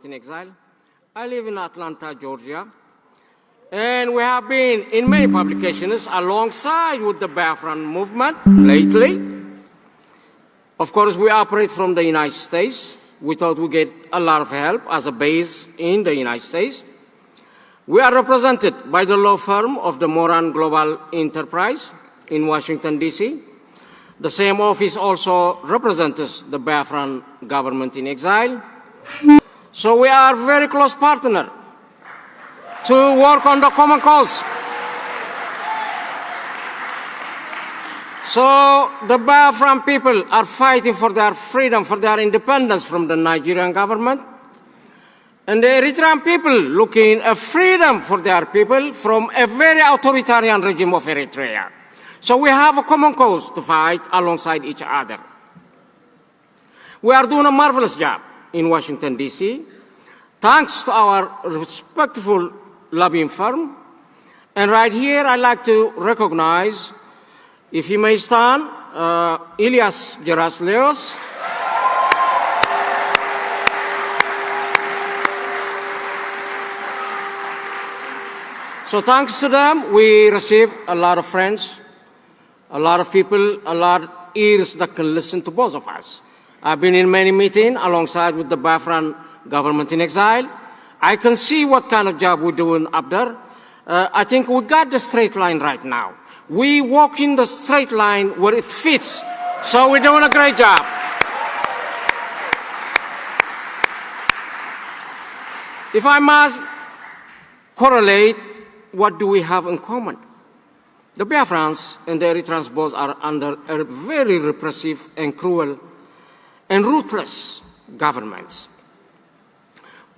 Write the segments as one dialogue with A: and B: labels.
A: in exile. I live in Atlanta, Georgia, and we have been in many publications alongside with the Biafran movement lately. Of course, we operate from the United States. We thought we get a lot of help as a base in the United States. We are represented by the law firm of the Moran Global Enterprise in Washington, D.C. The same office also represents the Biafran government in exile. So we are very close partner to work on the common cause. So the Biafran people are fighting for their freedom, for their independence from the Nigerian government. And the Eritrean people looking at freedom for their people from a very authoritarian regime of Eritrea. So we have a common cause to fight alongside each other. We are doing a marvelous job in Washington, D.C., thanks to our respectful lobbying firm. And right here, I'd like to recognize, if you may stand, Ilias Gerasleos. So thanks to them, we receive a lot of friends, a lot of people, a lot of ears that can listen to both of us. I've been in many meetings alongside with the Biafran government in exile. I can see what kind of job we're doing up there. I think we got the straight line right now. We walk in the straight line where it fits. So we're doing a great job. If I must correlate, what do we have in common? The Biafrans and the Eritreans both are under a very repressive and cruel and ruthless governments.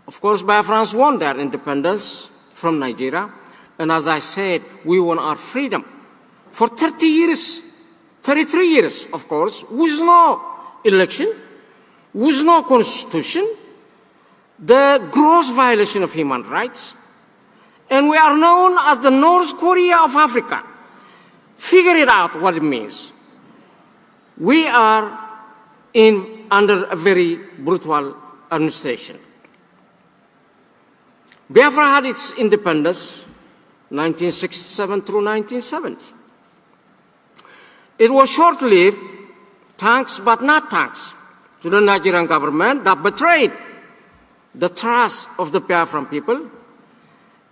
A: Of course, Biafrans won their independence from Nigeria, and as I said, we won our freedom. For 30 years, 33 years, of course, with no election, with no constitution, the gross violation of human rights, and we are known as the North Korea of Africa. Figure it out what it means. We are under a very brutal administration. Biafra had its independence 1967 through 1970. It was short-lived, thanks but not thanks to the Nigerian government that betrayed the trust of the Biafran people.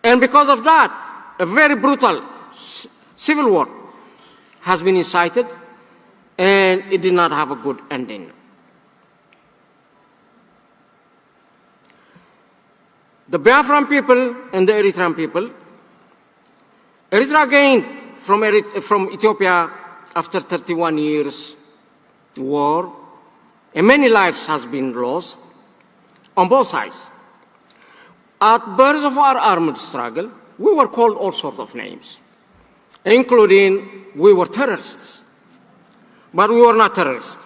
A: And because of that, a very brutal civil war has been incited, and it did not have a good ending. The Biafran people and the Eritrean people, Eritrea gained from Ethiopia after 31 years war, and many lives has been lost on both sides. At birth of our armed struggle, we were called all sorts of names, including we were terrorists. But we were not terrorists.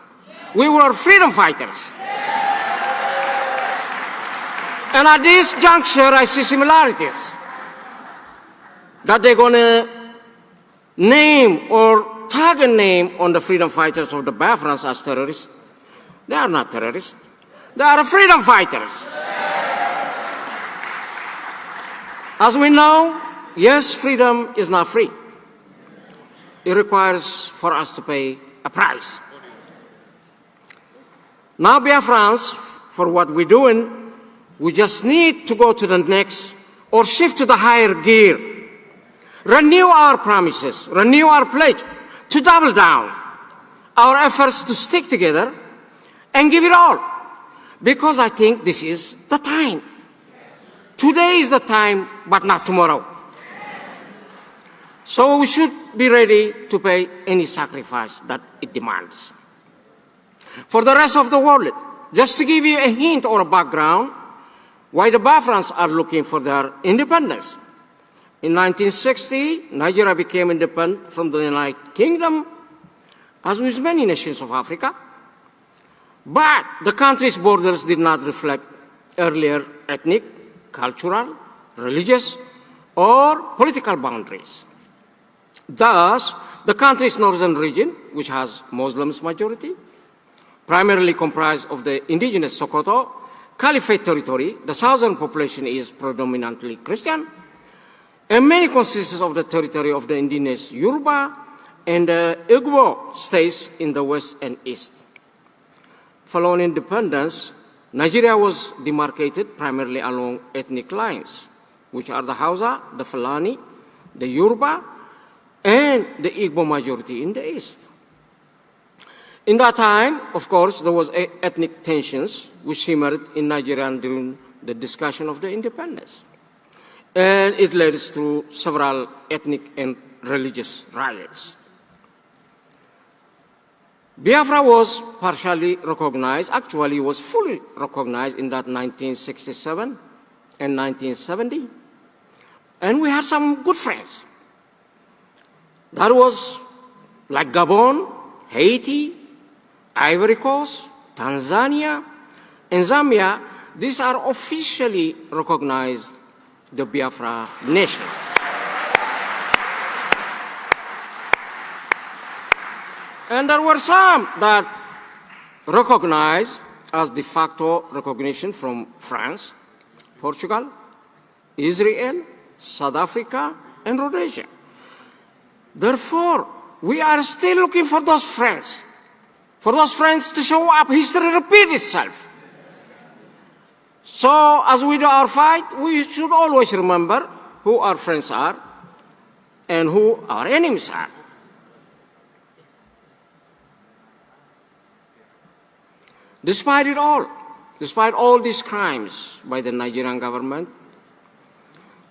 A: We were freedom fighters. And at this juncture, I see similarities. That they're going to name or tag a name on the freedom fighters of the Biafrans as terrorists. They are not terrorists. They are freedom fighters. As we know, yes, freedom is not free. It requires for us to pay a price. Now, Biafrans, for what we're doing, we just need to go to the next or shift to the higher gear. Renew our promises, renew our pledge to double down our efforts to stick together and give it all. Because I think this is the time. Today is the time, but not tomorrow. So we should be ready to pay any sacrifice that it demands. For the rest of the world, just to give you a hint or a background, why the Biafrans are looking for their independence. In 1960, Nigeria became independent from the United Kingdom, as with many nations of Africa. But the country's borders did not reflect earlier ethnic, cultural, religious, or political boundaries. Thus, the country's northern region, which has Muslims majority, primarily comprised of the indigenous Sokoto, Caliphate territory, the southern population is predominantly Christian, and many consist of the territory of the indigenous Yoruba and the Igbo states in the west and east. Following independence, Nigeria was demarcated primarily along ethnic lines, which are the Hausa, the Fulani, the Yoruba, and the Igbo majority in the east. In that time, of course, there was ethnic tensions which simmered in Nigeria during the discussion of the independence. And it led to several ethnic and religious riots. Biafra was partially recognized, actually was fully recognized in that 1967 and 1970. And we had some good friends. That was like Gabon, Haiti, Ivory Coast, Tanzania, and Zambia. These are officially recognized the Biafra nation. And there were some that recognized as de facto recognition from France, Portugal, Israel, South Africa, and Rhodesia. Therefore, we are still looking for those friends to show up. History repeats itself. So, as we do our fight, we should always remember who our friends are and who our enemies are. Despite it all, despite all these crimes by the Nigerian government,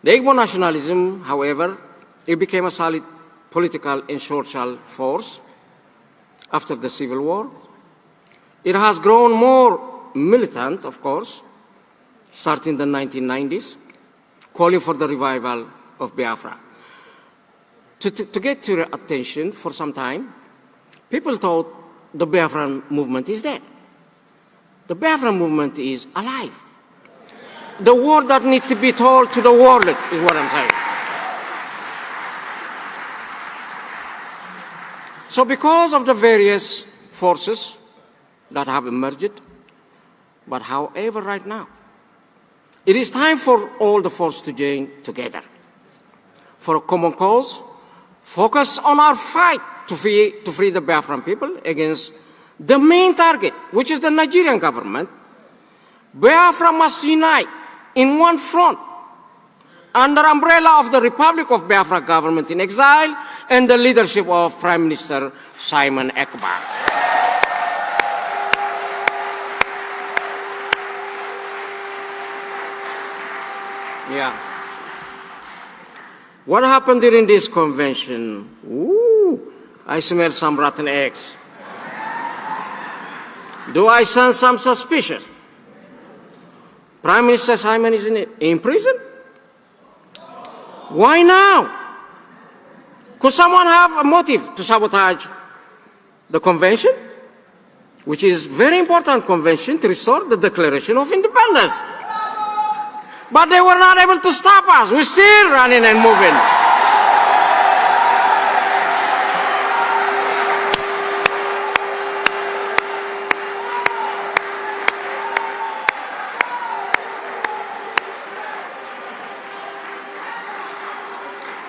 A: the Igbo nationalism, however, it became a solid political and social force after the Civil War. It has grown more militant, of course, starting in the 1990s, calling for the revival of Biafra. To get to your attention for some time, people thought the Biafran movement is dead. The Biafran movement is alive. The word that needs to be told to the world is what I'm saying. So because of the various forces that have emerged, but however right now, it is time for all the forces to join together for a common cause, focus on our fight to free the Biafran people against the main target, which is the Nigerian government. Biafra must unite in one front under umbrella of the Republic of Biafra government in exile and the leadership of Prime Minister Simon Ekpa. Yeah. What happened during this convention? Ooh, I smell some rotten eggs. Do I sense some suspicion? Prime Minister Simon is in prison? Why now? Could someone have a motive to sabotage the convention, which is a very important convention to restore the Declaration of Independence? But they were not able to stop us. We're still running and moving.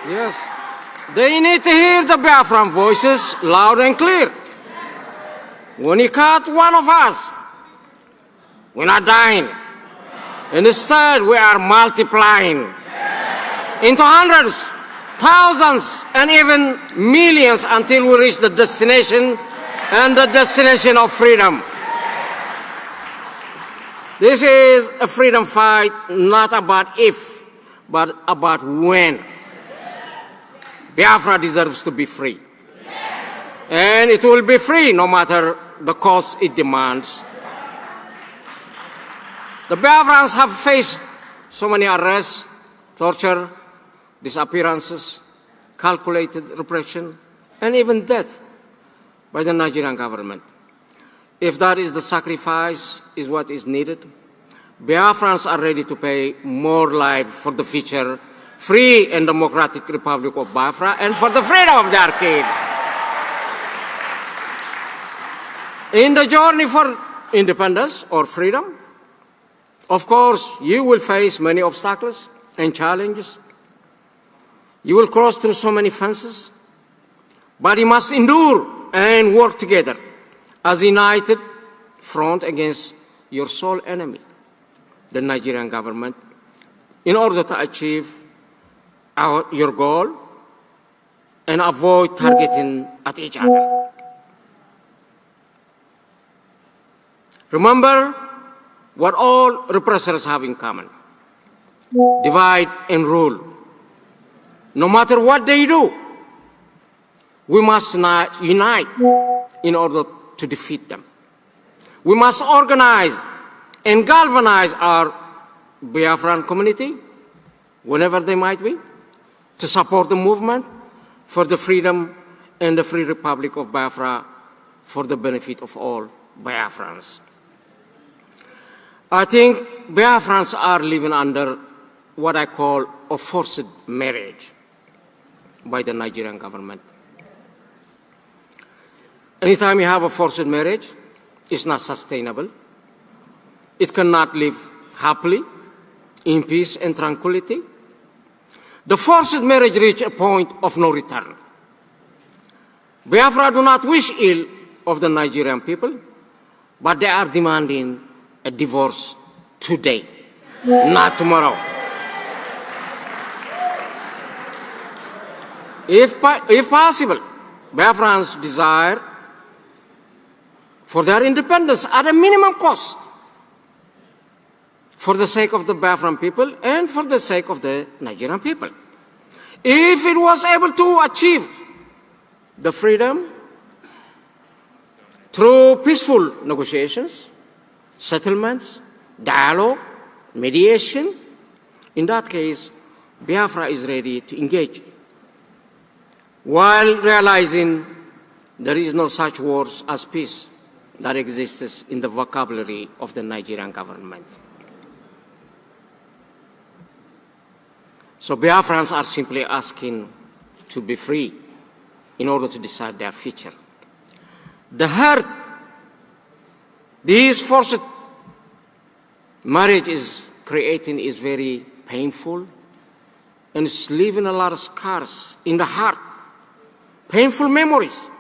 A: Yes. They need to hear the Biafran voices loud and clear. When you cut one of us, we're not dying. Instead, we are multiplying into hundreds, thousands, and even millions until we reach the destination and the destination of freedom. This is a freedom fight not about if, but about when. Biafra deserves to be free. And it will be free no matter the cost it demands. The Biafrans have faced so many arrests, torture, disappearances, calculated repression, and even death by the Nigerian government. If that is the sacrifice is what is needed, Biafrans are ready to pay more life for the future free and democratic Republic of Biafra and for the freedom of their kids. In the journey for independence or freedom, Of course, you will face many obstacles and challenges. You will cross through so many fences, but you must endure and work together as a united front against your sole enemy, the Nigerian government, in order to achieve your goal and avoid targeting at each other. Remember what all repressors have in common: divide and rule. No matter what they do, we must unite in order to defeat them. We must organize and galvanize our Biafran community, whenever they might be, to support the movement for the freedom and the free Republic of Biafra for the benefit of all Biafrans. I think Biafrans are living under what I call a forced marriage by the Nigerian government. Anytime you have a forced marriage, it's not sustainable. It cannot live happily, in peace and tranquility. The forced marriage reached a point of no return. Biafra do not wish ill of the Nigerian people, but they are demanding a divorce today, not tomorrow. If possible, Biafrans desire for their independence at a minimum cost, for the sake of the Biafran people and for the sake of the Nigerian people. If it was able to achieve the freedom through peaceful negotiations, settlements, dialogue, mediation, in that case, Biafra is ready to engage, while realizing there is no such words as peace that exists in the vocabulary of the Nigerian government. So Biafrans are simply asking to be free in order to decide their future. The hurt this forced marriage is creating is very painful, and it's leaving a lot of scars in the heart, painful memories,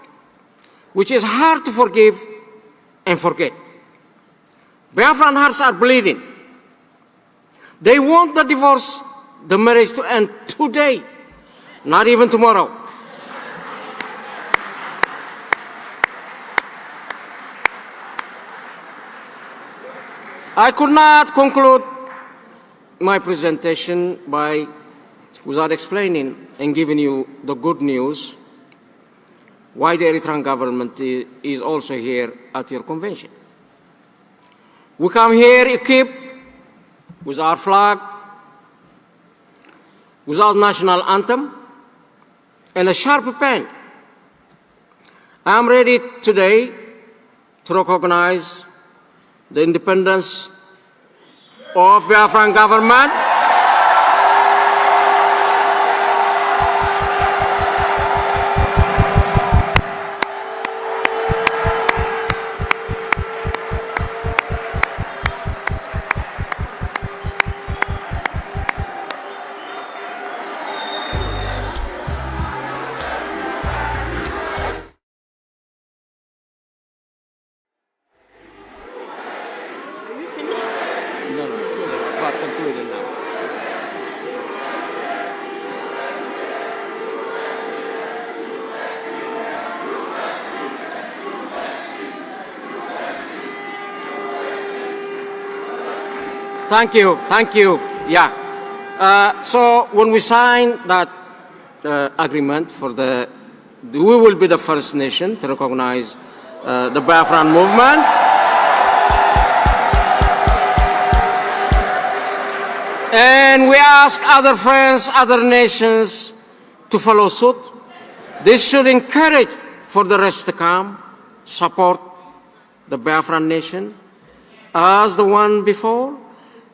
A: which is hard to forgive and forget. Biafran hearts are bleeding. They want the divorce, the marriage to end today, not even tomorrow. I could not conclude my presentation without explaining and giving you the good news why the Eritrean government is also here at your convention. We come here equipped with our flag, with our national anthem, and a sharp pen. I am ready today to recognize the independence of Biafran government Thank you. Yeah. So when we sign that agreement we will be the first nation to recognize the Biafran movement. And we ask other friends, other nations to follow suit. This should encourage for the rest to come, support the Biafran nation as the one before.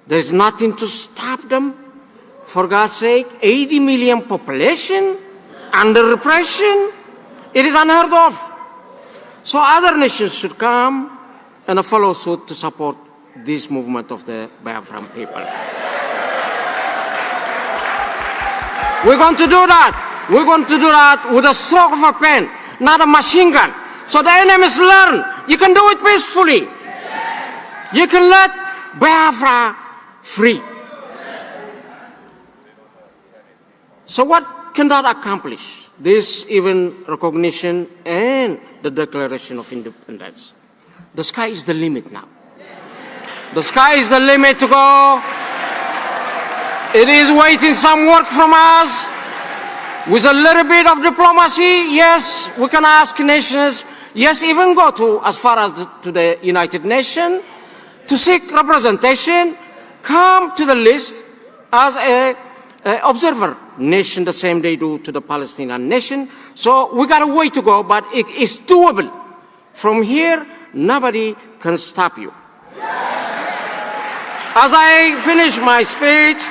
A: There is nothing to stop them. For God's sake, 80 million population under repression, it is unheard of. So other nations should come and follow suit to support this movement of the Biafran people. We're going to do that. We're going to do that with a stroke of a pen, not a machine gun. So the enemies learn. You can do it peacefully. You can let Biafra free. So what can that accomplish? This even recognition and the Declaration of Independence. The sky is the limit now. The sky is the limit to go. It is waiting some work from us. With a little bit of diplomacy, yes, we can ask nations, yes, even go to as far as to the United Nations to seek representation, come to the list as a observer nation, the same they do to the Palestinian nation. So we got a way to go, but it is doable. From here, nobody can stop you. As I finish my speech,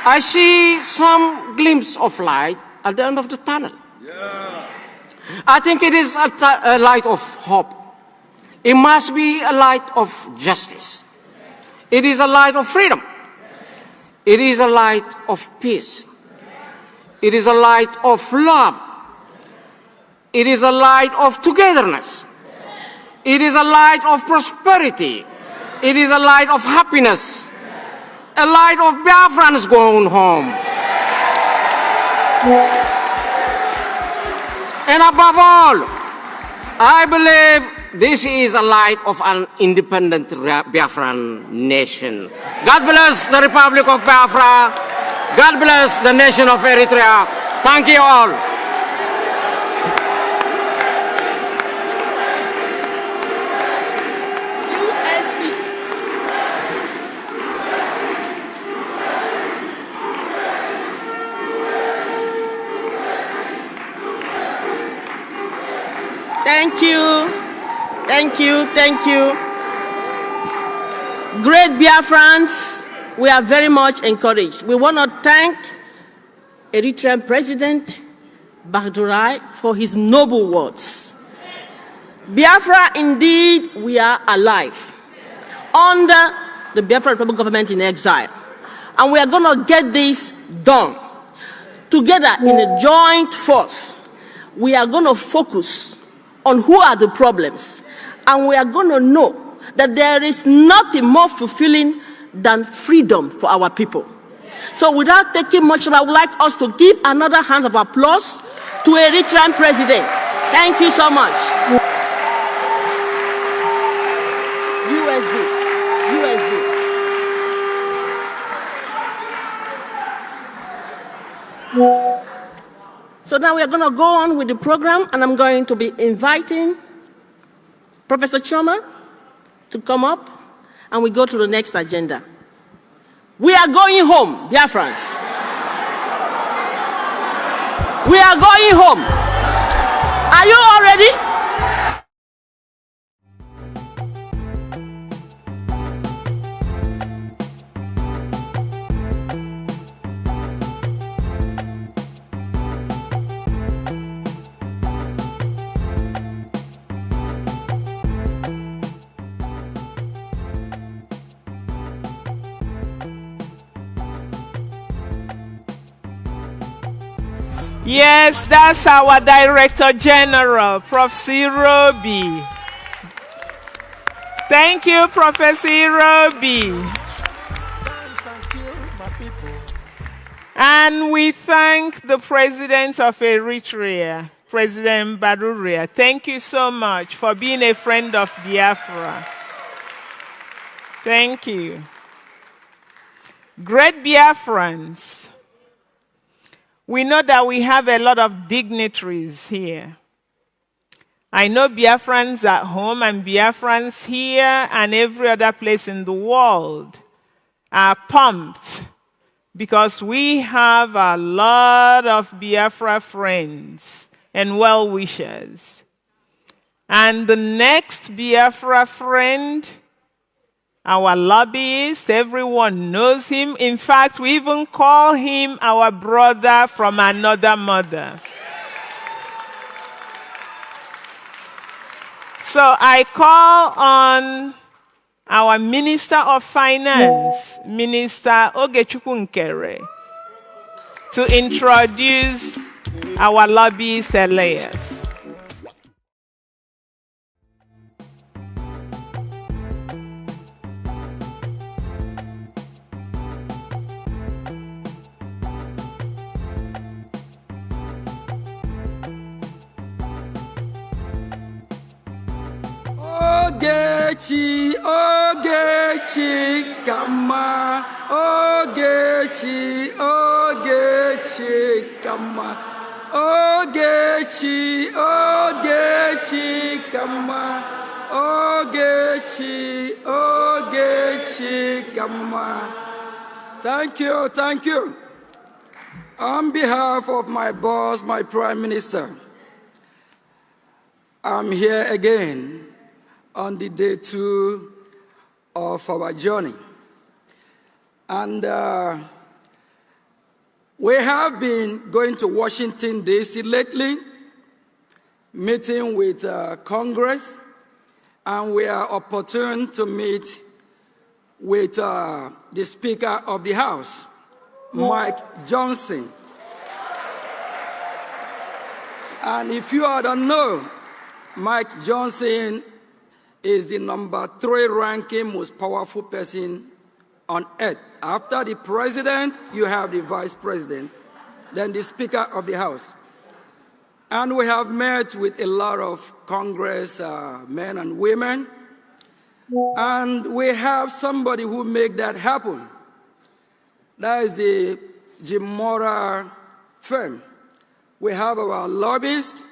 A: I see some glimpse of light at the end of the tunnel. Yeah. I think it is a light of hope. It must be a light of justice. It is a light of freedom. It is a light of peace. It is a light of love. It is a light of togetherness. It is a light of prosperity. It is a light of happiness. A light of Biafrans going home. And above all, I believe this is a light of an independent Biafran nation. God bless the Republic of Biafra. God bless the nation of Eritrea. Thank you all.
B: Thank you, thank you, thank you. Great Biafrans, we are very much encouraged. We want to thank Eritrean President Bahdourai for his noble words. Biafra, indeed, we are alive under the Biafra Republic government in exile. And we are going to get this done. Together in a joint force, we are going to focus on who are the problems. And we are going to know that there is nothing more fulfilling than freedom for our people. So without taking much time, I would like us to give another hand of applause to Eritrean President. Thank you so much. USB. So now we are going to go on with the program, and I'm going to be inviting Professor Choma to come up, and we go to the next agenda. We are going home, Biafrans. We are going home. Are you all ready?
C: Yes, that's our Director General, Prof. Roby. Thank you, Professor Roby. And we thank the President of Eritrea, President Baduria. Thank you so much for being a friend of Biafra. Thank you. Great Biafrans. We know that we have a lot of dignitaries here. I know Biafrans at home and Biafrans here and every other place in the world are pumped because we have a lot of Biafra friends and well-wishers. And the next Biafra friend, our lobbyist, everyone knows him. In fact, we even call him our brother from another mother. So I call on our Minister of Finance, Minister Ogechukwu Nkere, to introduce our lobbyist Elias.
D: Ogechi, Ogechi, Kama. Ogechi, Ogechi, Kama. Ogechi, Ogechi, Kama. Ogechi, Ogechi, Kama. Thank you, thank you. On behalf of my boss, my Prime Minister, I'm here again on the day 2 of our journey. And we have been going to Washington, D.C. lately, meeting with Congress, and we are opportune to meet with the Speaker of the House, Mike Johnson. And if you all don't know, Mike Johnson is the number 3 ranking most powerful person on earth. After the president, you have the vice president, then the Speaker of the House. And we have met with a lot of Congress men and women, and we have somebody who made that happen. That is the Jim Mora firm. We have our lobbyist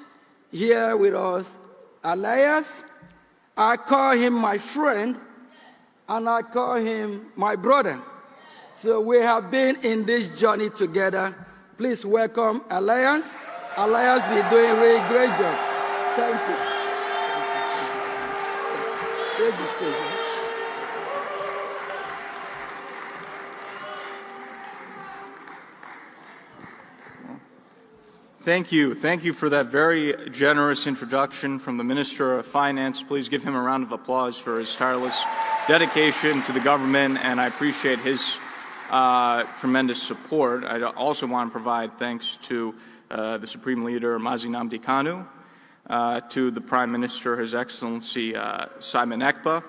D: here with us, Elias. I call him my friend, and I call him my brother. So we have been in this journey together. Please welcome Elias. Elias will be doing a really great job. Thank you. Take the stage.
E: Thank you. Thank you for that very generous introduction from the Minister of Finance. Please give him a round of applause for his tireless dedication to the government, and I appreciate his tremendous support. I also want to provide thanks to the Supreme Leader, Mazi Nnamdi Kanu, to the Prime Minister, His Excellency Simon Ekpa,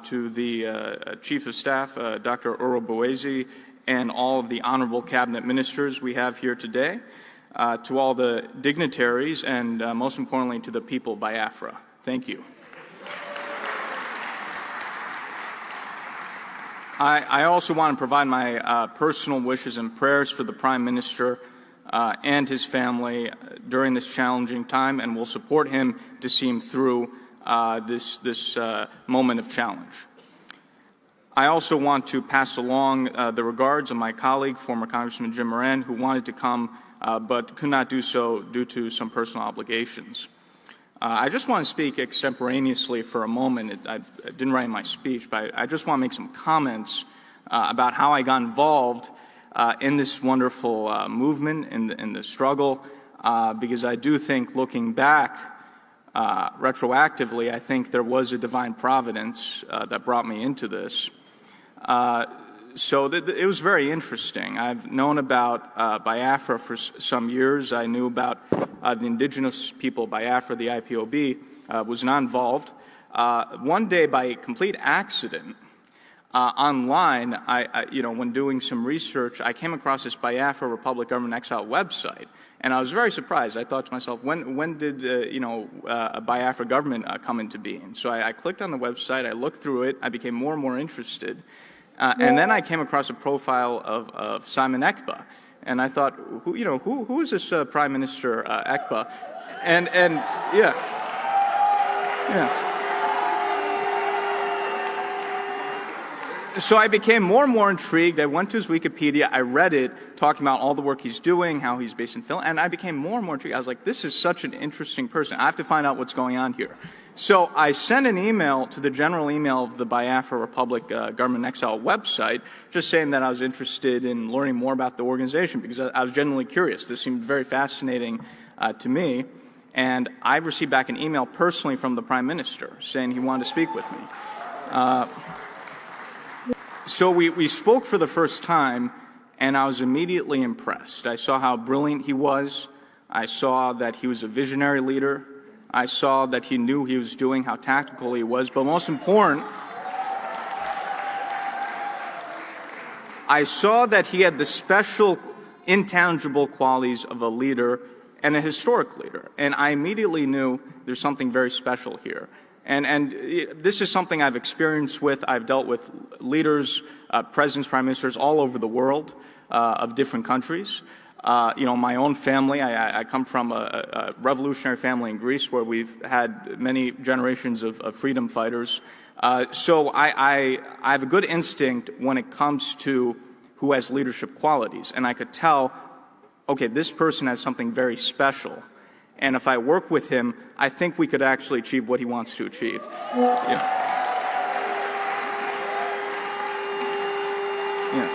E: to the Chief of Staff, Dr. Woisele, and all of the honorable cabinet ministers we have here today. To all the dignitaries, and most importantly, to the people Biafra. Thank you. I also want to provide my personal wishes and prayers for the Prime Minister and his family during this challenging time, and will support him to see him through this moment of challenge. I also want to pass along the regards of my colleague, former Congressman Jim Moran, who wanted to come but could not do so due to some personal obligations. I just want to speak extemporaneously for a moment. I didn't write my speech, but I just want to make some comments about how I got involved in this wonderful movement, in the struggle, because I do think, looking back retroactively, I think there was a divine providence that brought me into this. So it was very interesting. I've known about Biafra for some years. I knew about the indigenous people, Biafra, the IPOB, was not involved. One day, by complete accident, online, when doing some research, I came across this Biafra Republic Government Exile website, and I was very surprised. I thought to myself, when did a Biafra government come into being? So I clicked on the website, I looked through it, I became more and more interested. And then I came across a profile of Simon Ekpa, and I thought, who is this Prime Minister Ekpa? And yeah. So I became more and more intrigued. I went to his Wikipedia, I read it, talking about all the work he's doing, how he's based in Finland, and I became more and more intrigued. I was like, this is such an interesting person. I have to find out what's going on here. So I sent an email to the general email of the Biafra Republic Government Exile website, just saying that I was interested in learning more about the organization, because I was genuinely curious. This seemed very fascinating to me. And I received back an email personally from the Prime Minister saying he wanted to speak with me. So we spoke for the first time, and I was immediately impressed. I saw how brilliant he was. I saw that he was a visionary leader. I saw that he knew he was doing, how tactical he was. But most important, I saw that he had the special, intangible qualities of a leader and a historic leader. And I immediately knew there's something very special here. And this is something I've experienced with. I've dealt with leaders, presidents, prime ministers all over the world of different countries. My own family, I come from a revolutionary family in Greece where we've had many generations of freedom fighters. So I have a good instinct when it comes to who has leadership qualities. And I could tell, okay, this person has something very special. And if I work with him, I think we could actually achieve what he wants to achieve. Yeah. Yes.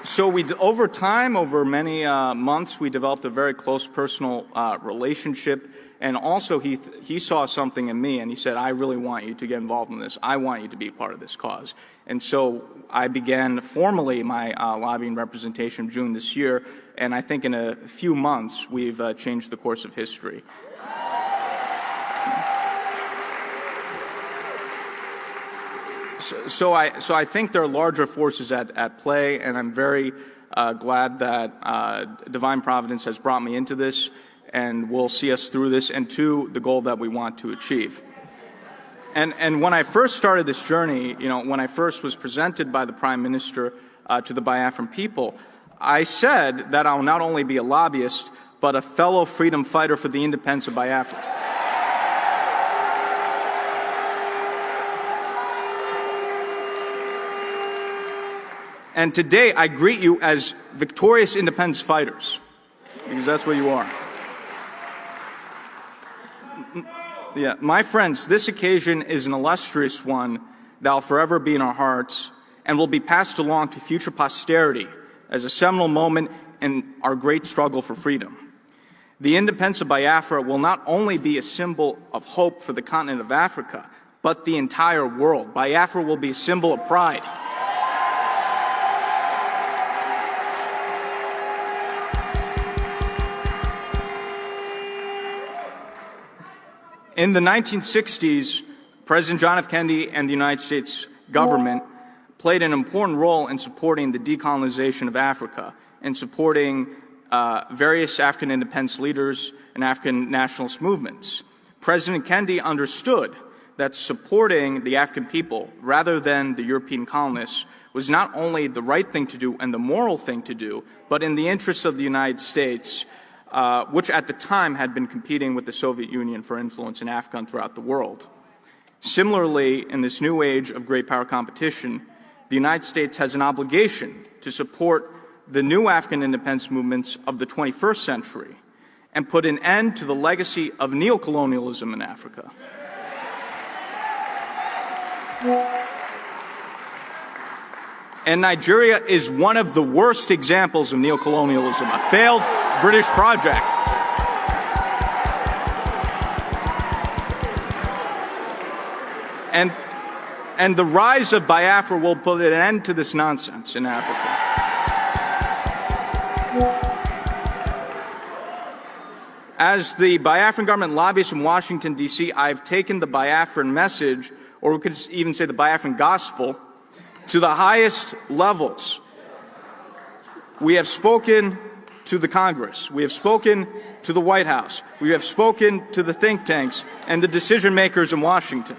E: So over time, over many months, we developed a very close personal relationship. And also, he saw something in me, and he said, I really want you to get involved in this. I want you to be part of this cause. And so I began formally my lobbying representation in June this year, and I think in a few months, we've changed the course of history. So I think there are larger forces at play, and I'm very glad that divine providence has brought me into this and will see us through this and to the goal that we want to achieve. And when I first started this journey, when I first was presented by the Prime Minister to the Biafran people, I said that I'll not only be a lobbyist, but a fellow freedom fighter for the independence of Biafra. And today I greet you as victorious independence fighters, because that's what you are. Yeah, my friends, this occasion is an illustrious one that will forever be in our hearts and will be passed along to future posterity as a seminal moment in our great struggle for freedom. The independence of Biafra will not only be a symbol of hope for the continent of Africa, but the entire world. Biafra will be a symbol of pride. In the 1960s, President John F. Kennedy and the United States government played an important role in supporting the decolonization of Africa and supporting various African independence leaders and African nationalist movements. President Kennedy understood that supporting the African people rather than the European colonists was not only the right thing to do and the moral thing to do, but in the interests of the United States, which at the time had been competing with the Soviet Union for influence in Africa and throughout the world. Similarly, in this new age of great power competition, the United States has an obligation to support the new African independence movements of the 21st century and put an end to the legacy of neocolonialism in Africa. And Nigeria is one of the worst examples of neocolonialism, a failed British project. And the rise of Biafra will put an end to this nonsense in Africa. As the Biafran government lobbyist in Washington, D.C., I've taken the Biafran message, or we could even say the Biafran gospel, to the highest levels. We have spoken to the Congress. We have spoken to the White House. We have spoken to the think tanks and the decision makers in Washington.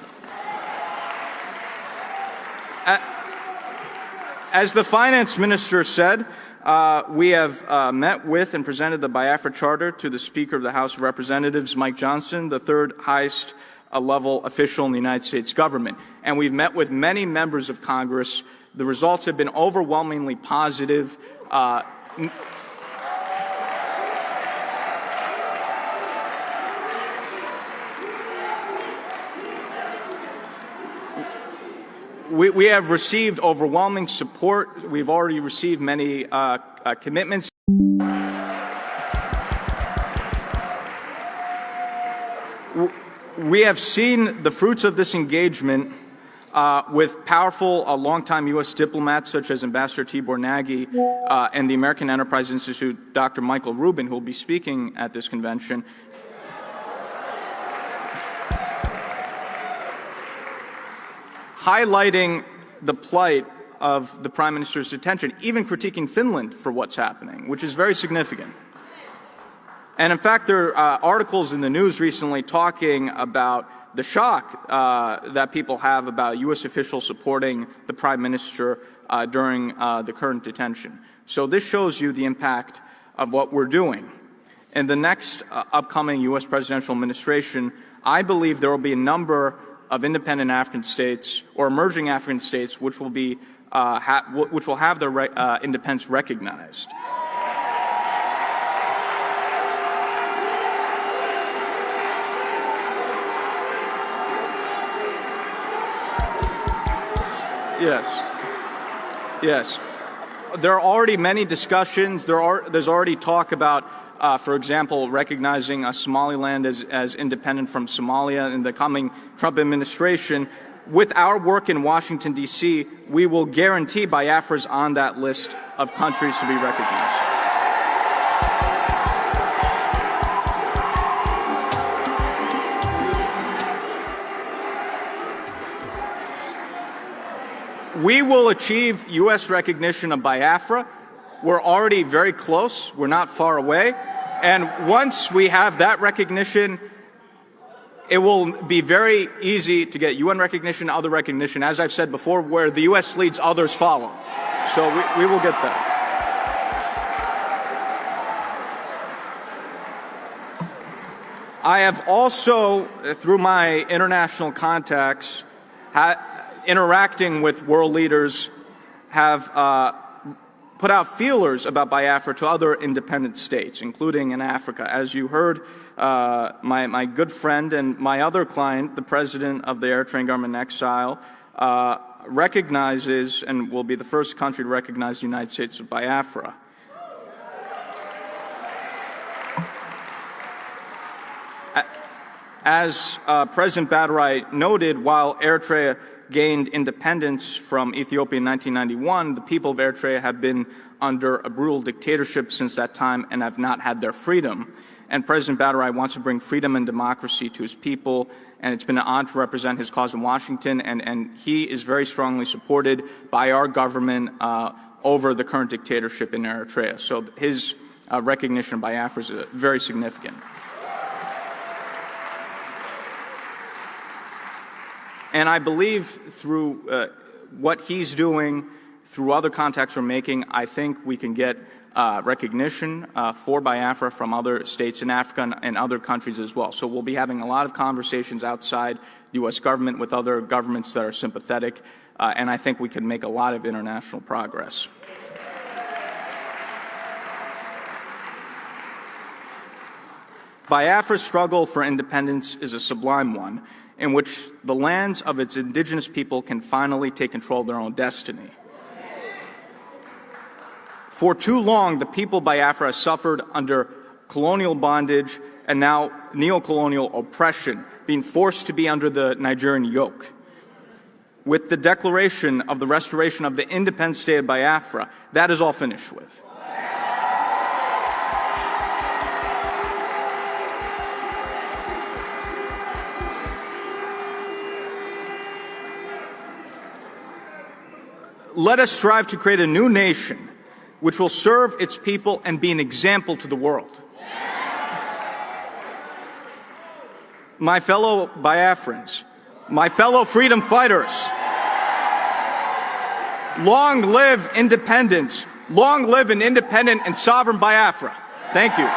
E: As the finance minister said, we have met with and presented the Biafra Charter to the Speaker of the House of Representatives, Mike Johnson, the third highest level official in the United States government. And we've met with many members of Congress. The results have been overwhelmingly positive. We have received overwhelming support. We've already received many commitments. we have seen the fruits of this engagement with powerful longtime U.S. diplomats such as Ambassador Tibor Nagy and the American Enterprise Institute, Dr. Michael Rubin, who will be speaking at this convention. Highlighting the plight of the Prime Minister's detention, even critiquing Finland for what's happening, which is very significant. And in fact, there are articles in the news recently talking about the shock that people have about U.S. officials supporting the Prime Minister during the current detention. So this shows you the impact of what we're doing. In the next upcoming U.S. presidential administration, I believe there will be a number of independent African states or emerging African states which will be which will have their independence recognized. Yes. There are already many discussions. There's already talk about, for example, recognizing Somaliland as independent from Somalia in the coming Trump administration. With our work in Washington, D.C., we will guarantee Biafra is on that list of countries to be recognized. We will achieve U.S. recognition of Biafra. We're already very close. We're not far away. And once we have that recognition, it will be very easy to get UN recognition, other recognition, as I've said before, where the U.S. leads, others follow. So we will get that. I have also, through my international contacts, interacting with world leaders, have put out feelers about Biafra to other independent states, including in Africa. As you heard, my good friend and my other client, the president of the Eritrean government in exile, recognizes and will be the first country to recognize the United States of Biafra. As President Badarai noted, while Eritrea gained independence from Ethiopia in 1991, the people of Eritrea have been under a brutal dictatorship since that time and have not had their freedom. And President Badarai wants to bring freedom and democracy to his people, and it's been an honor to represent his cause in Washington, and he is very strongly supported by our government over the current dictatorship in Eritrea. So his recognition of Biafra is very significant. And I believe through what he's doing, through other contacts we're making, I think we can get recognition for Biafra from other states in Africa and other countries as well. So we'll be having a lot of conversations outside the U.S. government with other governments that are sympathetic, and I think we can make a lot of international progress. Biafra's struggle for independence is a sublime one, in which the lands of its indigenous people can finally take control of their own destiny. For too long, the people of Biafra have suffered under colonial bondage and now neocolonial oppression, being forced to be under the Nigerian yoke. With the declaration of the restoration of the independent state of Biafra, that is all finished with. Let us strive to create a new nation which will serve its people and be an example to the world. My fellow Biafrans, my fellow freedom fighters, long live independence, long live an independent and sovereign Biafra. Thank you.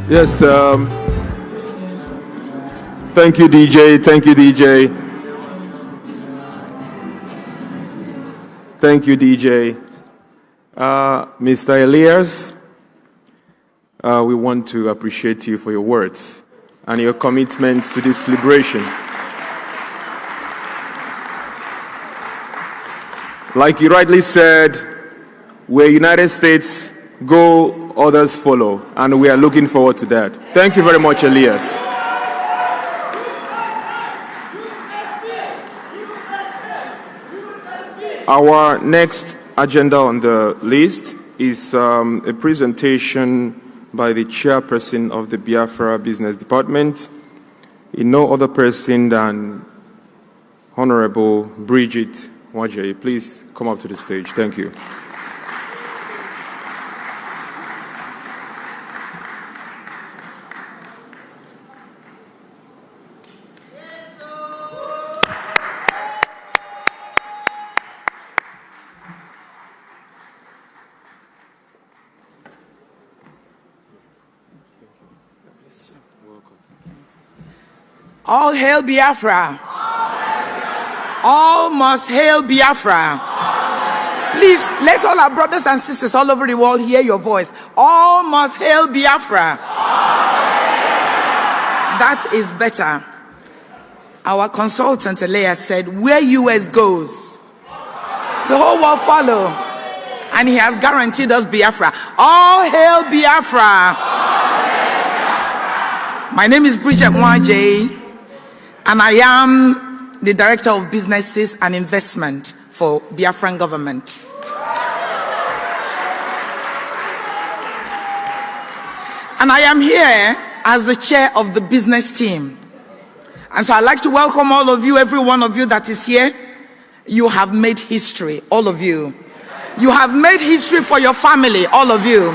F: Yes, thank you, DJ. Thank you, DJ. Thank you, DJ. Mr. Elias, we want to appreciate you for your words and your commitment to this liberation. Like you rightly said, where United States go, others follow, and we are looking forward to that. Thank you very much, Elias. Our next agenda on the list is a presentation by the chairperson of the Biafra Business Department, no other person than Honorable Bridget Wajay. Please come up to the stage. Thank you.
G: All hail Biafra. All must hail Biafra. Please, let's all our brothers and sisters all over the world hear your voice. All must hail Biafra. That is better. Our consultant, Elias, said, where US goes, the whole world follow. And he has guaranteed us Biafra. All hail Biafra. My name is Bridget Wajay, and I am the Director of Businesses and Investment for Biafran government. And I am here as the chair of the business team. And so I'd like to welcome all of you, every one of you that is here. You have made history, all of you. You have made history for your family, all of you.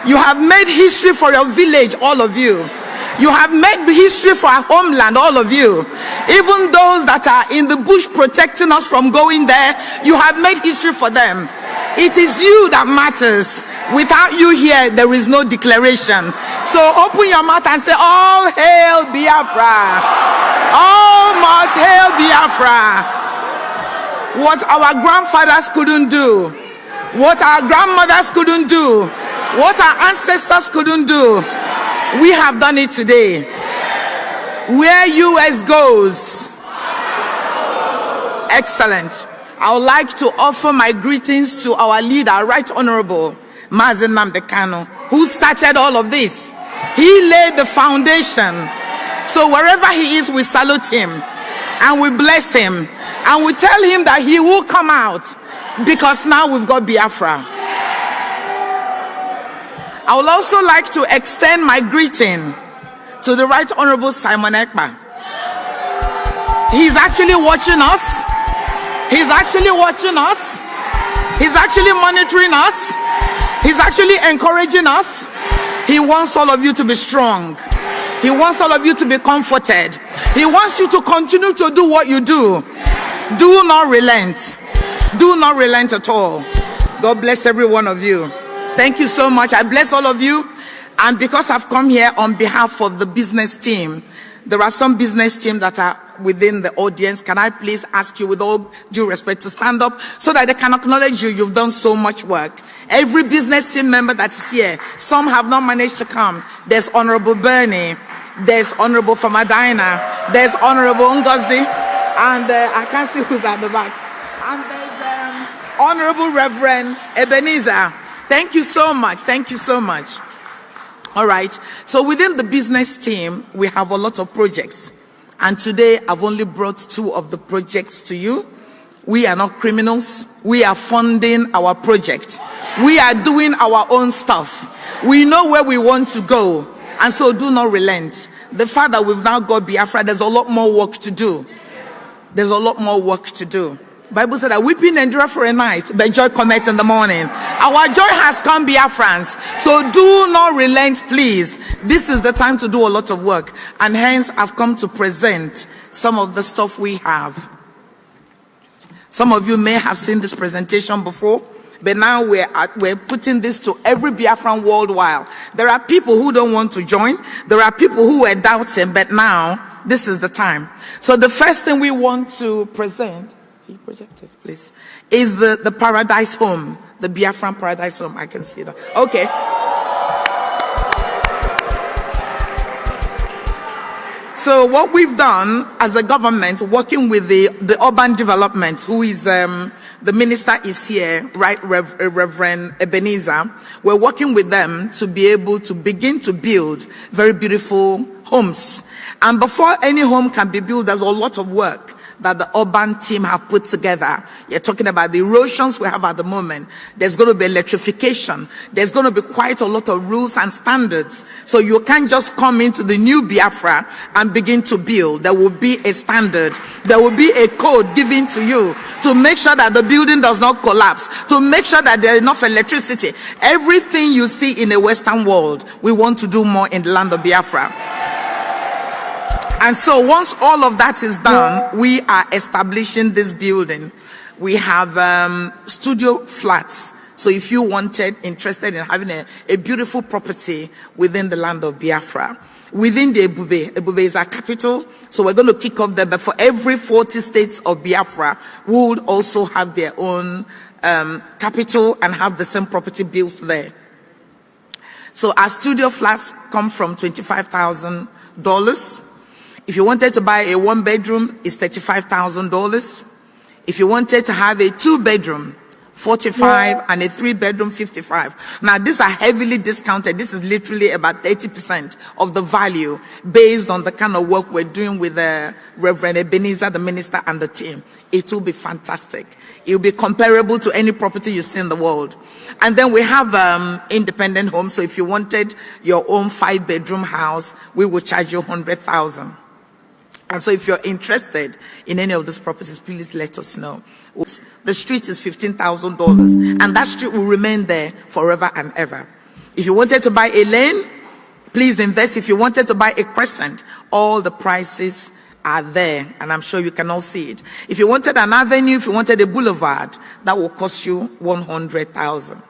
G: You have made history for your village, all of you. You have made history for our homeland, all of you. Even those that are in the bush protecting us from going there, you have made history for them. It is you that matters. Without you here, there is no declaration. So open your mouth and say, all hail Biafra. All must hail Biafra. What our grandfathers couldn't do, what our grandmothers couldn't do, what our ancestors couldn't do, we have done it today. Where US goes. Excellent. I would like to offer my greetings to our leader, Right Honorable Mazen Namdekano, who started all of this. He laid the foundation. So wherever he is, we salute him and we bless him and we tell him that he will come out, because now we've got Biafra. I would also like to extend my greeting to the Right Honorable Simon Ekpa. He's actually watching us. He's actually watching us. He's actually monitoring us. He's actually encouraging us. He wants all of you to be strong. He wants all of you to be comforted. He wants you to continue to do what you do. Do not relent. Do not relent at all. God bless every one of you. Thank you so much. I bless all of you. And because I've come here on behalf of the business team, there are some business team that are within the audience. Can I please ask you with all due respect to stand up so that they can acknowledge you? You've done so much work. Every business team member that's here, some have not managed to come. There's Honorable Bernie, there's Honorable Famadina, there's Honorable Ngozi, and I can't see who's at the back. And there's Honorable Reverend Ebenezer. Thank you so much. Thank you so much. All right. So within the business team, we have a lot of projects. And today, I've only brought 2 of the projects to you. We are not criminals. We are funding our project. We are doing our own stuff. We know where we want to go. And so do not relent. The fact that we've now got Biafra, there's a lot more work to do. There's a lot more work to do. Bible said that weeping endure for a night, but joy cometh in the morning. Our joy has come, Biafrans. So do not relent, please. This is the time to do a lot of work. And hence, I've come to present some of the stuff we have. Some of you may have seen this presentation before. But now we're putting this to every Biafran worldwide. There are people who don't want to join. There are people who were doubting, but now this is the time. So the first thing we want to present, can you project it, please, is the Paradise Home, the Biafran Paradise Home. I can see that. Okay. So what we've done as a government, working with the urban development, who is the minister is here, right, Reverend Ebenezer. We're working with them to be able to begin to build very beautiful homes. And before any home can be built, there's a lot of work that the urban team have put together. You're talking about the erosions we have at the moment. There's going to be electrification. There's going to be quite a lot of rules and standards. So you can't just come into the new Biafra and begin to build. There will be a standard. There will be a code given to you to make sure that the building does not collapse, to make sure that there's enough electricity. Everything you see in the Western world, we want to do more in the land of Biafra. And so once all of that is done, we are establishing this building. We have studio flats. So if you interested in having a beautiful property within the land of Biafra, within the Ebube is our capital. So we're going to kick off there. But for every 40 states of Biafra, would also have their own capital and have the same property built there. So our studio flats come from $25,000. If you wanted to buy a 1-bedroom, it's $35,000. If you wanted to have a 2-bedroom, $45,000, and a 3-bedroom, $55,000. Now, these are heavily discounted. This is literally about 30% of the value based on the kind of work we're doing with Reverend Ebenezer, the minister, and the team. It will be fantastic. It will be comparable to any property you see in the world. And then we have independent homes. So if you wanted your own 5-bedroom house, we will charge you $100,000. And so if you're interested in any of these properties, please let us know. The street is $15,000, and that street will remain there forever and ever. If you wanted to buy a lane, please invest. If you wanted to buy a crescent, all the prices are there, and I'm sure you can all see it. If you wanted an avenue, if you wanted a boulevard, that will cost you $100,000.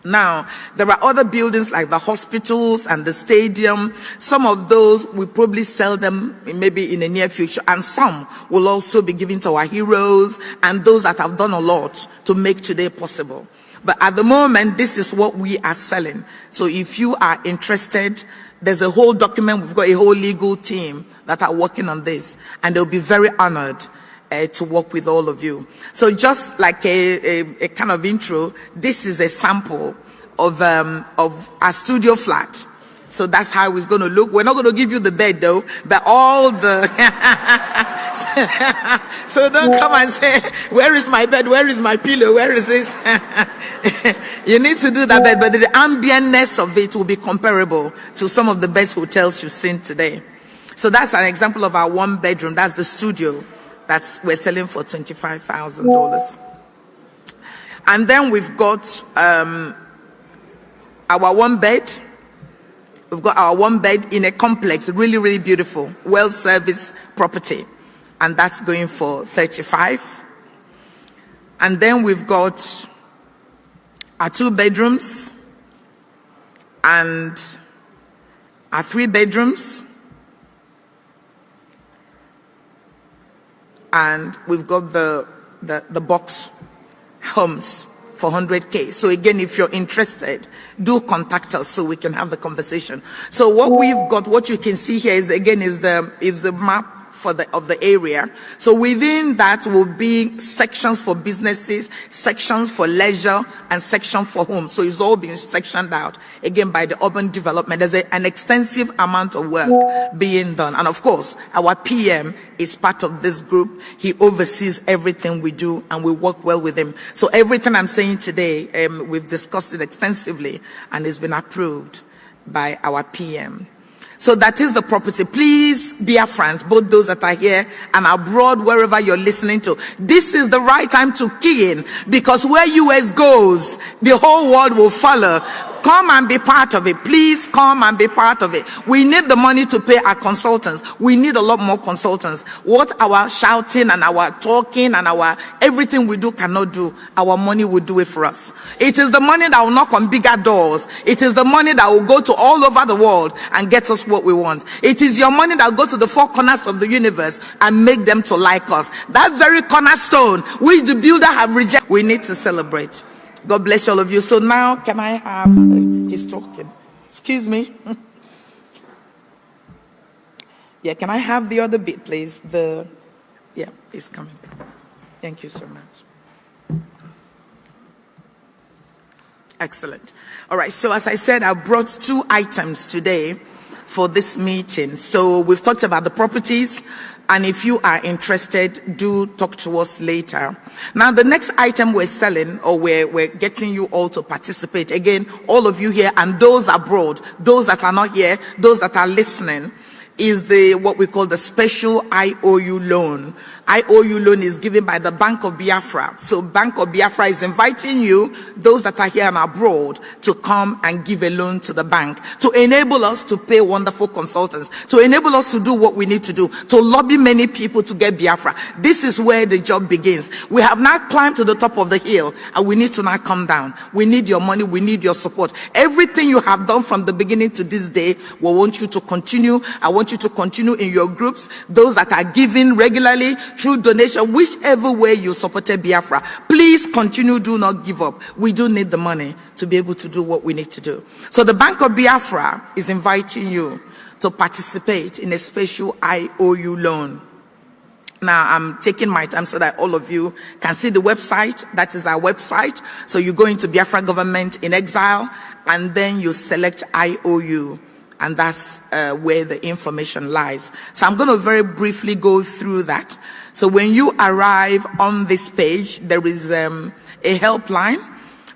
G: Now, there are other buildings like the hospitals and the stadium. Some of those we probably sell them maybe in the near future, and some will also be given to our heroes and those that have done a lot to make today possible. But at the moment, this is what we are selling. So if you are interested, there's a whole document. We've got a whole legal team that are working on this, and they'll be very honored to work with all of you. So just like a kind of intro, this is a sample of our studio flat. So that's how it's going to look. We're not going to give you the bed though, but all the... So don't come and say, where is my bed? Where is my pillow? Where is this? You need to do that bed, but the ambientness of it will be comparable to some of the best hotels you've seen today. So that's an example of our 1-bedroom. That's the studio. We're selling for $25,000. And then we've got our 1-bed. We've got our 1-bed in a complex, really, really beautiful, well-serviced property. And that's going for $35,000. And then we've got our 2 bedrooms and our 3 bedrooms. And we've got the box homes for $100K. So again, if you're interested, do contact us so we can have the conversation. So what we've got, what you can see here is again is the map of the area. So within that will be sections for businesses, sections for leisure, and section for homes. So it's all being sectioned out again by the urban development. There's an extensive amount of work being done, and of course our PM is part of this group. He oversees everything we do, and we work well with him. So everything I'm saying today, we've discussed it extensively, and it's been approved by our PM. So that is the property. Please, Biafrans, both those that are here and abroad, wherever you're listening to, this is the right time to key in, because where US goes, the whole world will follow. Come and be part of it. Please come and be part of it. We need the money to pay our consultants. We need a lot more consultants. What our shouting and our talking and our everything we do cannot do, our money will do it for us. It is the money that will knock on bigger doors. It is the money that will go to all over the world and get us what we want. It is your money that will go to the four corners of the universe and make them to like us. That very cornerstone which the builder have rejected, we need to celebrate. God bless all of you. So now, can I have, he's talking. Excuse me. Yeah, can I have the other bit, please? Yeah, it's coming. Thank you so much. Excellent. All right, so as I said, I brought 2 items today for this meeting. So we've talked about the properties, and if you are interested, do talk to us later. Now, the next item we're selling, or we're getting you all to participate, again, all of you here and those abroad, those that are not here, those that are listening, is what we call the special IOU loan. IOU loan is given by the Bank of Biafra. So Bank of Biafra is inviting you, those that are here and abroad, to come and give a loan to the bank to enable us to pay wonderful consultants, to enable us to do what we need to do, to lobby many people to get Biafra. This is where the job begins. We have now climbed to the top of the hill, and we need to now come down. We need your money. We need your support. Everything you have done from the beginning to this day, we want you to continue. I want you to continue in your groups, those that are giving regularly, through donation, whichever way you supported Biafra. Please continue, do not give up. We do need the money to be able to do what we need to do. So the Bank of Biafra is inviting you to participate in a special IOU loan. Now, I'm taking my time so that all of you can see the website. That is our website. So you go into Biafra Government in Exile, and then you select IOU. And that's where the information lies. So I'm going to very briefly go through that. So when you arrive on this page, there is a helpline,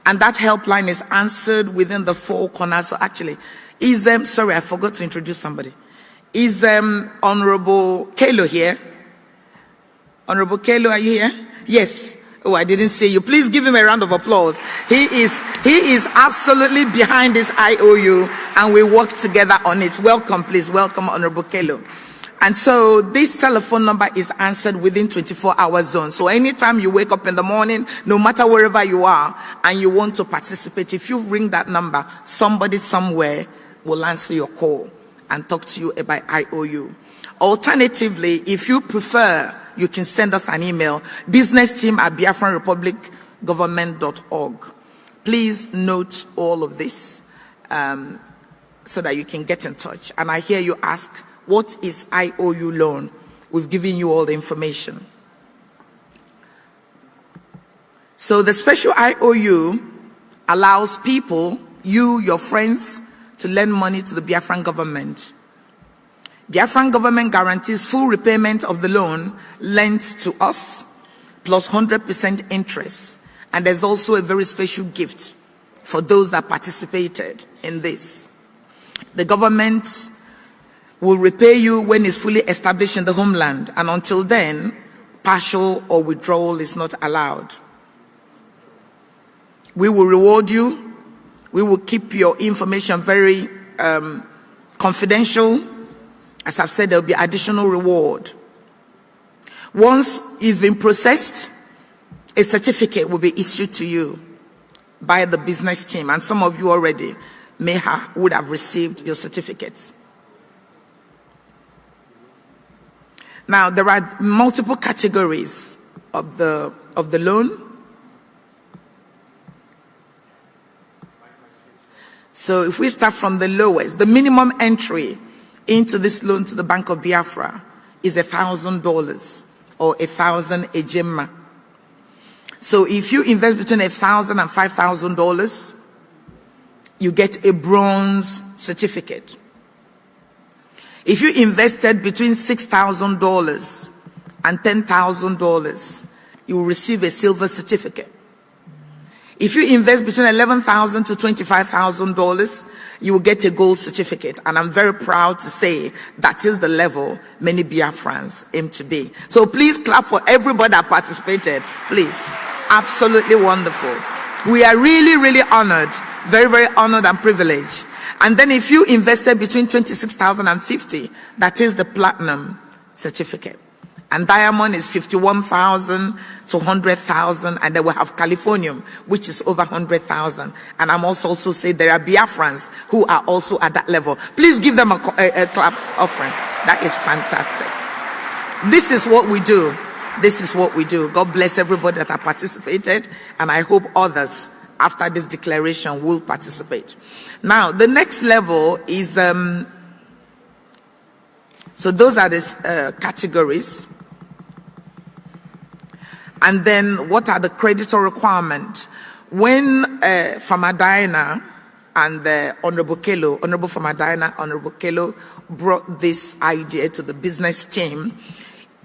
G: and that helpline is answered within the 4 corners. So actually, sorry, I forgot to introduce somebody. Is Honorable Kelo here? Honorable Kelo, are you here? Yes. Oh, I didn't see you. Please give him a round of applause. He is absolutely behind this IOU, and we work together on it. Welcome, please. Welcome, Honorable Kelo. And so this telephone number is answered within 24-hour zone. So anytime you wake up in the morning, no matter wherever you are, and you want to participate, if you ring that number, somebody somewhere will answer your call and talk to you about IOU. Alternatively, if you prefer, you can send us an email, businessteam@biafranrepublicgovernment.org. Please note all of this so that you can get in touch. And I hear you ask, what is IOU loan? We've given you all the information. So the special IOU allows people, you, your friends, to lend money to the Biafran government. Biafran government guarantees full repayment of the loan lent to us, plus 100% interest. And there's also a very special gift for those that participated in this. The government will repay you when it's fully established in the homeland, and until then, partial or withdrawal is not allowed. We will reward you. We will keep your information very confidential. As I've said, there will be additional reward. Once it's been processed, a certificate will be issued to you by the business team, and some of you already would have received your certificates. Now, there are multiple categories of the loan. So if we start from the lowest, the minimum entry into this loan to the Bank of Biafra is $1,000 or 1,000 ejema. So if you invest between $1,000 and $5,000, you get a bronze certificate. If you invested between $6,000 and $10,000, you will receive a silver certificate. If you invest between $11,000 to $25,000, you will get a gold certificate. And I'm very proud to say that is the level many Biafrans aim to be. So please clap for everybody that participated. Please. Absolutely wonderful. We are really, really honored Very, very honored and privileged. And then if you invested between 26,000 and 50, that is the platinum certificate. And diamond is 51,000 to 100,000, and then we have Californium, which is over 100,000. And I'm also say there are Biafrans who are also at that level. Please give them a clap offering. That is fantastic. This is what we do. This is what we do. God bless everybody that have participated, and I hope others after this declaration will participate. Now, the next level is, so those are the categories. And then what are the creditor requirements? When Famadina and Honorable Famadina, Honorable Kelo brought this idea to the business team,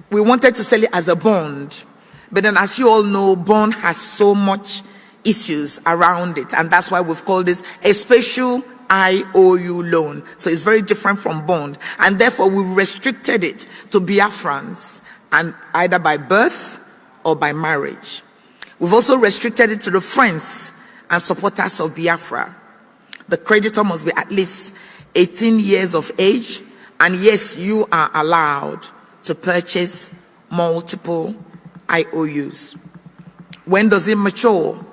G: we wanted to sell it as a bond. But then as you all know, bond has so much issues around it. And that's why we've called this a special IOU loan. So it's very different from bond. And therefore we restricted it to Biafrans, and either by birth or by marriage. We've also restricted it to the friends and supporters of Biafra. The creditor must be at least 18 years of age, and yes, you are allowed to purchase multiple IOUs. When does it mature?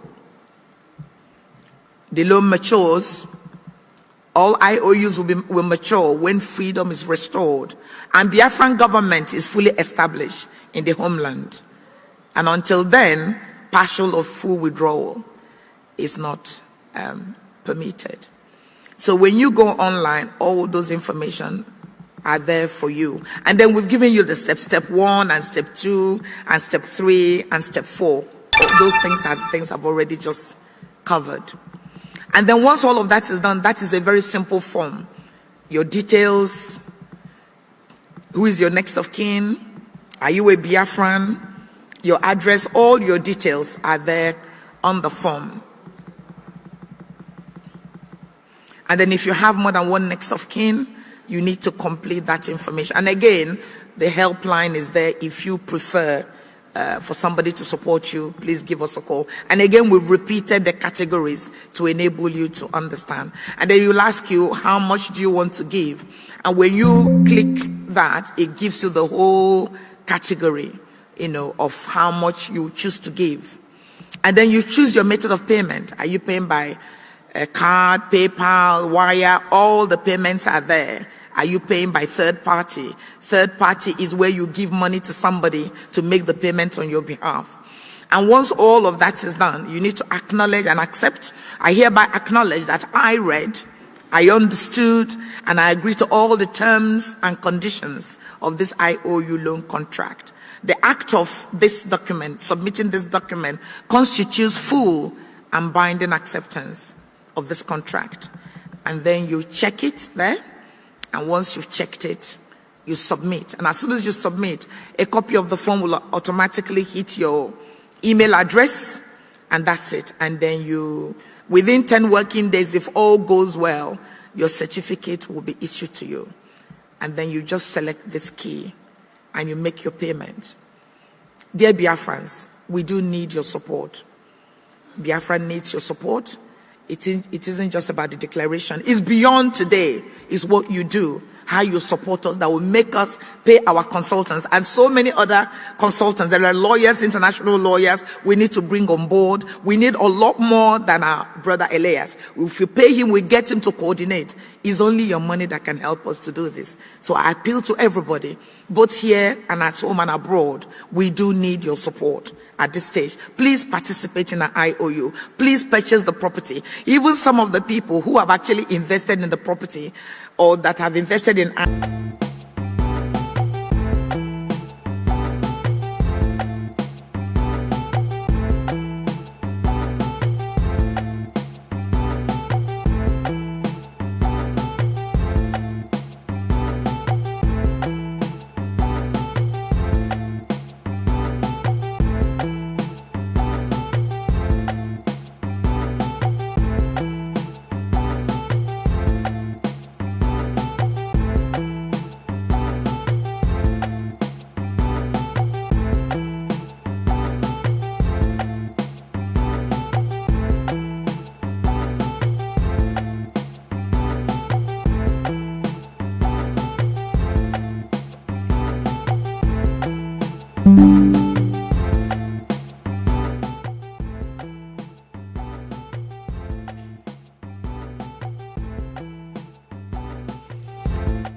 G: The loan matures. All IOUs will mature when freedom is restored and Biafran government is fully established in the homeland. And until then, partial or full withdrawal is not permitted. So when you go online, all those information are there for you. And then we've given you the step 1 and step 2 and step 3 and step 4. Those things are the things I've already just covered. And then once all of that is done, that is a very simple form. Your details, who is your next of kin, are you a Biafran, your address, all your details are there on the form. And then if you have more than one next of kin, you need to complete that information. And again, the helpline is there if you prefer for somebody to support you, please give us a call. And again, we've repeated the categories to enable you to understand. And then you'll ask you, how much do you want to give? And when you click that, it gives you the whole category, of how much you choose to give. And then you choose your method of payment. Are you paying by a card, PayPal, wire? All the payments are there. Are you paying by third party? Third party is where you give money to somebody to make the payment on your behalf. And once all of that is done, you need to acknowledge and accept. I hereby acknowledge that I read, I understood, and I agree to all the terms and conditions of this IOU loan contract. The act of this document, submitting this document, constitutes full and binding acceptance of this contract. And then you check it there, and once you've checked it, you submit. And as soon as you submit, a copy of the form will automatically hit your email address, and that's it. And then within 10 working days, if all goes well, your certificate will be issued to you. And then you just select this key and you make your payment. Dear Biafrans, we do need your support. Biafra needs your support. It isn't just about the declaration. It's beyond today. It's what you do, how you support us, that will make us pay our consultants and so many other consultants. There are lawyers, international lawyers we need to bring on board. We need a lot more than our brother Elias. If you pay him, we get him to coordinate. It's only your money that can help us to do this. So I appeal to everybody, both here and at home and abroad. We do need your support at this stage. Please participate in an IOU. Please purchase the property. Even some of the people who have actually invested in the property or that have invested in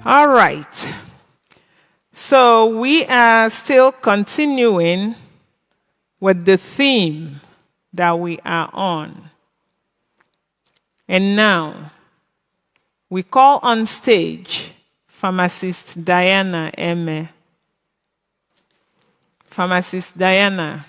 C: All right. So we are still continuing with the theme that we are on. And now, we call on stage Pharmacist Diana Eme. Pharmacist Diana.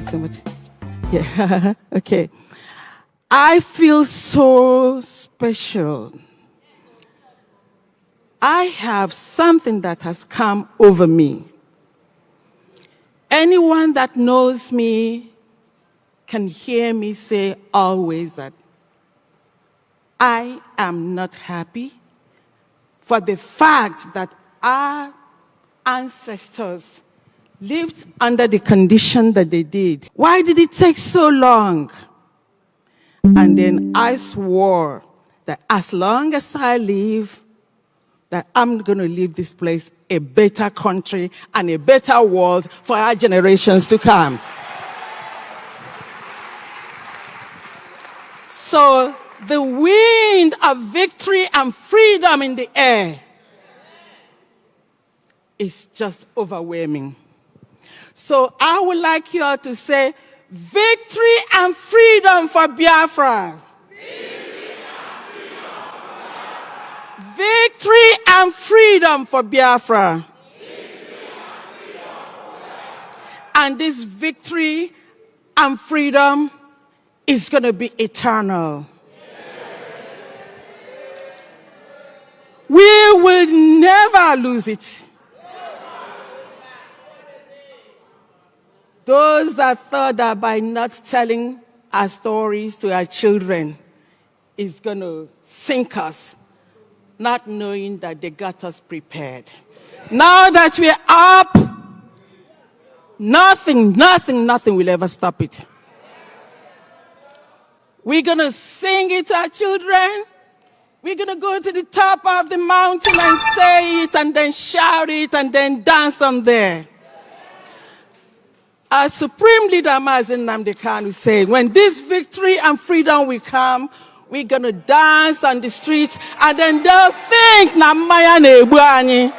B: So much. Yeah, okay. I feel so special. I have something that has come over me. Anyone that knows me can hear me say always that I am not happy for the fact that our ancestors lived under the condition that they did. Why did it take so long? And then I swore that as long as I live, that I'm going to leave this place a better country and a better world for our generations to come. So the wind of victory and freedom in the air is just overwhelming. So I would like you all to say, victory and freedom for Biafra. Victory and freedom for Biafra. And this victory and freedom is going to be eternal. We will never lose it. Those that thought that by not telling our stories to our children is going to sink us, not knowing that they got us prepared. Now that we're up, nothing will ever stop it. We're going to sing it to our children. We're going to go to the top of the mountain and say it and then shout it and then dance on there. Our Supreme Leader Mazi Nnamdi Kanu said, when this victory and freedom will come, we're going to dance on the streets and then they'll think na mmanya na-egbu anyị.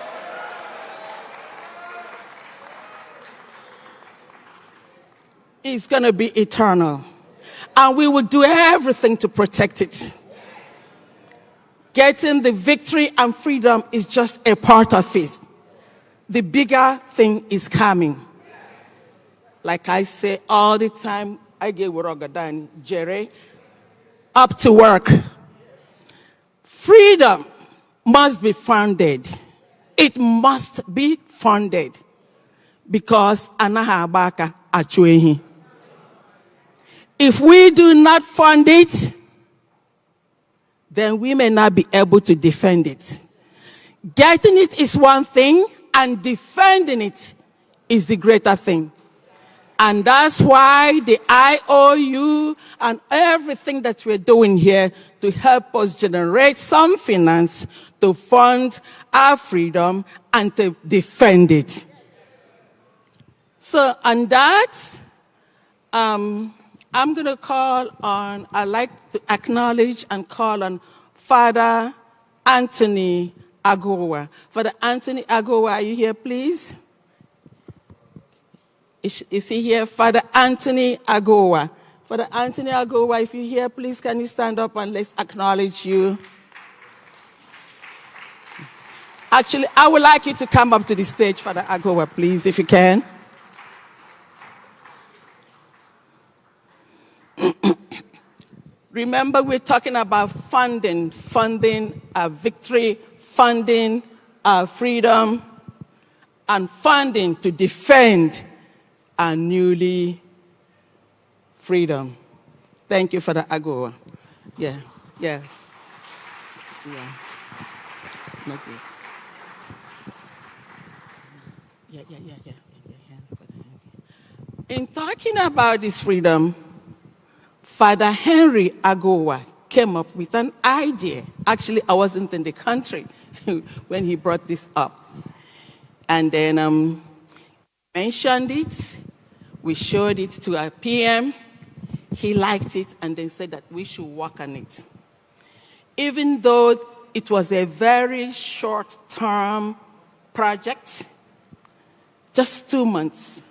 B: It's going to be eternal. And we will do everything to protect it. getting the victory and freedom is just a part of it. The bigger thing is coming. Like I say all the time, I get Worogadan, Jerry, up to work. Freedom must be funded. It must be funded because anaha abaka achwehi. If we do not fund it, then we may not be able to defend it. Getting it is one thing, and defending it is the greater thing. And that's why the IOU and everything that we're doing here to help us generate some finance to fund our freedom and to defend it. So on that, I'm going to call on, I'd like to acknowledge and call on Father Anthony Agowa. Father Anthony Agowa, are you here, please? Is he here? Father Anthony Agowa. Father Anthony Agowa, if you're here, please can you stand up and let's acknowledge you. Actually, I would like you to come up to the stage, Father Agowa, please, if you can. Remember, we're talking about funding our victory, funding our freedom, and funding to defend our newly freedom. Thank you for the Agowa. Yeah. Not good. Yeah. In talking about this freedom, Father Henry Agowa came up with an idea. Actually, I wasn't in the country when he brought this up. And then mentioned it. We showed it to our PM. He liked it and then said that we should work on it. Even though it was a very short-term project, just 2 months.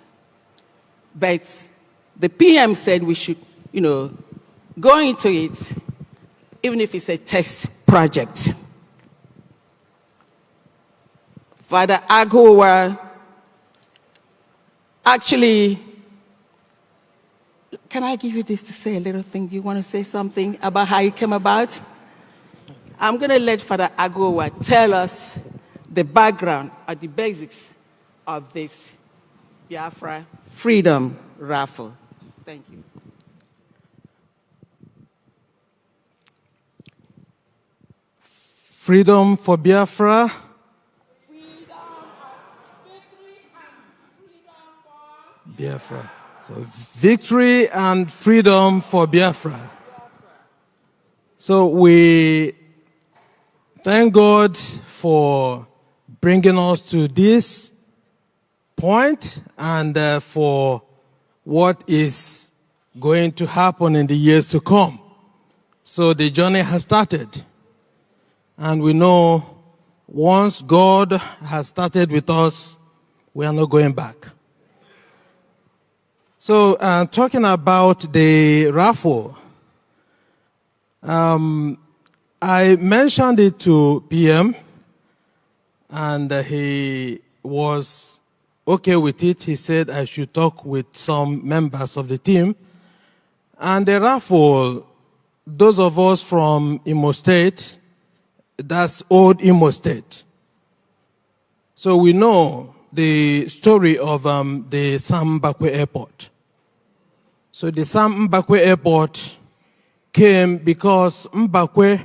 B: But the PM said we should, go into it, even if it's a test project. Father Agowa actually, can I give you this to say a little thing? You want to say something about how it came about? I'm going to let Father Agowa tell us the background or the basics of this Biafra Freedom Raffle. Thank you.
H: Freedom for Biafra. Biafra. So victory and freedom for Biafra. So we thank God for bringing us to this point and for what is going to happen in the years to come. So the journey has started. And we know once God has started with us, we are not going back. So talking about the raffle, I mentioned it to PM, and he was okay with it. He said I should talk with some members of the team. And the raffle, those of us from Imo State, that's old Imo State. So we know the story of the Sam Mbakwe Airport. So the Sam Mbakwe Airport came because Mbakwe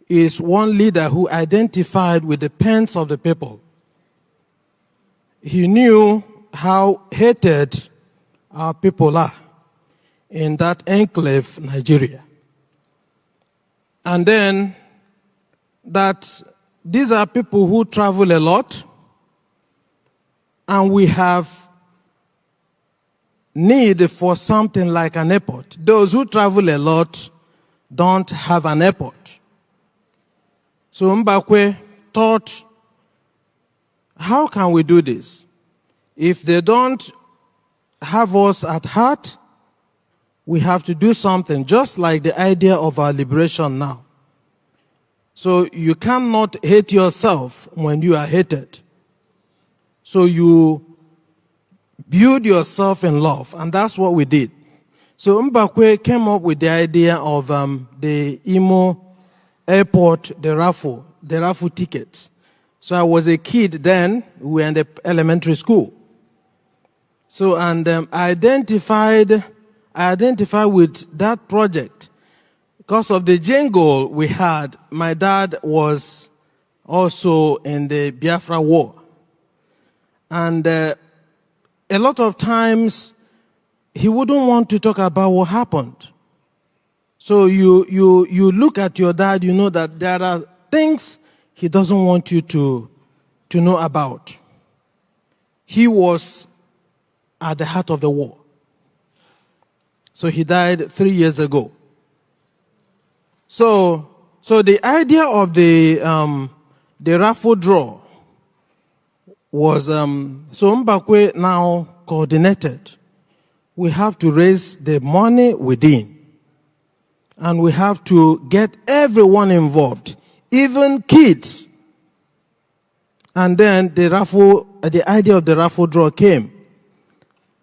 H: is one leader who identified with the pains of the people. He knew how hated our people are in that enclave, Nigeria. And then that these are people who travel a lot, and we have need for something like an airport. Those who travel a lot don't have an airport. So Mbakwe thought, how can we do this? If they don't have us at heart, we have to do something, just like the idea of our liberation now. So you cannot hate yourself when you are hated. So you build yourself in love, and that's what we did. So Mbakwe came up with the idea of the Imo airport, the raffle tickets. So I was a kid then, we were in the elementary school. So, and I identified with that project because of the jingle we had. My dad was also in the Biafra war. And a lot of times, he wouldn't want to talk about what happened. So you look at your dad, you know that there are things he doesn't want you to know about. He was at the heart of the war. So he died 3 years ago. So the idea of the raffle draw was, so Mbakwe now coordinated. We have to raise the money within. And we have to get everyone involved, even kids. And then the idea of the raffle draw came.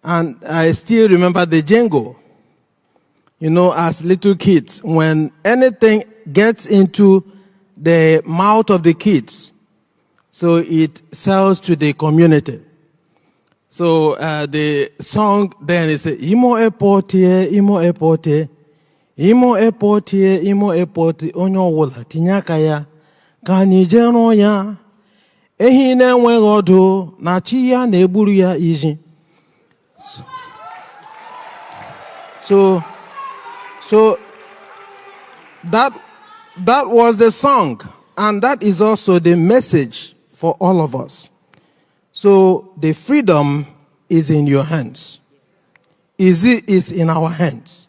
H: And I still remember the jingle. You know, as little kids, when anything gets into the mouth of the kids, so it sells to the community. So the song then is Imo airport here, Imo airport here, Imo airport here, Imo airport onyo wola tinyaka ya kanijero ya ehi na-enwe odo na chi ya na eburu ya iji. So that was the song, and that is also the message for all of us. So the freedom is in your hands. Is in our hands.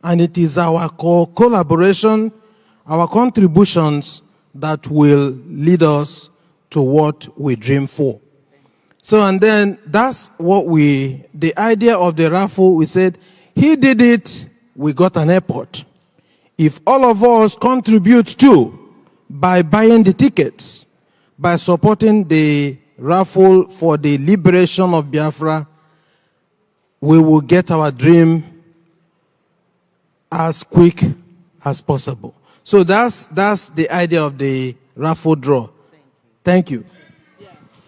H: And it is our collaboration, our contributions that will lead us to what we dream for. So, and then that's what the idea of the raffle, we said, he did it, we got an airport. If all of us contribute too, by buying the tickets, by supporting the raffle for the liberation of Biafra, we will get our dream as quick as possible. So that's the idea of the raffle draw. Thank you.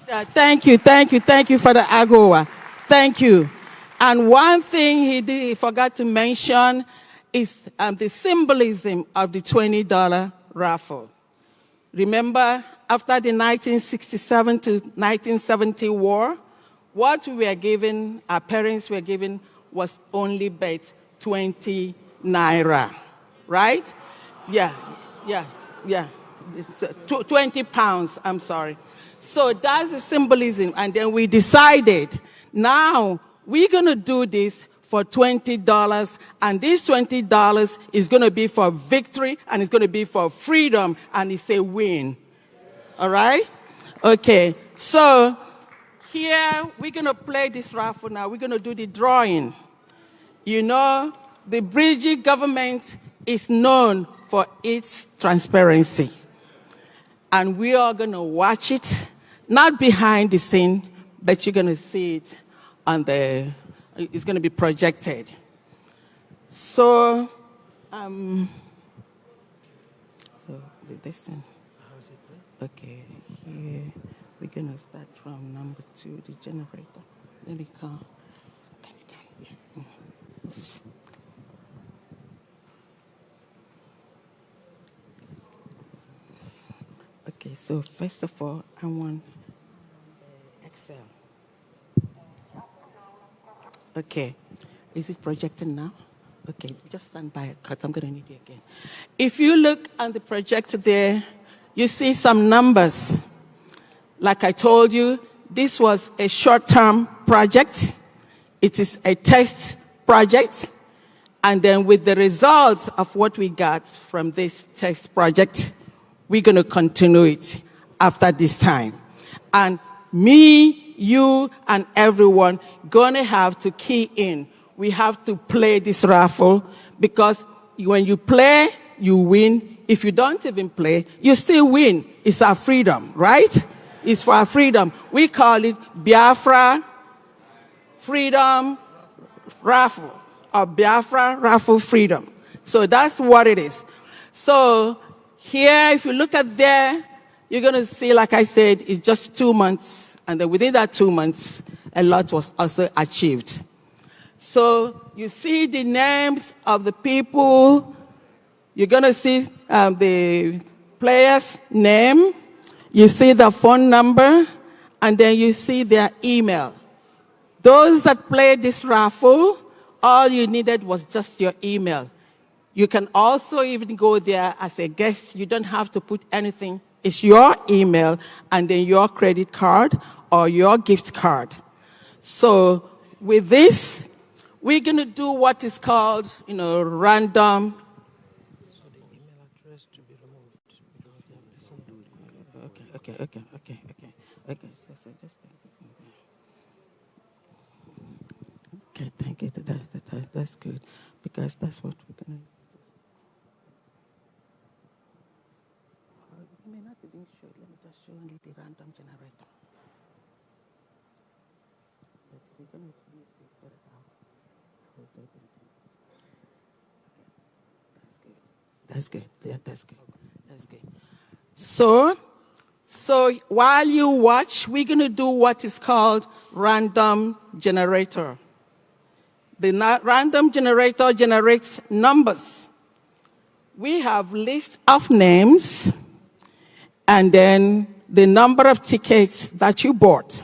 B: Thank you for the AGOA. Thank you. And one thing he forgot to mention is the symbolism of the $20 raffle. Remember, after the 1967 to 1970 war, what we were given, our parents were given, was only but 20 naira, right? Yeah. It's 20 pounds, I'm sorry. So that's the symbolism. And then we decided, now we're going to do this for $20, and this $20 is going to be for victory, and it's going to be for freedom, and it's a win. All right? Okay. So here we're going to play this raffle now. We're going to do the drawing. You know, the British government is known for its transparency. And we are going to watch it, not behind the scene, but you're going to see it it's going to be projected. So, this thing. Okay, here we're going to start from number 2, the generator. Let me come. Yeah. Okay, so first of all, I want Excel. Okay, is it projecting now? Okay, just stand by because I'm going to need you again. If you look at the projector there, you see some numbers. Like I told you, this was a short-term project. It is a test project. And then with the results of what we got from this test project, we're going to continue it after this time. And me, you, and everyone going to have to key in. We have to play this raffle because when you play, you win. if you don't even play, you still win. It's our freedom, right? It's for our freedom. We call it Biafra Freedom Raffle, or Biafra Raffle Freedom. So that's what it is. So here, if you look at there, you're going to see, like I said, it's just 2 months. And then within that 2 months, a lot was also achieved. So you see the names of the people. You're going to see the player's name. You see the phone number. And then you see their email. Those that played this raffle, all you needed was just your email. You can also even go there as a guest. You don't have to put anything. It's your email and then your credit card or your gift card. So with this, we're going to do what is called, random.
H: So the email address to be removed because the person do it. Okay. So just take this in there. Okay, thank you. That's good because that's what we're going to. I may not even show. Let me just show only the random generator. But we're going to use this so that That's good. Yeah, that's good. So while you watch, we're going to do what is called random generator. The random generator generates numbers. We have list of names and then the number of tickets that you bought.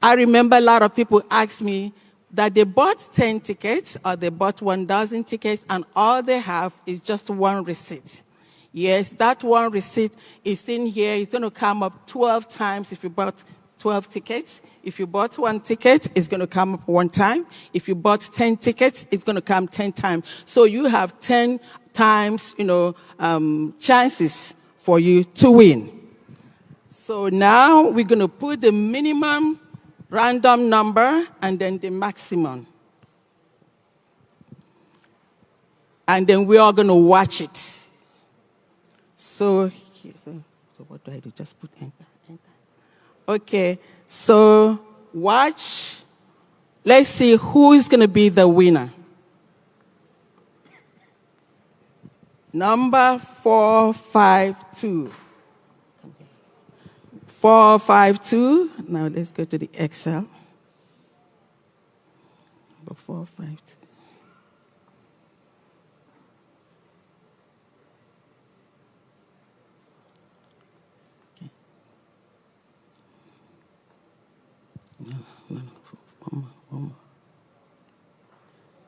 H: I remember a lot of people ask me that they bought 10 tickets or they bought 1,000 tickets and all they have is just one receipt. Yes, that one receipt is in here. It's going to come up 12 times if you bought 12 tickets. If you bought 1 ticket, it's going to come up 1 time. If you bought 10 tickets, it's going to come 10 times. So you have 10 times, chances for you to win. So now we're going to put the minimum random number and then the maximum. And then we are going to watch it. So what do I do? Just put enter. Okay, so watch. Let's see who is going to be the winner. Number 452. 452. Now let's go to the Excel. Number 452. Okay. No, one more.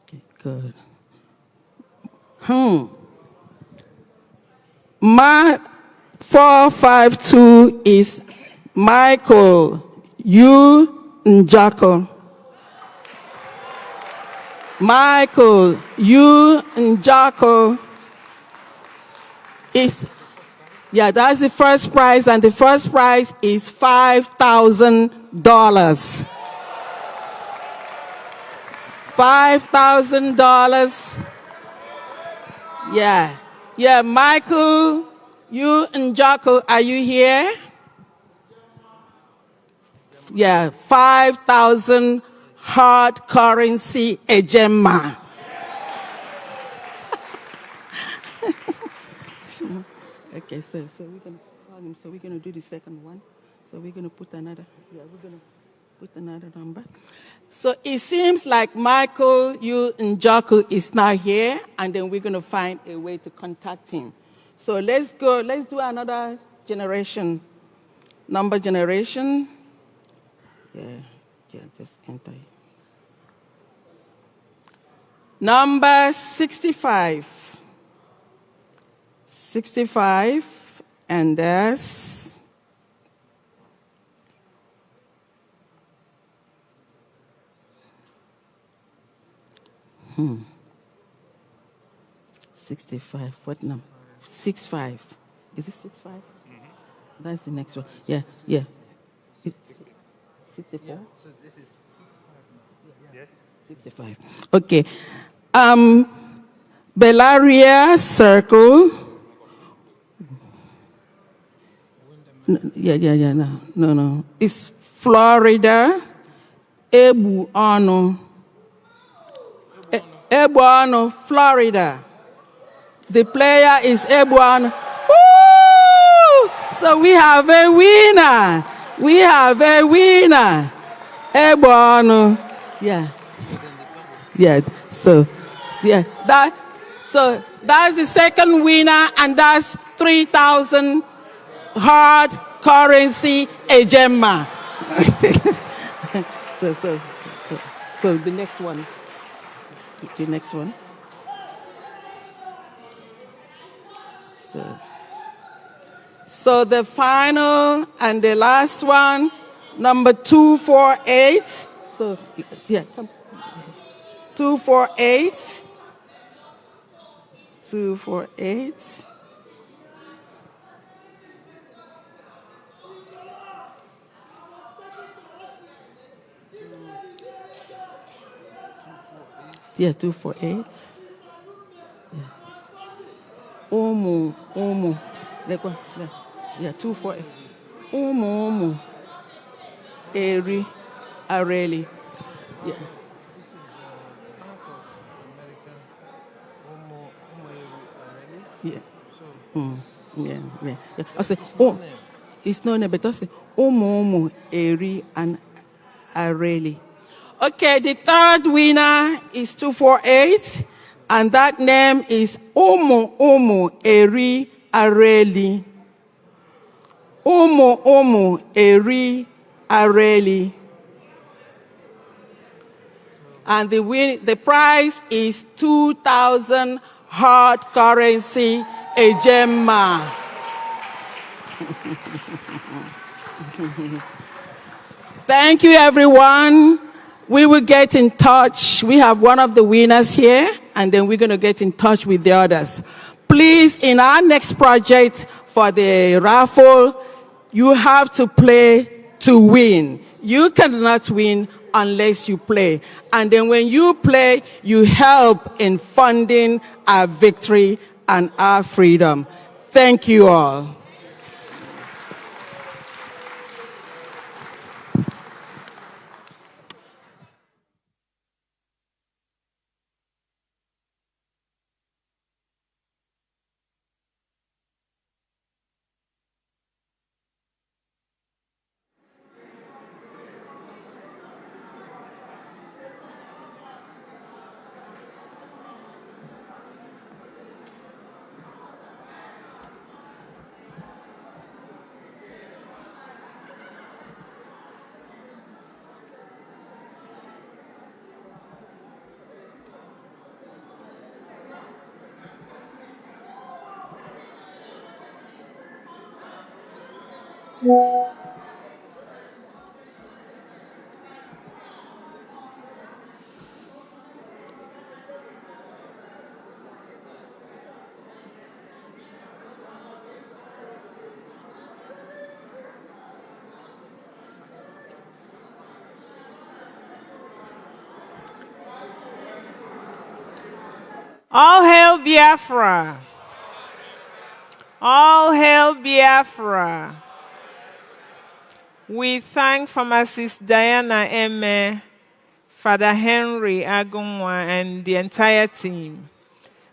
H: Okay, good. My 452 is Michael U. Njako. Michael U. Njako is, that's the first prize, and the first prize is $5,000. $5,000. Yeah, Michael U. Njako, are you here? Yeah, 5,000 hard currency ejema. Okay, so we're gonna call him. So we're gonna do the second one. So we're gonna put another. Yeah, we're gonna put another number. So it seems like Michael U. Njoku is now here, and then we're gonna find a way to contact him. So let's go. Let's do another generation, number generation. Yeah, just enter. Number 65. 65, and that's 65. What number? 65. Is it 65? Mm-hmm. That's the next one. Yeah. 64? Yeah, so this is 65. Yes. 65. Okay. Bellaria Circle,
B: No. It's Florida. Ebu Ano. Ebu Ano, Florida. The player is Ebu Ano. Woo! So we have a winner. Ebu Ano. Yeah. So that's the second winner, and that's 3,000 hard currency ejema. So the next one. So the final and the last one, number 248. So yeah, come. 248. 248. Yeah, 248. Umu. Yeah, 248. Umu. Eri. Areli. Yeah. Yeah. Yeah. I say, it's not a but I say, Umu, Eri, and Areli. Okay, the third winner is 248, and that name is Umu, Eri, Areli. Umu, Eri, Areli. And the prize is 2,000 hard currency ejema. Thank you, everyone. We will get in touch. We have one of the winners here, and then we're going to get in touch with the others. Please, in our next project for the raffle, you have to play to win. You cannot win unless you play. And then when you play, you help in funding our victory and our freedom. Thank you all.
C: All hail Biafra. All hail Biafra. We thank Pharmacist Diana Eme, Father Henry Agunwa, and the entire team.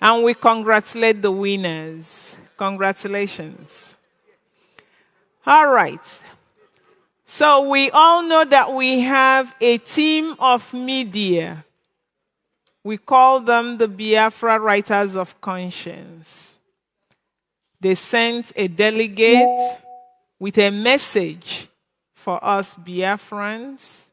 C: And we congratulate the winners. Congratulations. All right. So we all know that we have a team of media. We call them the Biafra Writers of Conscience. They sent a delegate with a message for us Biafrans,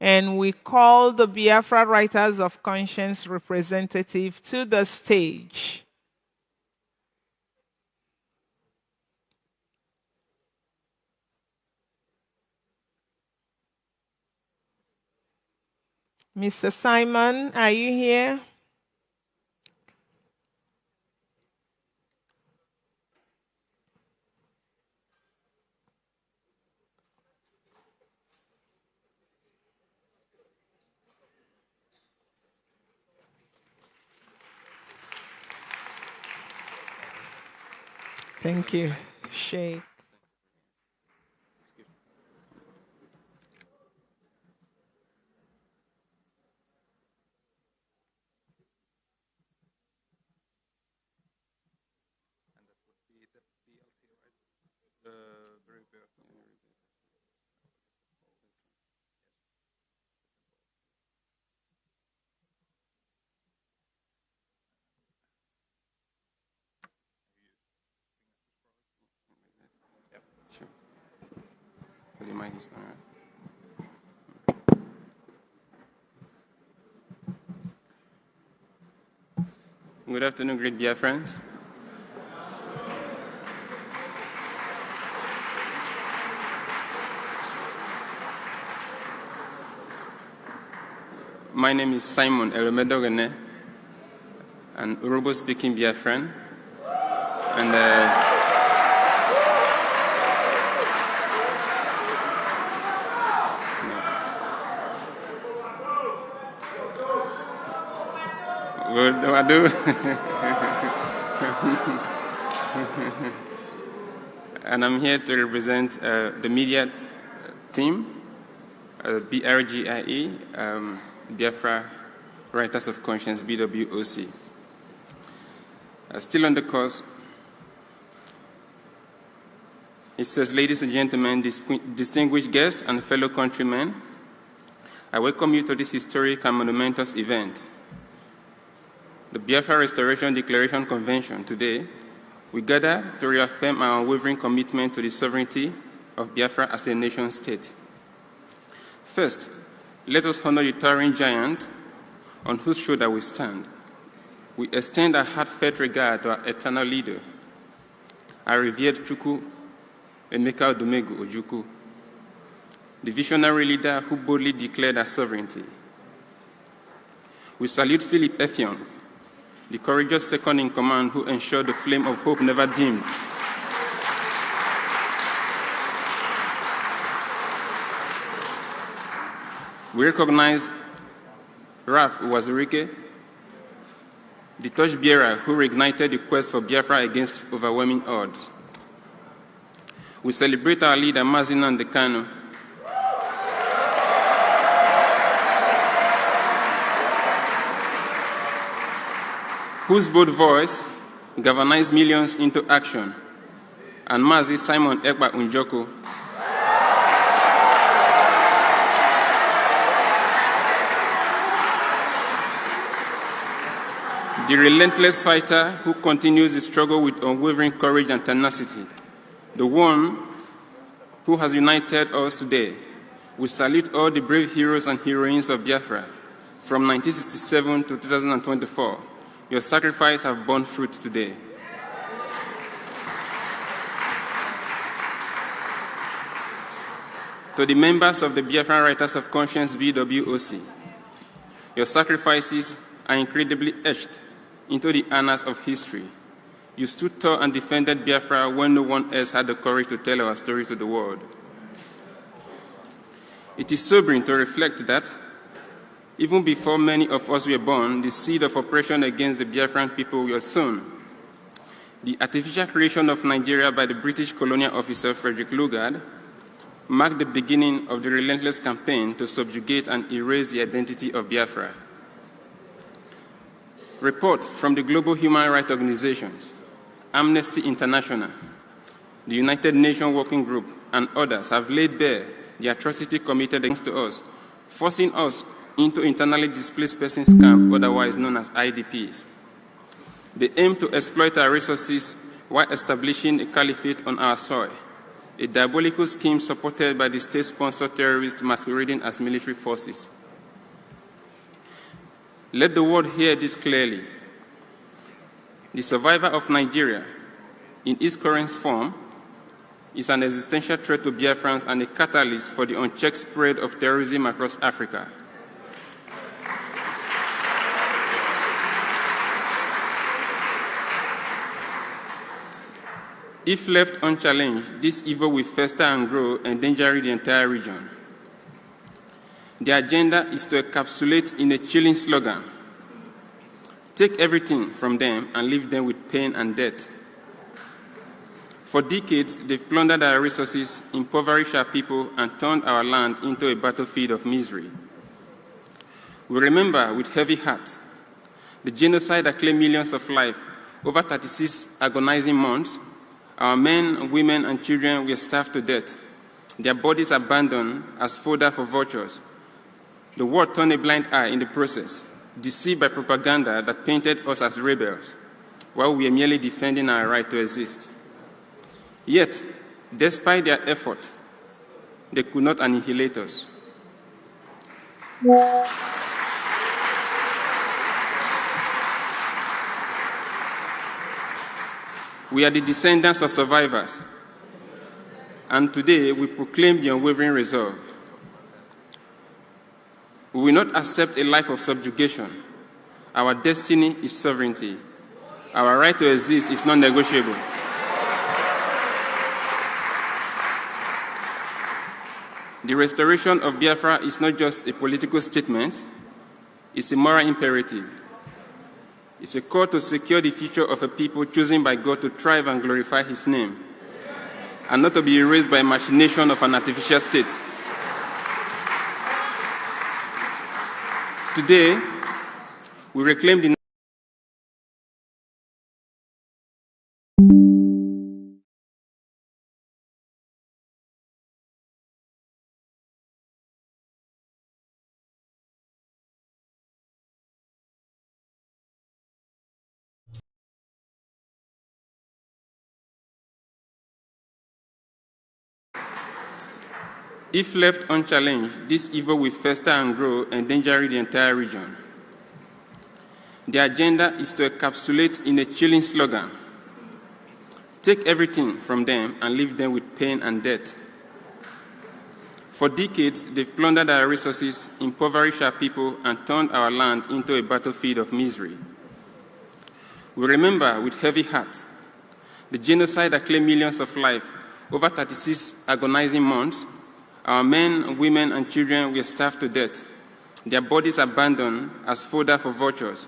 C: and we call the Biafra Writers of Conscience representative to the stage. Mr. Simon, are you here? Thank you, Sheikh.
I: Sure. So the mic is on, right? Good afternoon, great Biafrans. My name is Simon Elomedogene, an Urobo-speaking Biafran, and what do I do? And I'm here to represent the media team, BRGIE, Biafra Writers of Conscience, BWOC. Still on the course, it says, ladies and gentlemen, distinguished guests and fellow countrymen, I welcome you to this historic and monumentous event. The Biafra Restoration Declaration Convention. Today, we gather to reaffirm our unwavering commitment to the sovereignty of Biafra as a nation-state. First, let us honor the towering giant on whose shoulder we stand. We extend our heartfelt regard to our eternal leader, our revered Chukwu Emeka Odumegwu Ojukwu, the visionary leader who boldly declared our sovereignty. We salute Philip Effiong, the courageous second in command who ensured the flame of hope never dimmed. We recognize Raffle Wazirike, the torchbearer who reignited the quest for Biafra against overwhelming odds. We celebrate our leader, Mazinan Dekano, whose bold voice galvanized millions into action, and Mazi Simon Ekpa Unjoko, the relentless fighter who continues the struggle with unwavering courage and tenacity, the one who has united us today. We salute all the brave heroes and heroines of Biafra from 1967 to 2024. Your sacrifice have borne fruit today. To the members of the Biafra Writers of Conscience, BWOC, your sacrifices are incredibly etched into the annals of history. You stood tall and defended Biafra when no one else had the courage to tell our story to the world. It is sobering to reflect that even before many of us were born, the seed of oppression against the Biafran people was sown. The artificial creation of Nigeria by the British colonial officer Frederick Lugard marked the beginning of the relentless campaign to subjugate and erase the identity of Biafra. Reports from the global human rights organizations, Amnesty International, the United Nations Working Group, and others have laid bare the atrocity committed against us, forcing us into internally displaced persons camp, otherwise known as IDPs. They aim to exploit our resources while establishing a caliphate on our soil, a diabolical scheme supported by the state-sponsored terrorists masquerading as military forces. Let the world hear this clearly. The survival of Nigeria, in its current form, is an existential threat to Biafrans and a catalyst for the unchecked spread of terrorism across Africa. If left unchallenged, this evil will fester and grow, endangering the entire region. The agenda is to encapsulate in a chilling slogan: take everything from them and leave them with pain and death. For decades, they've plundered our resources, impoverished our people, and turned our land into a battlefield of misery. We remember with heavy heart the genocide that claimed millions of lives over 36 agonizing months, Our men, women, and children were starved to death, their bodies abandoned as fodder for vultures. The world turned a blind eye in the process, deceived by propaganda that painted us as rebels, while we were merely defending our right to exist. Yet, despite their effort, they could not annihilate us. We are the descendants of survivors, and today we proclaim the unwavering resolve. We will not accept a life of subjugation. Our destiny is sovereignty. Our right to exist is non-negotiable. The restoration of Biafra is not just a political statement, it's a moral imperative. It's a call to secure the future of a people chosen by God to thrive and glorify His name, and not to be erased by machination of an artificial state. Today, we reclaim the If left unchallenged, this evil will fester and grow, endangering the entire region. The agenda is to encapsulate in a chilling slogan: take everything from them and leave them with pain and death. For decades, they've plundered our resources, impoverished our people, and turned our land into a battlefield of misery. We remember with heavy heart the genocide that claimed millions of lives over 36 agonizing months. Our men, women, and children were starved to death, their bodies abandoned as fodder for vultures.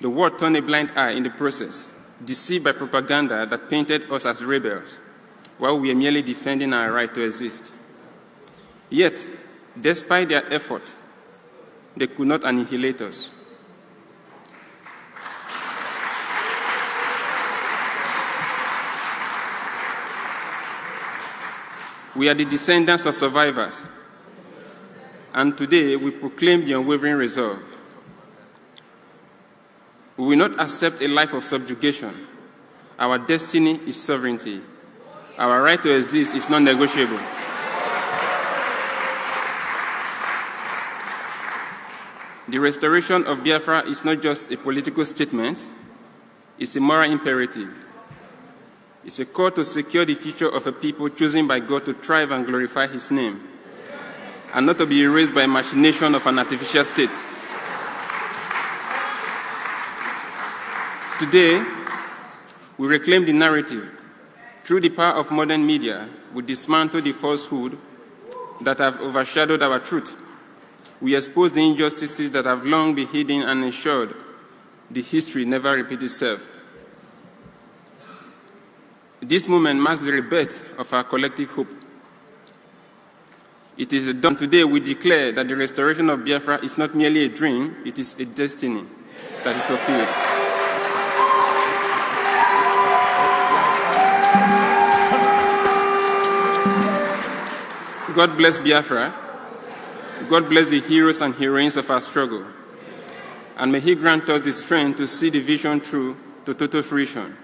I: The world turned a blind eye in the process, deceived by propaganda that painted us as rebels, while we were merely defending our right to exist. Yet, despite their effort, they could not annihilate us. We are the descendants of survivors, and today we proclaim the unwavering resolve. We will not accept a life of subjugation. Our destiny is sovereignty. Our right to exist is non-negotiable. The restoration of Biafra is not just a political statement, it's a moral imperative. It's a call to secure the future of a people chosen by God to thrive and glorify His name, and not to be erased by machination of an artificial state. Today, we reclaim the narrative. Through the power of modern media, we dismantle the falsehood that have overshadowed our truth. We expose the injustices that have long been hidden and ensured the history never repeats itself. This moment marks the rebirth of our collective hope. It is done today. We declare that the restoration of Biafra is not merely a dream, it is a destiny that is fulfilled. God bless Biafra. God bless the heroes and heroines of our struggle. And may He grant us the strength to see the vision through to total fruition.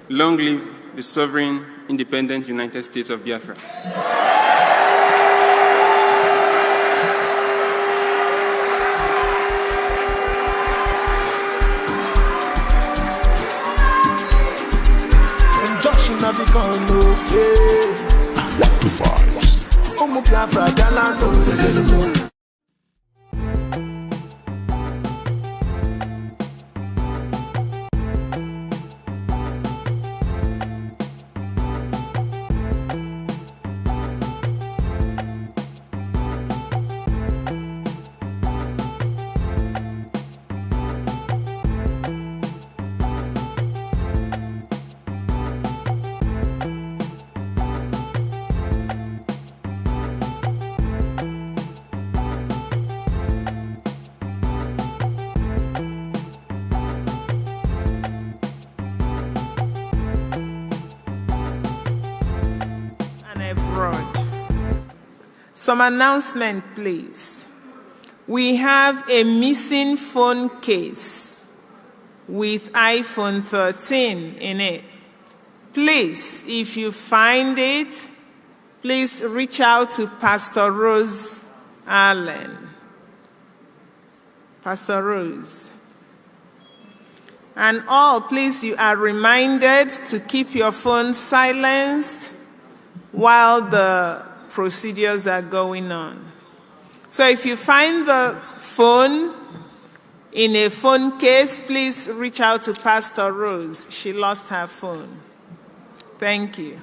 I: Long live the sovereign, independent United States of Biafra.
C: Some announcement, please. We have a missing phone case with iPhone 13 in it. Please, if you find it, please reach out to Pastor Rose Allen. Pastor Rose. And all, please, you are reminded to keep your phone silenced while the procedures are going on. So if you find the phone in a phone case, please reach out to Pastor Rose. She lost her phone. Thank you.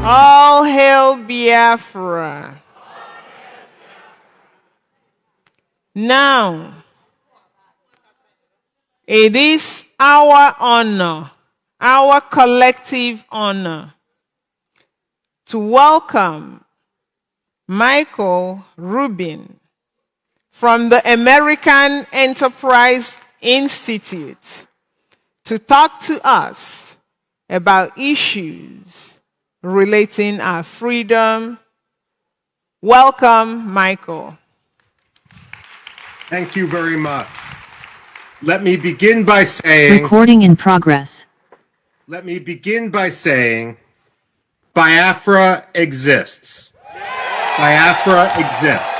C: All hail Biafra. Now, it is our honor, our collective honor, to welcome Michael Rubin from the American Enterprise Institute to talk to us about issues relating our freedom. Welcome, Michael.
J: Thank you very much. Let me begin by saying...
K: Recording in progress.
J: let me begin by saying Biafra exists. Biafra exists.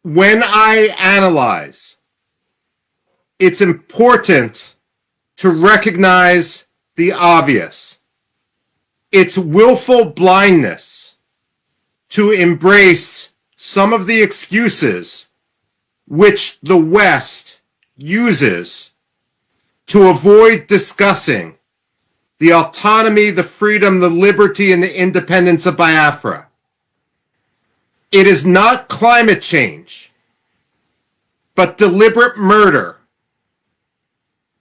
J: When I analyze, it's important to recognize the obvious. It's willful blindness to embrace some of the excuses which the West uses to avoid discussing the autonomy, the freedom, the liberty, and the independence of Biafra. It is not climate change, but deliberate murder.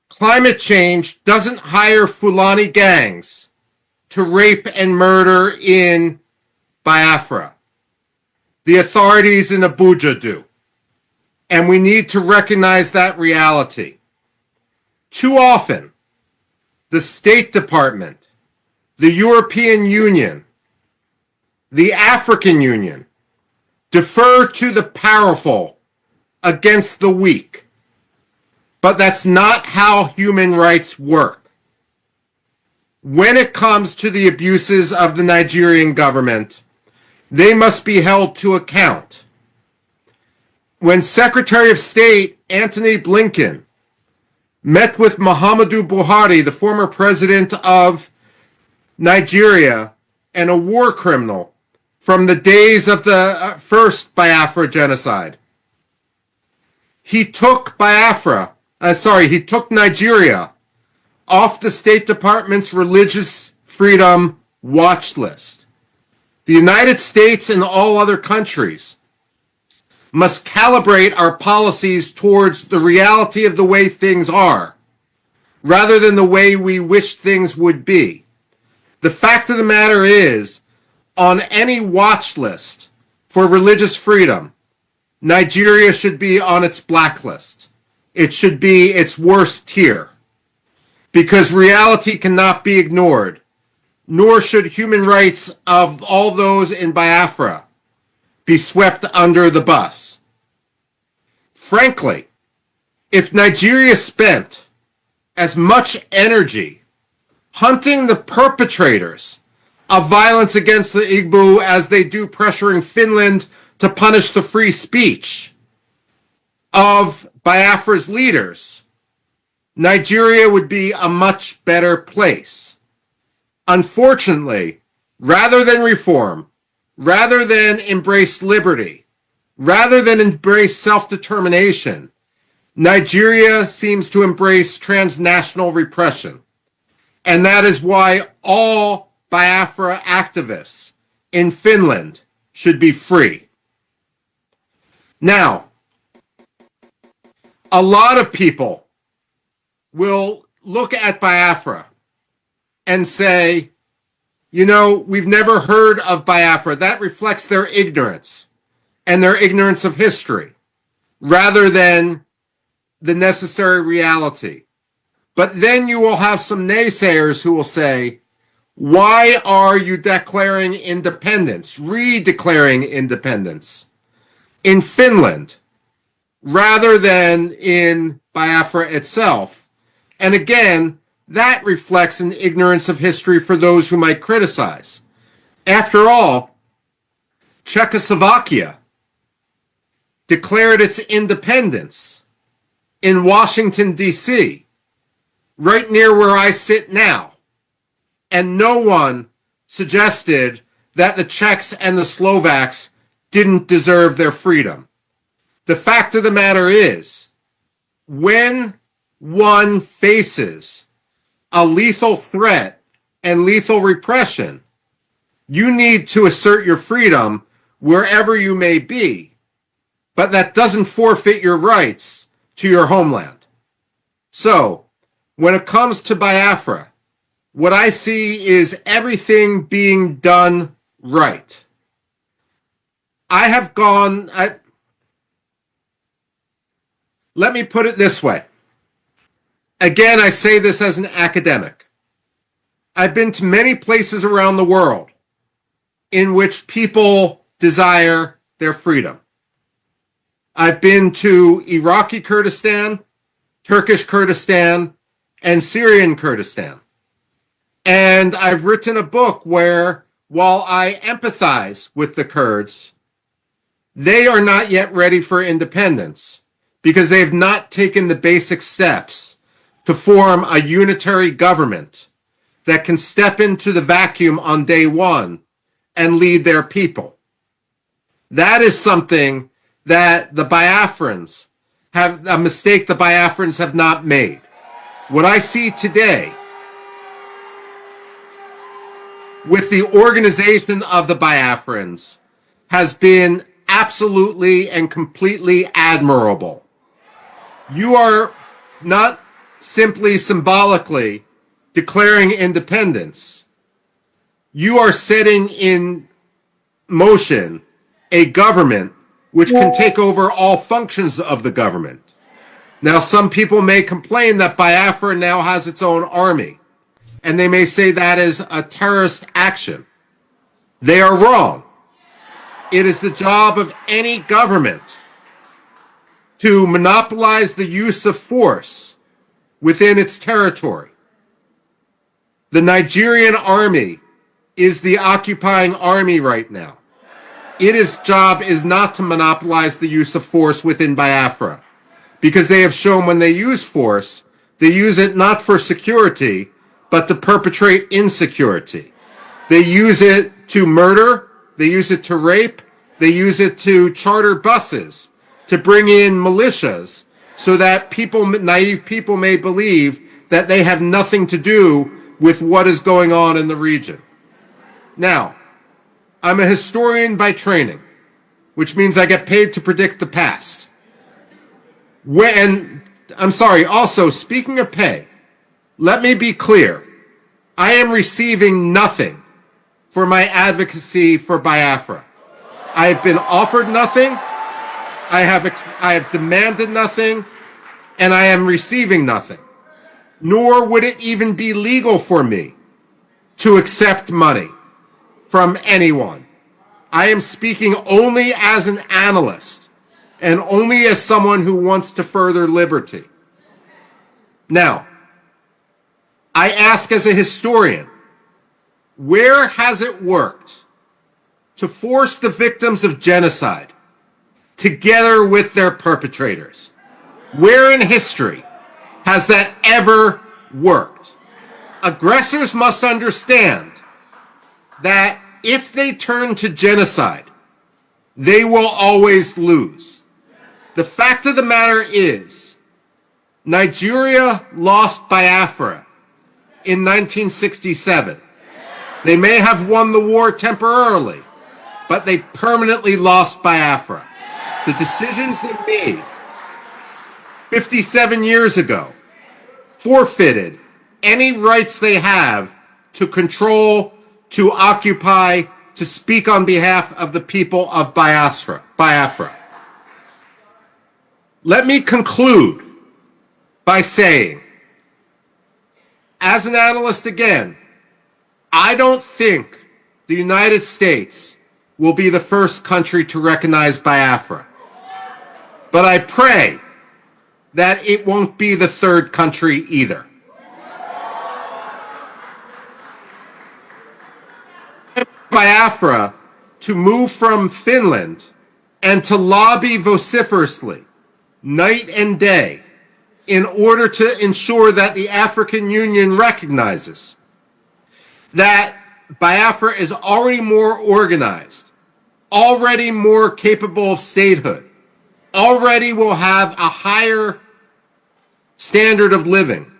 J: Climate change doesn't hire Fulani gangs to rape and murder in Biafra. The authorities in Abuja do. And we need to recognize that reality. Too often, the State Department, the European Union, the African Union defer to the powerful against the weak. But that's not how human rights work. When it comes to the abuses of the Nigerian government, they must be held to account. When Secretary of State Antony Blinken met with Muhammadu Buhari, the former president of Nigeria and a war criminal from the days of the first Biafra genocide, he took Nigeria off the State Department's religious freedom watch list. The United States and all other countries must calibrate our policies towards the reality of the way things are, rather than the way we wish things would be. The fact of the matter is, on any watch list for religious freedom, Nigeria should be on its blacklist. It should be its worst tier, because reality cannot be ignored, nor should human rights of all those in Biafra be swept under the bus. Frankly, if Nigeria spent as much energy hunting the perpetrators of violence against the Igbo as they do pressuring Finland to punish the free speech of Biafra's leaders, Nigeria would be a much better place. Unfortunately, rather than reform, rather than embrace liberty, rather than embrace self-determination, Nigeria seems to embrace transnational repression. And that is why all Biafra activists in Finland should be free. Now, a lot of people will look at Biafra and say, you know, we've never heard of Biafra. That reflects their ignorance and their ignorance of history rather than the necessary reality. But then you will have some naysayers who will say, why are you declaring independence, redeclaring independence in Finland rather than in Biafra itself? And again, that reflects an ignorance of history for those who might criticize. After all, Czechoslovakia declared its independence in Washington, D.C., right near where I sit now. And no one suggested that the Czechs and the Slovaks didn't deserve their freedom. The fact of the matter is, when one faces a lethal threat and lethal repression, you need to assert your freedom wherever you may be, but that doesn't forfeit your rights to your homeland. So, when it comes to Biafra, what I see is everything being done right. Let me put it this way. Again, I say this as an academic. I've been to many places around the world in which people desire their freedom. I've been to Iraqi Kurdistan, Turkish Kurdistan, and Syrian Kurdistan. And I've written a book where, while I empathize with the Kurds, they are not yet ready for independence because they have not taken the basic steps to form a unitary government that can step into the vacuum on day one and lead their people. That is something that the Biafrans have, a mistake the Biafrans have not made. What I see today with the organization of the Biafrans has been absolutely and completely admirable. You are not simply symbolically declaring independence. You are setting in motion a government which can take over all functions of the government. Now, some people may complain that Biafra now has its own army, and they may say that is a terrorist action. They are wrong. It is the job of any government to monopolize the use of force within its territory. The Nigerian army is the occupying army right now. Its job is not to monopolize the use of force within Biafra, because they have shown when they use force, they use it not for security, but to perpetrate insecurity. They use it to murder, they use it to rape, they use it to charter buses, to bring in militias, so that people, naive people, may believe that they have nothing to do with what is going on in the region. Now, I'm a historian by training, which means I get paid to predict the past. Also, speaking of pay, let me be clear. I am receiving nothing for my advocacy for Biafra. I have been offered nothing. I have demanded nothing, and I am receiving nothing. Nor would it even be legal for me to accept money from anyone. I am speaking only as an analyst and only as someone who wants to further liberty. Now, I ask as a historian, where has it worked to force the victims of genocide together with their perpetrators? Where in history has that ever worked? Aggressors must understand that if they turn to genocide, they will always lose. The fact of the matter is, Nigeria lost Biafra in 1967. They may have won the war temporarily, but they permanently lost Biafra. The decisions they made 57 years ago forfeited any rights they have to control, to occupy, to speak on behalf of the people of Biafra. Let me conclude by saying, as an analyst again, I don't think the United States will be the first country to recognize Biafra. But I pray that it won't be the third country either. Biafra to move from Finland and to lobby vociferously night and day in order to ensure that the African Union recognizes that Biafra is already more organized, already more capable of statehood, already will have a higher standard of living,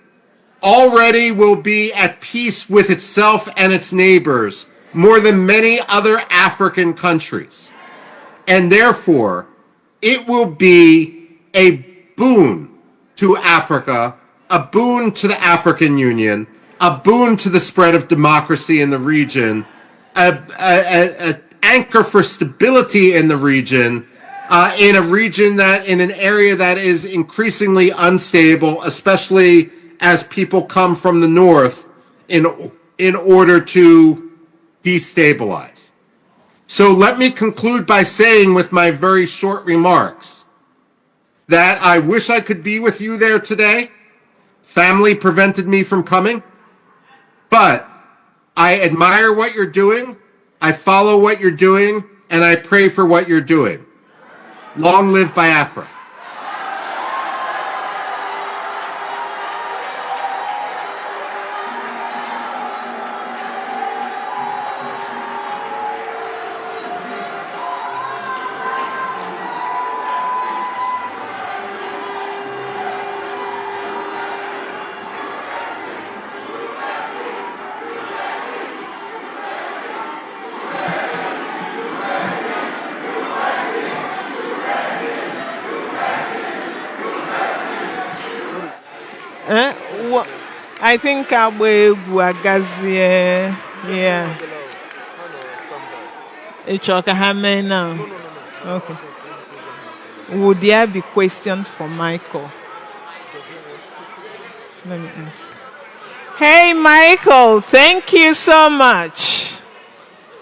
J: already will be at peace with itself and its neighbors more than many other African countries. And therefore, it will be a boon to Africa, a boon to the African Union, a boon to the spread of democracy in the region, an anchor for stability in the region, in an area that is increasingly unstable, especially as people come from the north in order to destabilize. So let me conclude by saying with my very short remarks that I wish I could be with you there today. Family prevented me from coming. But I admire what you're doing, I follow what you're doing, and I pray for what you're doing. Long live Biafra.
C: I think Wagazie, yeah. Now. Okay. Would there be questions for Michael? Let me ask. Hey, Michael, thank you so much.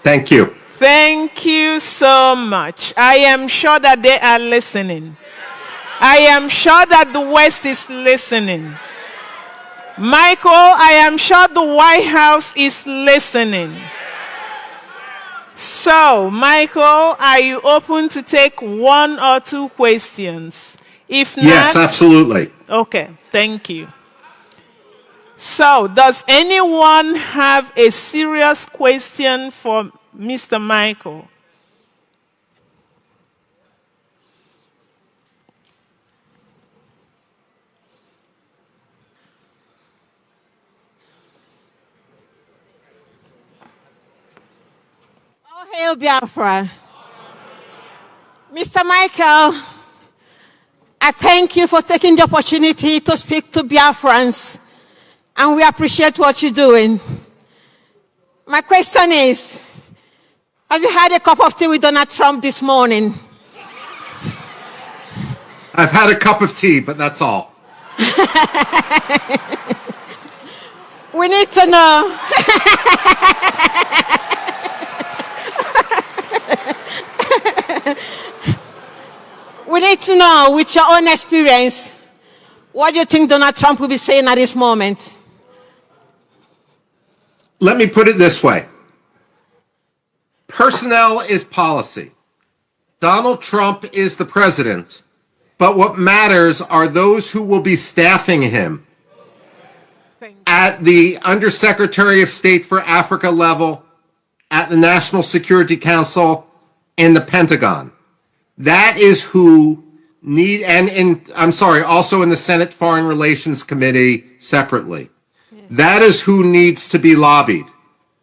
J: Thank you.
C: Thank you so much. I am sure that they are listening. I am sure that the West is listening. Michael, I am sure the White House is listening. So, Michael, are you open to take one or two questions? If not,
J: yes, absolutely.
C: Okay, thank you. So, does anyone have a serious question for Mr. Michael?
B: Hail Biafra. Mr. Michael, I thank you for taking the opportunity to speak to Biafrans, and we appreciate what you're doing. My question is, have you had a cup of tea with Donald Trump this morning?
J: I've had a cup of tea, but that's all.
B: We need to know. We need to know, with your own experience, what do you think Donald Trump will be saying at this moment?
J: Let me put it this way. Personnel is policy. Donald Trump is the president, but what matters are those who will be staffing him at the Undersecretary of State for Africa level, at the National Security Council, and the Pentagon. That is who also in the Senate Foreign Relations Committee separately. Yes. That is who needs to be lobbied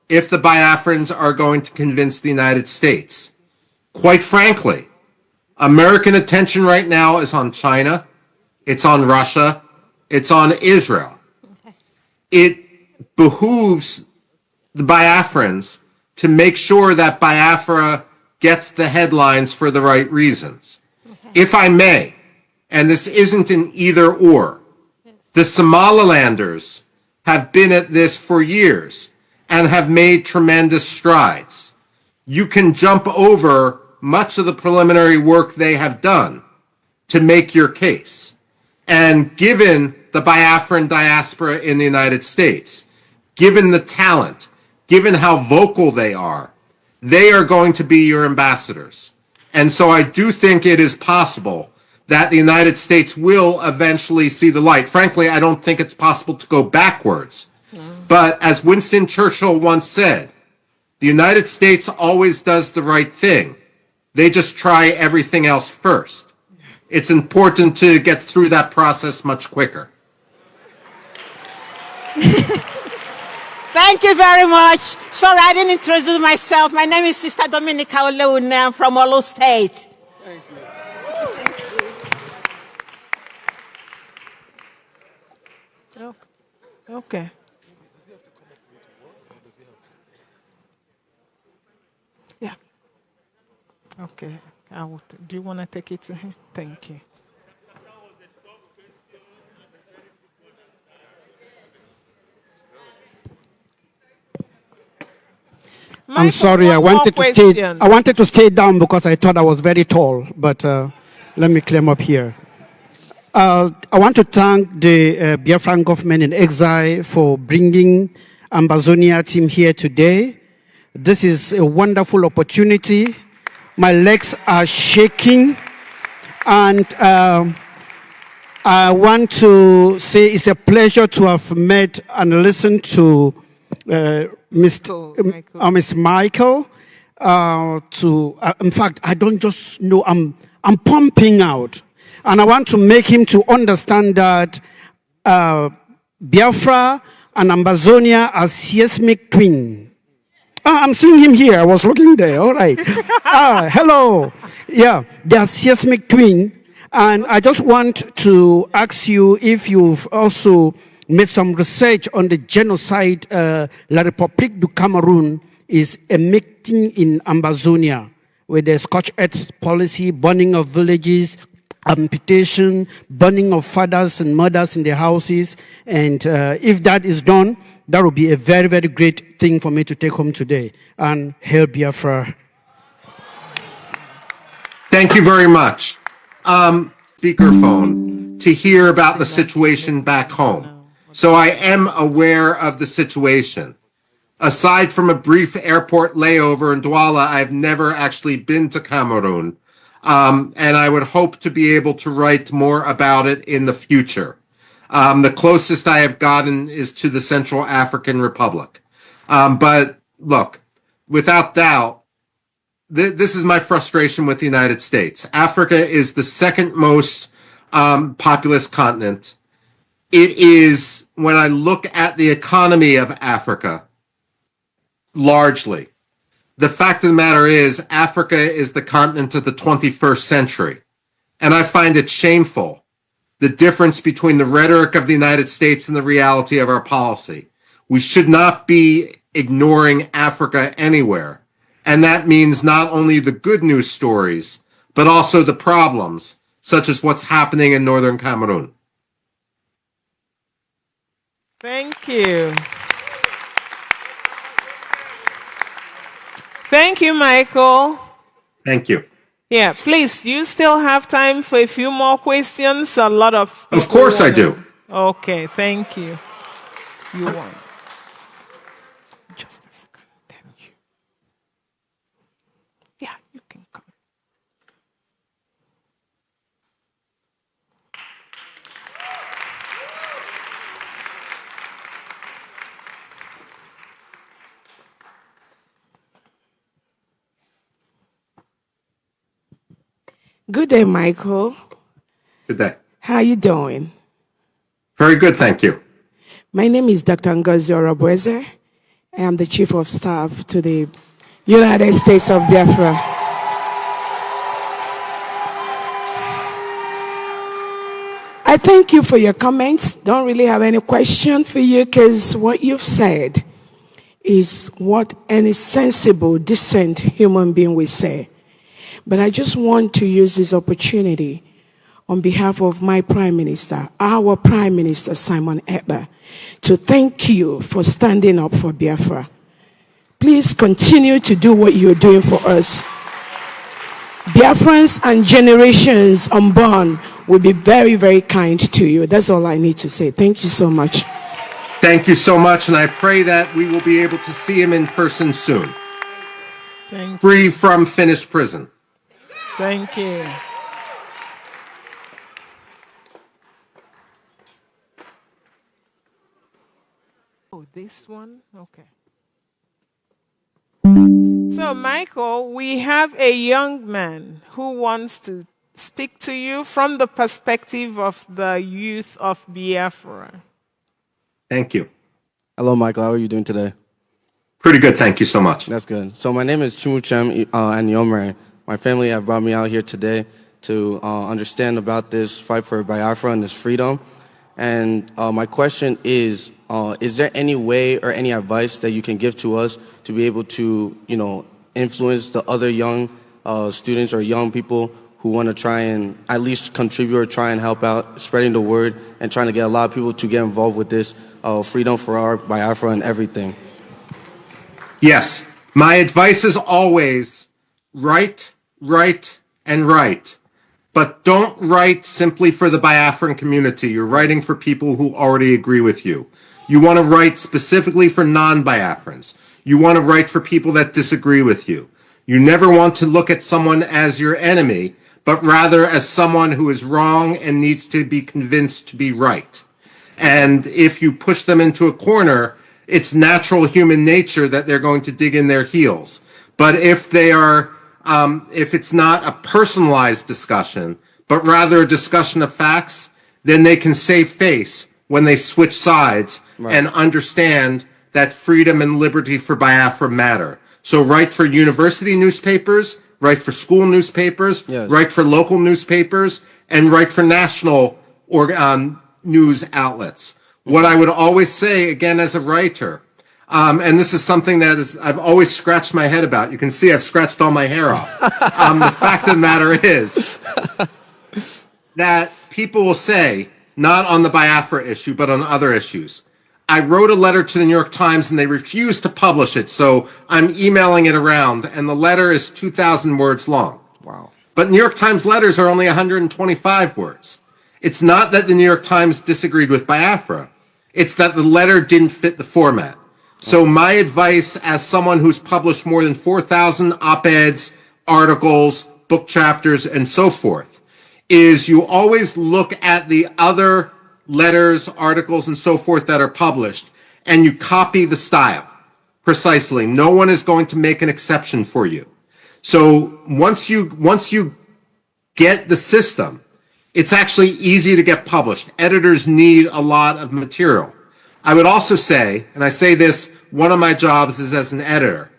J: if the Biafrans are going to convince the United States. Quite frankly, American attention right now is on China, it's on Russia, it's on Israel. Okay. It behooves the Biafrans to make sure that Biafra gets the headlines for the right reasons. Okay. If I may, and this isn't an either or, yes. The Somalilanders have been at this for years and have made tremendous strides. You can jump over much of the preliminary work they have done to make your case. And given the Biafran diaspora in the United States, given the talent, given how vocal they are going to be your ambassadors. And so I do think it is possible that the United States will eventually see the light. Frankly, I don't think it's possible to go backwards. No. But as Winston Churchill once said, the United States always does the right thing. They just try everything else first. It's important to get through that process much quicker.
B: Thank you very much. Sorry, I didn't introduce myself. My name is Sister Dominica Oleune. I'm from Olo State.
K: Thank you.
C: Okay. Yeah. Okay. Do you want to take it to him? Thank you.
K: Michael, I'm sorry, I wanted to stay down because I thought I was very tall, but let me climb up here. I want to thank the Biafran government in exile for bringing Ambazonia team here today. This is a wonderful opportunity. My legs are shaking, and I want to say it's a pleasure to have met and listened to Mr. Michael. In fact, I don't just know, I'm pumping out. And I want to make him to understand that Biafra and Ambazonia are seismic twins. I'm seeing him here. I was looking there. All right. Hello. Yeah, they are seismic twins. And I just want to ask you if you've also made some research on the genocide La République du Cameroon is emitting in Ambazonia, with the scorched earth policy, burning of villages, amputation, burning of fathers and mothers in their houses. And if that is done, that would be a very, very great thing for me to take home today. And hail Biafra.
J: Thank you very much. Speakerphone to hear about the situation back home. So I am aware of the situation. Aside from a brief airport layover in Douala, I've never actually been to Cameroon. And I would hope to be able to write more about it in the future. The closest I have gotten is to the Central African Republic. But look, without doubt, this is my frustration with the United States. Africa is the second most populous continent. It is, when I look at the economy of Africa, largely, the fact of the matter is Africa is the continent of the 21st century. And I find it shameful, the difference between the rhetoric of the United States and the reality of our policy. We should not be ignoring Africa anywhere. And that means not only the good news stories, but also the problems, such as what's happening in northern Cameroon.
C: Thank you. Thank you, Michael.
J: Thank you.
C: Yeah, please, do you still have time for a few more questions? A lot of
J: Of course I do.
C: Okay, thank you. You won. Just a second. Thank you. Yeah, you can come.
L: Good day, Michael.
J: Good day.
L: How are you doing?
J: Very good, thank you.
L: My name is Dr. Ngozi Orobweze. I am the Chief of Staff to the United States of Biafra. I thank you for your comments. Don't really have any question for you because what you've said is what any sensible, decent human being will say. But I just want to use this opportunity on behalf of my Prime Minister, our Prime Minister, Simon Ekpa, to thank you for standing up for Biafra. Please continue to do what you're doing for us. Biafrans and generations unborn will be very, very kind to you. That's all I need to say. Thank you so much.
J: Thank you so much, and I pray that we will be able to see him in person soon.
C: Thank you.
J: Free from Finnish prison.
C: Thank you. Oh, this one? Okay. So, Michael, we have a young man who wants to speak to you from the perspective of the youth of Biafra.
J: Thank you.
M: Hello, Michael. How are you doing today?
J: Pretty good, thank you so much.
M: That's good. So my name is Chimuchem Anyomre. My family have brought me out here today to understand about this fight for Biafra and this freedom. And my question is there any way or any advice that you can give to us to be able to, influence the other young students or young people who want to try and at least contribute or try and help out spreading the word and trying to get a lot of people to get involved with this freedom for our Biafra and everything?
J: Yes, my advice is always write, and write. But don't write simply for the Biafran community. You're writing for people who already agree with you. You want to write specifically for non-Biafrans. You want to write for people that disagree with you. You never want to look at someone as your enemy, but rather as someone who is wrong and needs to be convinced to be right. And if you push them into a corner, it's natural human nature that they're going to dig in their heels. But if they are, if it's not a personalized discussion, but rather a discussion of facts, then they can save face when they switch sides and understand that freedom and liberty for Biafra matter. So write for university newspapers, write for school newspapers, write for local newspapers, and write for national news outlets. What I would always say, again, as a writer, and this is something that I've always scratched my head about. You can see I've scratched all my hair off. The fact of the matter is that people will say, not on the Biafra issue, but on other issues, I wrote a letter to the New York Times and they refused to publish it, so I'm emailing it around, and the letter is 2,000 words long.
M: Wow.
J: But New York Times letters are only 125 words. It's not that the New York Times disagreed with Biafra. It's that the letter didn't fit the format. So my advice as someone who's published more than 4,000 op-eds, articles, book chapters, and so forth, is you always look at the other letters, articles, and so forth that are published, and you copy the style precisely. No one is going to make an exception for you. So once you get the system, it's actually easy to get published. Editors need a lot of material. I would also say, and I say this, one of my jobs is as an editor.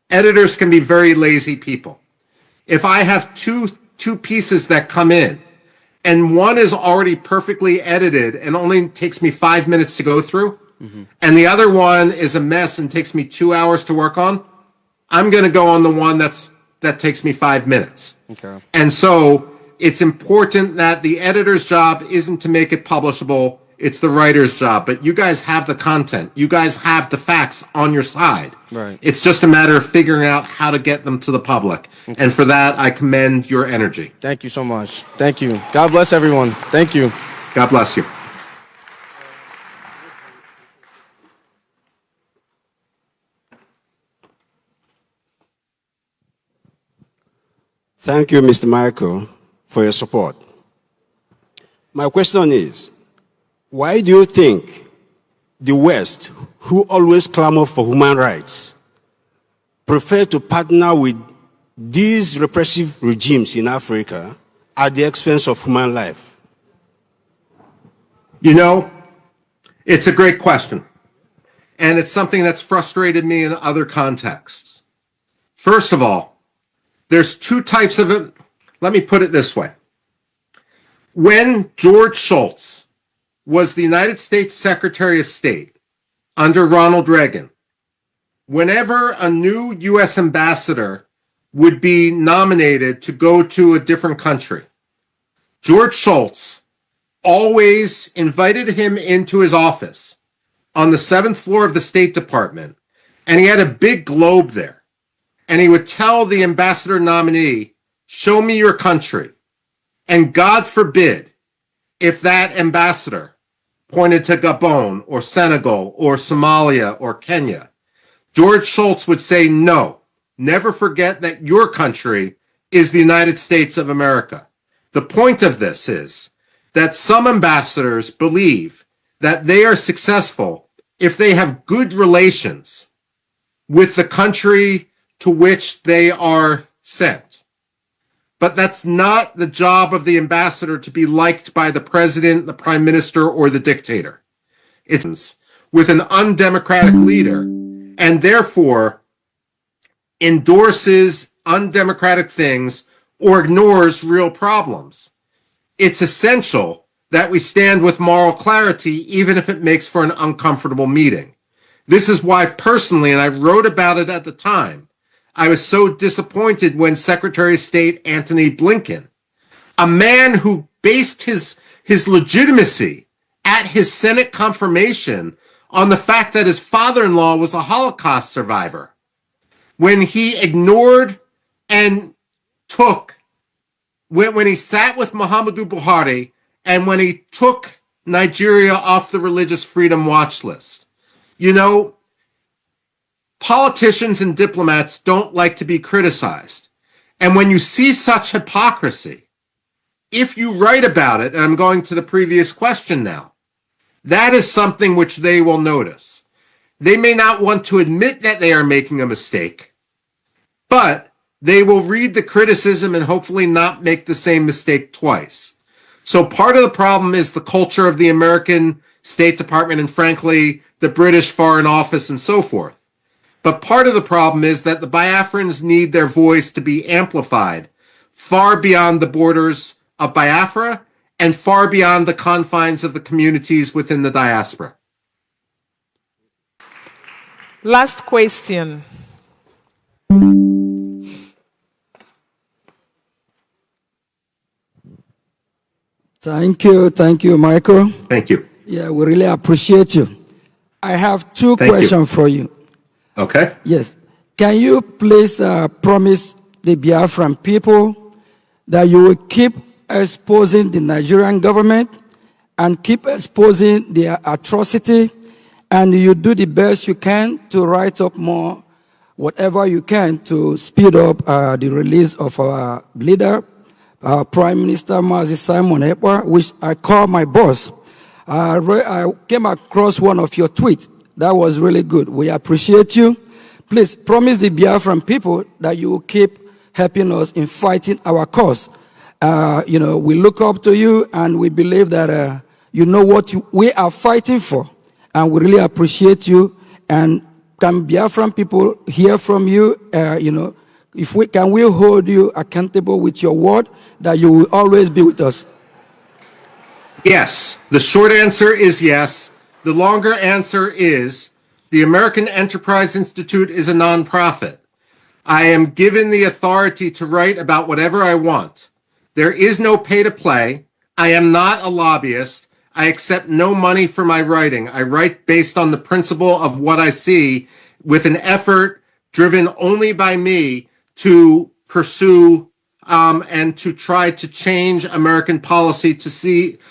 J: Editors can be very lazy people. If I have two pieces that come in, and one is already perfectly edited and only takes me 5 minutes to go through, and the other one is a mess and takes me 2 hours to work on, I'm going to go on the one that takes me 5 minutes.
M: Okay.
J: And so it's important that the editor's job isn't to make it publishable. It's the writer's job. But you guys have the content. You guys have the facts on your side.
M: Right.
J: It's just a matter of figuring out how to get them to the public. Okay. And for that, I commend your energy.
M: Thank you so much. Thank you. God bless everyone. Thank you.
J: God bless you.
N: Thank you, Mr. Michael, for your support. My question is, why do you think the West, who always clamor for human rights, prefer to partner with these repressive regimes in Africa at the expense of human life?
J: You know, it's a great question. And it's something that's frustrated me in other contexts. First of all, there's two types of it. Let me put it this way. When George Shultz was the United States Secretary of State under Ronald Reagan, whenever a new U.S. ambassador would be nominated to go to a different country, George Shultz always invited him into his office on the 7th floor of the State Department, and he had a big globe there. And he would tell the ambassador nominee, show me your country. And God forbid if that ambassador pointed to Gabon or Senegal or Somalia or Kenya, George Shultz would say, no, never forget that your country is the United States of America. The point of this is that some ambassadors believe that they are successful if they have good relations with the country to which they are sent. But that's not the job of the ambassador to be liked by the president, the prime minister, or the dictator. It's with an undemocratic leader and therefore endorses undemocratic things or ignores real problems. It's essential that we stand with moral clarity, even if it makes for an uncomfortable meeting. This is why personally, and I wrote about it at the time, I was so disappointed when Secretary of State Antony Blinken, a man who based his legitimacy at his Senate confirmation on the fact that his father-in-law was a Holocaust survivor, when he ignored and took when he sat with Muhammadu Buhari and when he took Nigeria off the religious freedom watch list. You know, politicians and diplomats don't like to be criticized. And when you see such hypocrisy, if you write about it, and I'm going to the previous question now, that is something which they will notice. They may not want to admit that they are making a mistake, but they will read the criticism and hopefully not make the same mistake twice. So part of the problem is the culture of the American State Department and frankly, the British Foreign Office and so forth. But part of the problem is that the Biafrans need their voice to be amplified far beyond the borders of Biafra and far beyond the confines of the communities within the diaspora.
C: Last question.
D: Thank you, Michael.
J: Thank you.
D: Yeah, we really appreciate you. I have two questions for you.
J: Okay.
D: Yes. Can you please promise the Biafran people that you will keep exposing the Nigerian government and keep exposing their atrocity, and you do the best you can to write up more, whatever you can, to speed up the release of our leader, our Prime Minister Mazi Simon Ekpa, which I call my boss. I came across one of your tweets. That was really good. We appreciate you. Please promise the Biafran people that you will keep helping us in fighting our cause. You know, we look up to you and we believe that you know what we are fighting for. And we really appreciate you. And can Biafran people hear from you? You know, if we can, we hold you accountable with your word that you will always be with us.
J: Yes. The short answer is yes. The longer answer is the American Enterprise Institute is a nonprofit. I am given the authority to write about whatever I want. There is no pay to play. I am not a lobbyist. I accept no money for my writing. I write based on the principle of what I see with an effort driven only by me to pursue and to try to change American policy to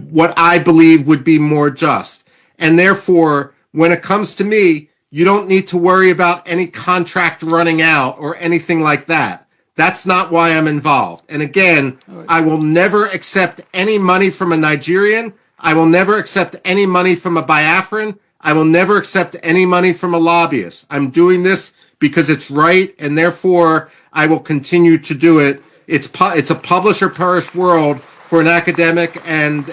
J: what I believe would be more just. And therefore, when it comes to me, you don't need to worry about any contract running out or anything like that. That's not why I'm involved. And again, I will never accept any money from a Nigerian. I will never accept any money from a Biafran. I will never accept any money from a lobbyist. I'm doing this because it's right, and therefore I will continue to do it. It's a publish or perish world for an academic, and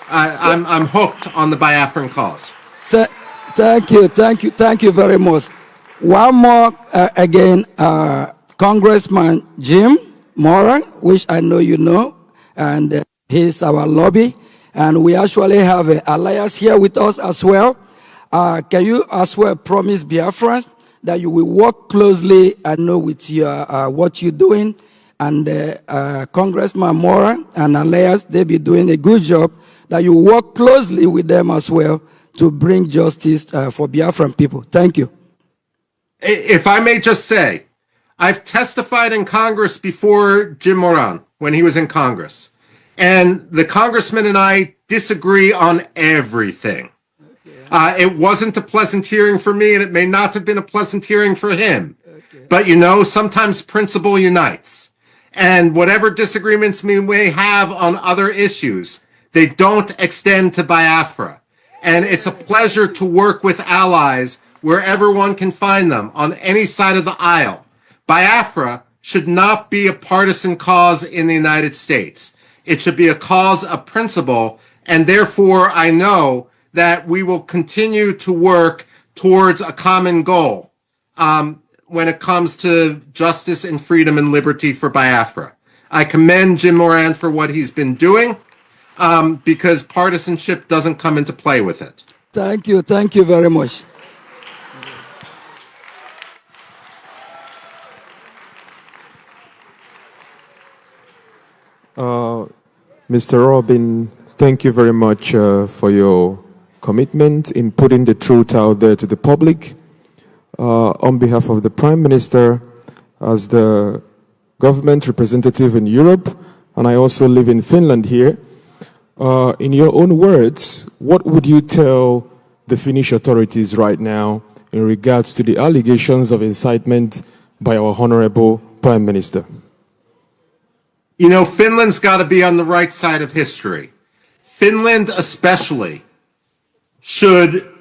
J: I'm hooked on the Biafran cause.
D: Thank you very much. One more again, Congressman Jim Moran, which I know you know, and he's our lobby, and we actually have an alliance here with us as well. Can you as well promise Biafrans that you will work closely, I know, with your, what you're doing, and Congressman Moran and alliance, they'll be doing a good job, that you work closely with them as well to bring justice for Biafran people. Thank you.
J: If I may just say, I've testified in Congress before Jim Moran when he was in Congress. And the congressman and I disagree on everything. It wasn't a pleasant hearing for me, and it may not have been a pleasant hearing for him. But you know, sometimes principle unites. And whatever disagreements we may have on other issues, they don't extend to Biafra. And it's a pleasure to work with allies wherever one can find them, on any side of the aisle. Biafra should not be a partisan cause in the United States. It should be a cause of principle, and therefore I know that we will continue to work towards a common goal when it comes to justice and freedom and liberty for Biafra. I commend Jim Moran for what he's been doing because partisanship doesn't come into play with it.
D: Thank you very much.
F: Mr. Robin, thank you very much for your commitment in putting the truth out there to the public. On behalf of the Prime Minister, as the government representative in Europe, and I also live in Finland here. In your own words, what would you tell the Finnish authorities right now in regards to the allegations of incitement by our Honorable Prime Minister?
J: You know, Finland's got to be on the right side of history. Finland especially should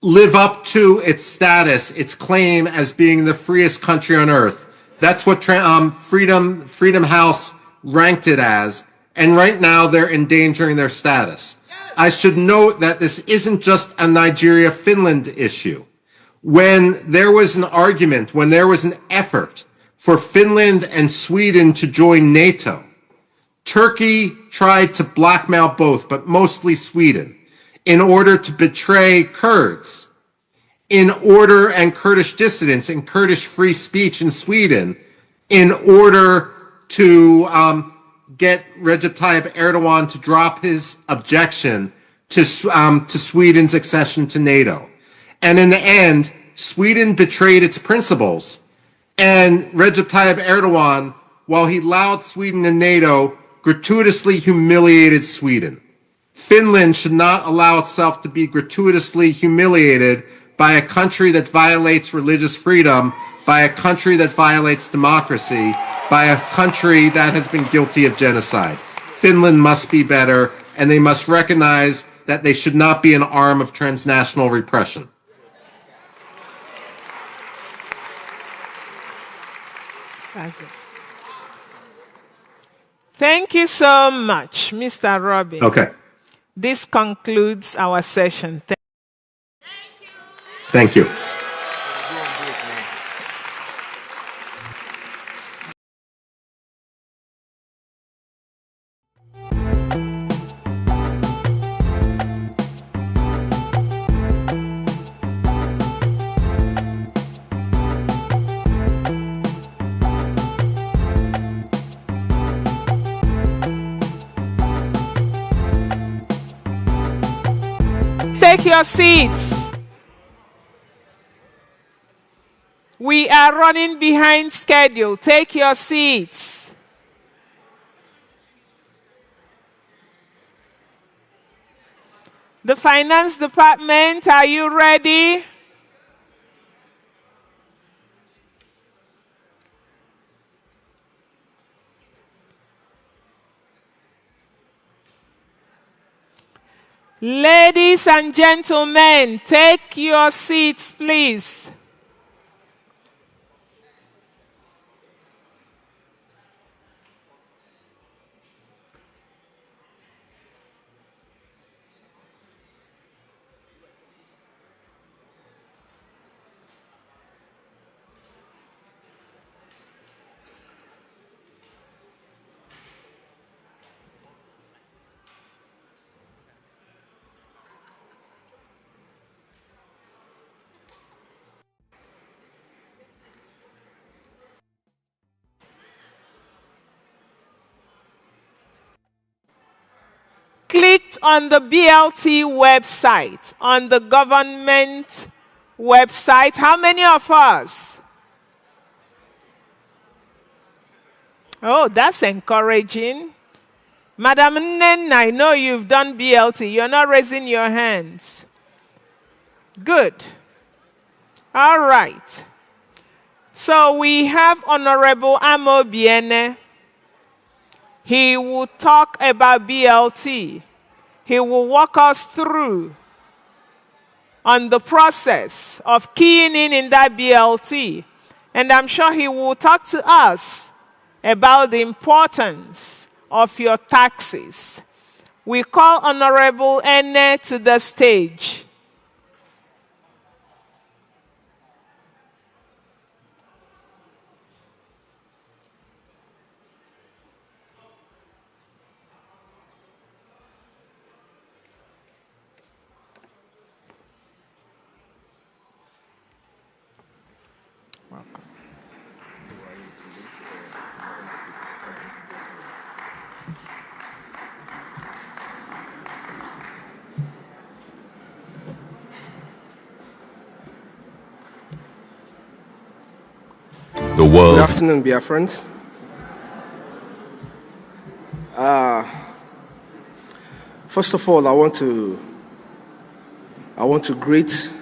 J: live up to its status, its claim as being the freest country on earth. That's what Freedom House ranked it as. And right now they're endangering their status. I should note that this isn't just a Nigeria-Finland issue. When there was an argument, when there was an effort for Finland and Sweden to join NATO, Turkey tried to blackmail both, but mostly Sweden, in order to betray Kurds, and Kurdish dissidents and Kurdish free speech in Sweden, in order to get Recep Tayyip Erdogan to drop his objection to Sweden's accession to NATO. And in the end, Sweden betrayed its principles. And Recep Tayyip Erdogan, while he allowed Sweden in NATO, gratuitously humiliated Sweden. Finland should not allow itself to be gratuitously humiliated by a country that violates religious freedom, by a country that violates democracy, by a country that has been guilty of genocide. Finland must be better, and they must recognize that they should not be an arm of transnational repression.
C: That's it. Thank you so much, Mr. Robin.
J: Okay.
C: This concludes our session.
J: Thank you.
C: Take your seats. We are running behind schedule. Take your seats. The Finance Department, are you ready? Ladies and gentlemen, take your seats, please. Clicked on the BLT website, on the government website. How many of us? Oh, that's encouraging. Madam Nen, I know you've done BLT. You're not raising your hands. Good. All right. So we have Honorable Amo Biene. He will talk about BLT. He will walk us through on the process of keying in that BLT. And I'm sure he will talk to us about the importance of your taxes. We call Honorable Ene to the stage.
O: the world.
F: Good afternoon, Biafrans. First of all, I want to greet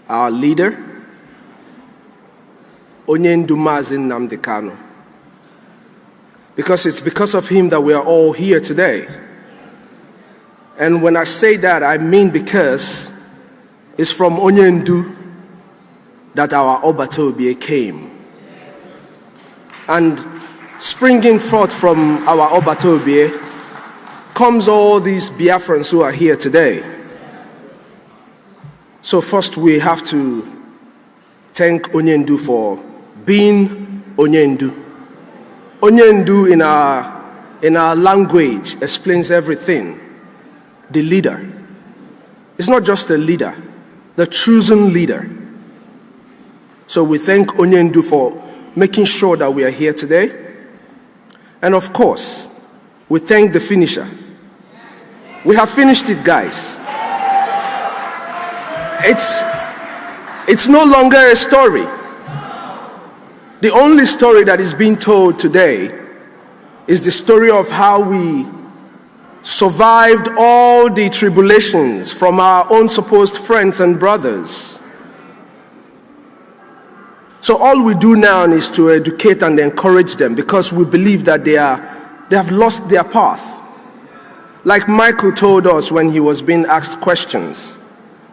F: our leader, Onyendu Mazi Nnamdi Kanu, because it's because of him that we are all here today. And when I say that, I mean because it's from Onyendu that our Obatobie came. And springing forth from our Obatobie comes all these Biafrans who are here today. So first we have to thank Onyendu for being Onyendu. Onyendu in our language explains everything. The leader. It's not just the leader, the chosen leader. So we thank Onyendu for making sure that we are here today. And of course, we thank the finisher. We have finished it, guys. It's no longer a story. The only story that is being told today is the story of how we survived all the tribulations from our own supposed friends and brothers. So all we do now is to educate and encourage them, because we believe that they have lost their path. Like Michael told us when he was being asked questions,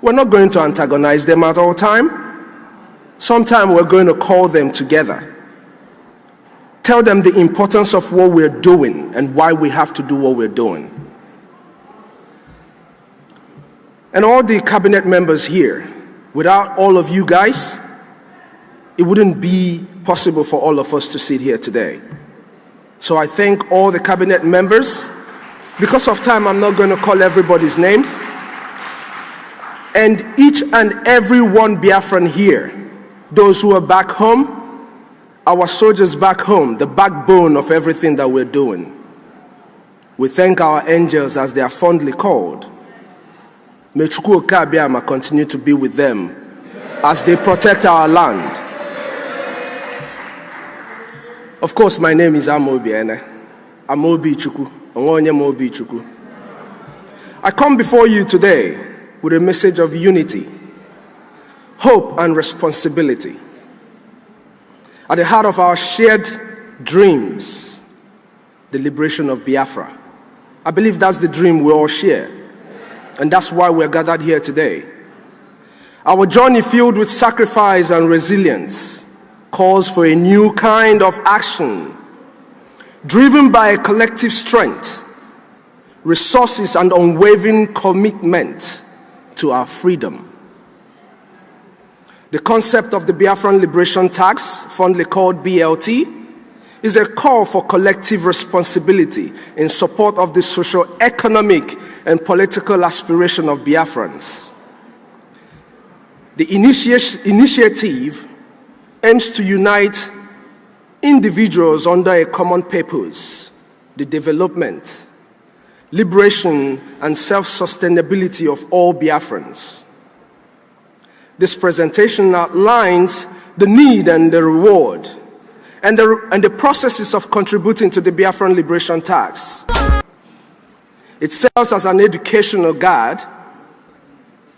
F: we're not going to antagonize them at all time. Sometime we're going to call them together. Tell them the importance of what we're doing and why we have to do what we're doing. And all the cabinet members here, without all of you guys, it wouldn't be possible for all of us to sit here today. So I thank all the cabinet members. Because of time, I'm not going to call everybody's name. And each and every one Biafran here, those who are back home, our soldiers back home, the backbone of everything that we're doing. We thank our angels, as they are fondly called. May Chukwu Okeabiama continue to be with them as they protect our land. Of course, my name is Amobi Ene. Amobi Chukwu. Ongonye Chukwu. I come before you today with a message of unity, hope, and responsibility. At the heart of our shared dreams, the liberation of Biafra. I believe that's the dream we all share, and that's why we're gathered here today. Our journey, filled with sacrifice and resilience, calls for a new kind of action, driven by a collective strength, resources, and unwavering commitment to our freedom. The concept of the Biafran Liberation Tax, fondly called BLT, is a call for collective responsibility in support of the socio-economic and political aspiration of Biafrans. The initiative aims to unite individuals under a common purpose, the development, liberation, and self-sustainability of all Biafrans. This presentation outlines the need and the reward, and the processes of contributing to the Biafran Liberation Tax. It serves as an educational guide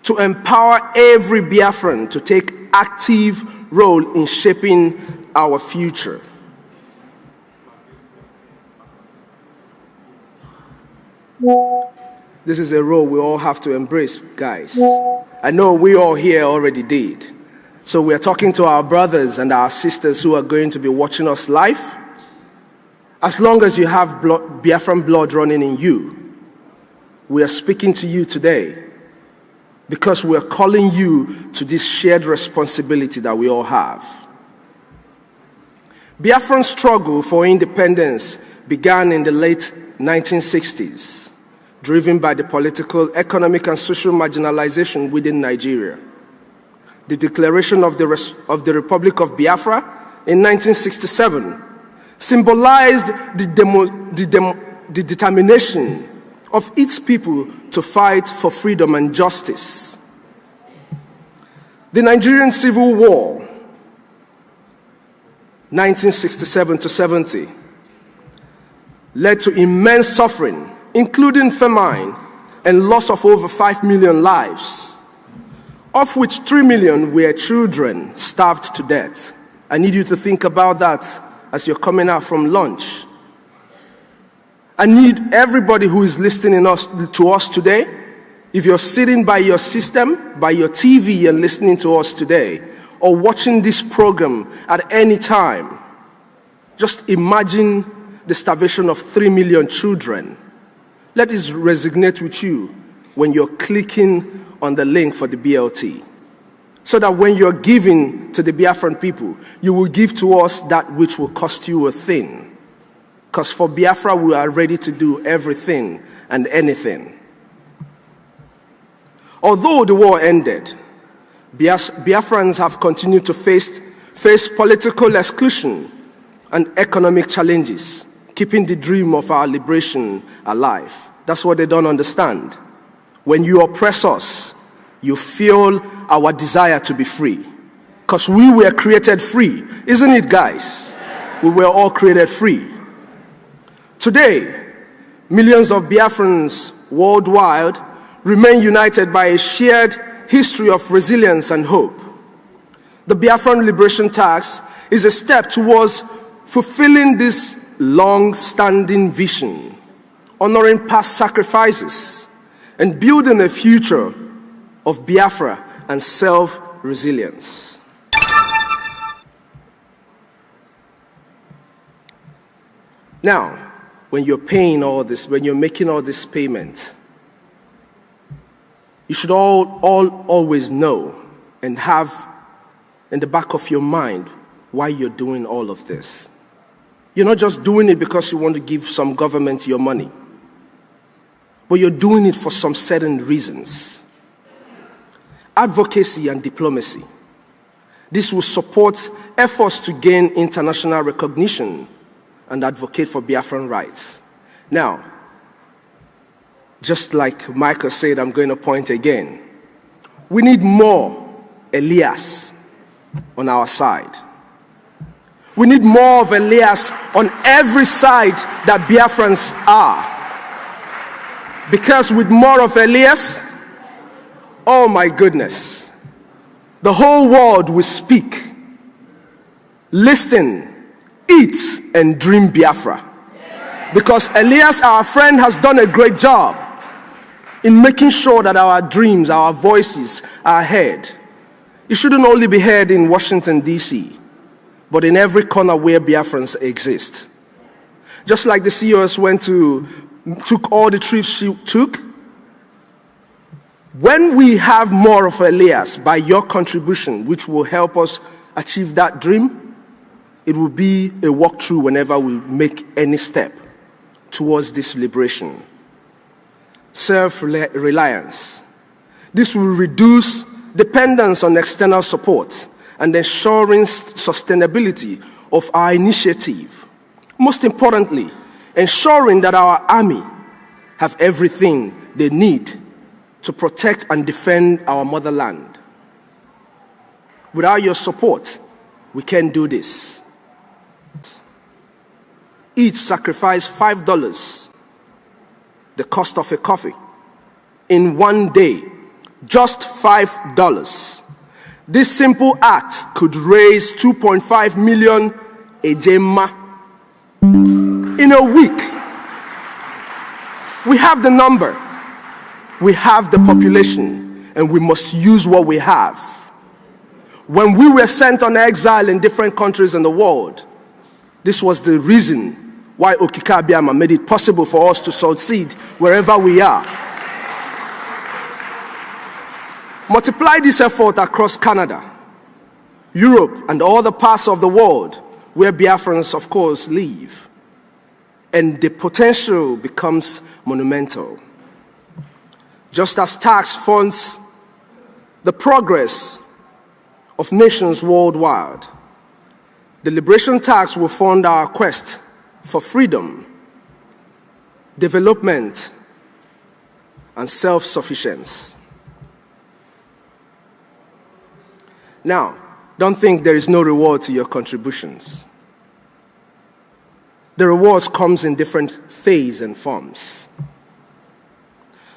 F: to empower every Biafran to take active role in shaping our future. This is a role we all have to embrace, guys. I know we all here already did. So we are talking to our brothers and our sisters who are going to be watching us live. As long as you have Biafran blood running in you, we are speaking to you today because we are calling you to this shared responsibility that we all have. Biafran's struggle for independence began in the late 1960s, driven by the political, economic, and social marginalization within Nigeria. The declaration of the Republic of Biafra in 1967 symbolized the determination of its people to fight for freedom and justice. The Nigerian Civil War
O: 1967 to 70, led to immense suffering, including famine and loss of over 5 million lives, of which 3 million were children starved to death. I need you to think about that as you're coming out from lunch. I need everybody who is listening to us today, if you're sitting by your system, by your TV and listening to us today, or watching this program at any time, just imagine the starvation of 3 million children. Let this resonate with you when you're clicking on the link for the BLT, so that when you're giving to the Biafran people, you will give to us that which will cost you a thing. Because for Biafra, we are ready to do everything and anything. Although the war ended, Biafrans have continued to face political exclusion and economic challenges, keeping the dream of our liberation alive. That's what they don't understand. When you oppress us, you fuel our desire to be free. Because we were created free, isn't it, guys? We were all created free. Today, millions of Biafrans worldwide remain united by a shared history of resilience and hope. The Biafran Liberation Tax is a step towards fulfilling this long-standing vision, honoring past sacrifices, and building a future of Biafra and self-resilience. Now, when you're paying all this, when you're making all this payment, you should always know and have in the back of your mind why you're doing all of this. You're not just doing it because you want to give some government your money, but you're doing it for some certain reasons. Advocacy and diplomacy. This will support efforts to gain international recognition and advocate for Biafran rights. Now, just like Michael said, I'm going to point again. We need more Elias on our side. We need more of Elias on every side that Biafrans are. Because with more of Elias, oh my goodness, the whole world will speak, listen, eat, and dream Biafra. Because Elias, our friend, has done a great job in making sure that our dreams, our voices are heard. It shouldn't only be heard in Washington, D.C., but in every corner where Biafrans exist. Just like the CEOs took all the trips she took, when we have more of Elias by your contribution, which will help us achieve that dream, it will be a walkthrough whenever we make any step towards this liberation. Self-reliance. This will reduce dependence on external support and ensuring sustainability of our initiative. Most importantly, ensuring that our army have everything they need to protect and defend our motherland. Without your support, we can't do this. Each sacrifice $5, the cost of a coffee, in one day, just $5. This simple act could raise 2.5 million ejema in a week. We have the number, we have the population, and we must use what we have. When we were sent on exile in different countries in the world, this was the reason why Okika Abiyama made it possible for us to succeed wherever we are. Multiply this effort across Canada, Europe, and other parts of the world where Biafrans, of course, live, and the potential becomes monumental. Just as tax funds the progress of nations worldwide, the liberation tax will fund our quest for freedom, development, and self-sufficiency. Now, don't think there is no reward to your contributions. the rewards comes in different phases and forms.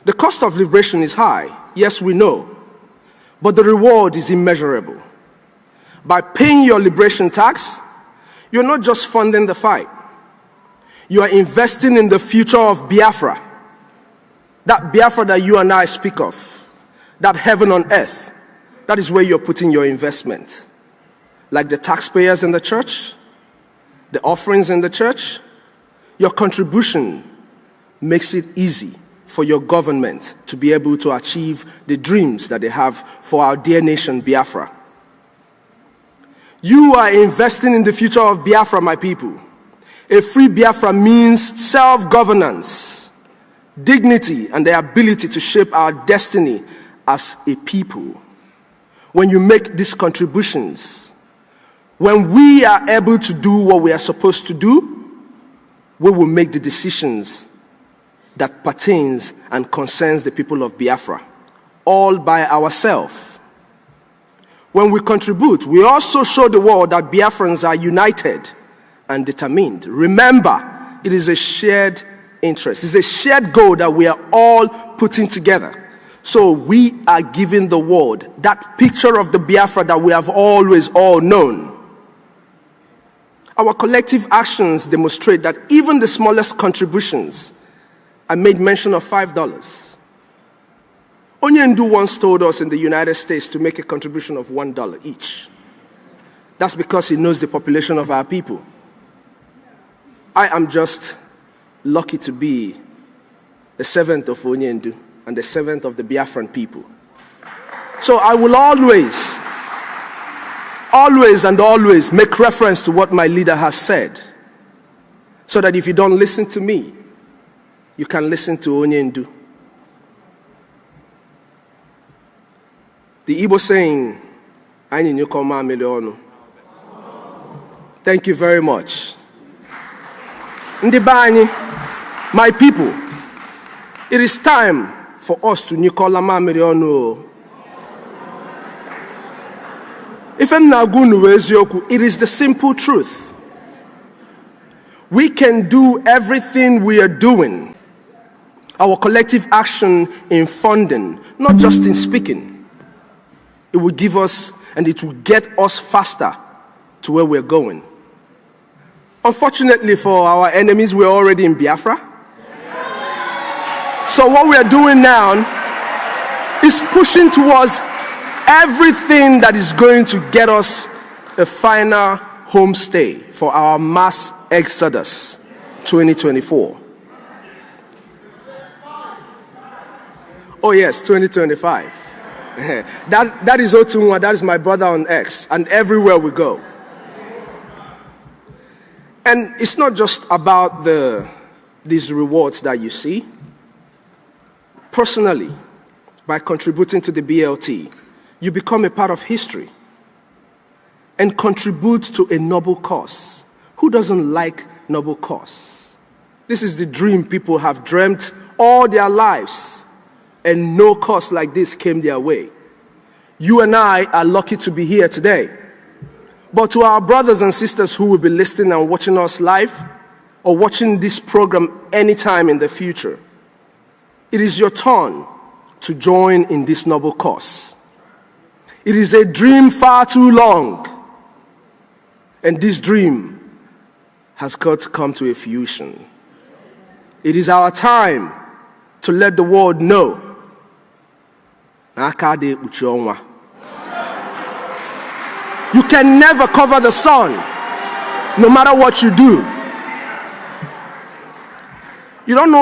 O: The cost of liberation is high, yes, we know, but the reward is immeasurable. By paying your liberation tax, you're not just funding the fight. You are investing in the future of Biafra. That Biafra that you and I speak of, that heaven on earth, that is where you're putting your investment. Like the taxpayers in the church, the offerings in the church, your contribution makes it easy for your government to be able to achieve the dreams that they have for our dear nation, Biafra. You are investing in the future of Biafra, my people. A free Biafra means self-governance, dignity, and the ability to shape our destiny as a people. When you make these contributions, when we are able to do what we are supposed to do, we will make the decisions that pertains and concerns the people of Biafra, all by ourselves. When we contribute, we also show the world that Biafrans are united and determined. Remember, it is a shared interest. It's a shared goal that we are all putting together. So we are giving the world that picture of the Biafra that we have always all known. Our collective actions demonstrate that even the smallest contributions, I made mention of $5. Onyendu once told us in the United States to make a contribution of $1 each. That's because he knows the population of our people. I am just lucky to be the servant of Onyendu and the servant of the Biafran people. So I will always make reference to what my leader has said, so that if you don't listen to me, you can listen to Onyendu. The Igbo saying, "Anyị nyukoma milionu." Thank you very much. Ndibani, my people, it is time for us to nyukola milionu. It is the simple truth. We can do everything we are doing, our collective action in funding, not just in speaking. It will give us, and it will get us faster to where we're going. Unfortunately for our enemies, we're already in Biafra. So what we're doing now is pushing towards everything that is going to get us a final homestay for our mass exodus 2024. Oh yes, 2025. That is Otunwa, that is my brother on X, and everywhere we go. And it's not just about these rewards that you see. Personally, by contributing to the BLT, you become a part of history and contribute to a noble cause. Who doesn't like noble cause? This is the dream people have dreamt all their lives, and no cause like this came their way. You and I are lucky to be here today. But to our brothers and sisters who will be listening and watching us live, or watching this program anytime in the future, it is your turn to join in this noble cause. It is a dream far too long, and this dream has got to come to a fruition. It is our time to let the world know. You can never cover the sun, no matter what you do. You don't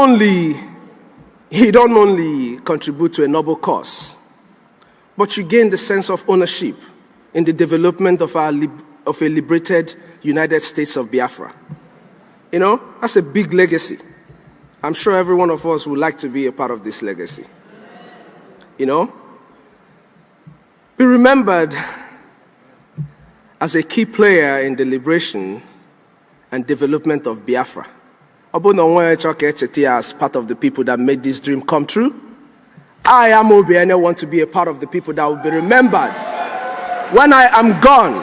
O: only contribute to a noble cause, but you gain the sense of ownership in the development of a liberated United States of Biafra. You know, that's a big legacy. I'm sure every one of us would like to be a part of this legacy. You know, be remembered as a key player in the liberation and development of Biafra. As part of the people that made this dream come true, I am Obi and I want to be a part of the people that will be remembered when I am gone,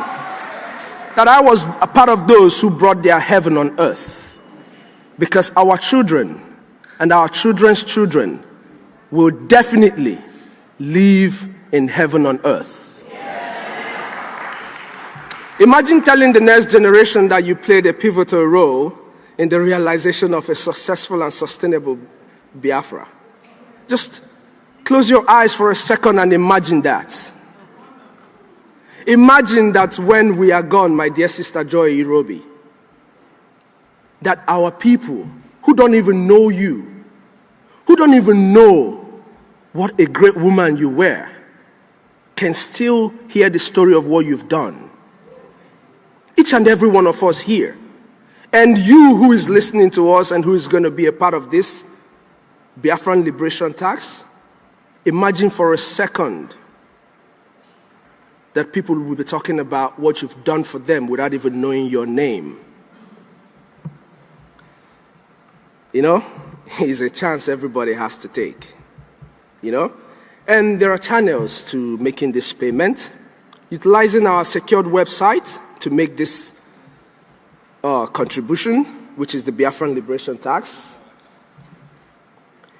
O: that I was a part of those who brought their heaven on earth. because our children and our children's children will definitely live in heaven on earth. Imagine telling the next generation that you played a pivotal role in the realization of a successful and sustainable Biafra. Just close your eyes for a second and imagine that. Imagine that when we are gone, my dear sister Joy Irobi, that our people who don't even know you, who don't even know what a great woman you were, can still hear the story of what you've done. Each and every one of us here. And you who is listening to us and who is going to be a part of this Biafran Liberation Tax, imagine for a second that people will be talking about what you've done for them without even knowing your name. You know, it's a chance everybody has to take, you know? And there are channels to making this payment, utilizing our secured website to make this contribution, which is the Biafran Liberation Tax.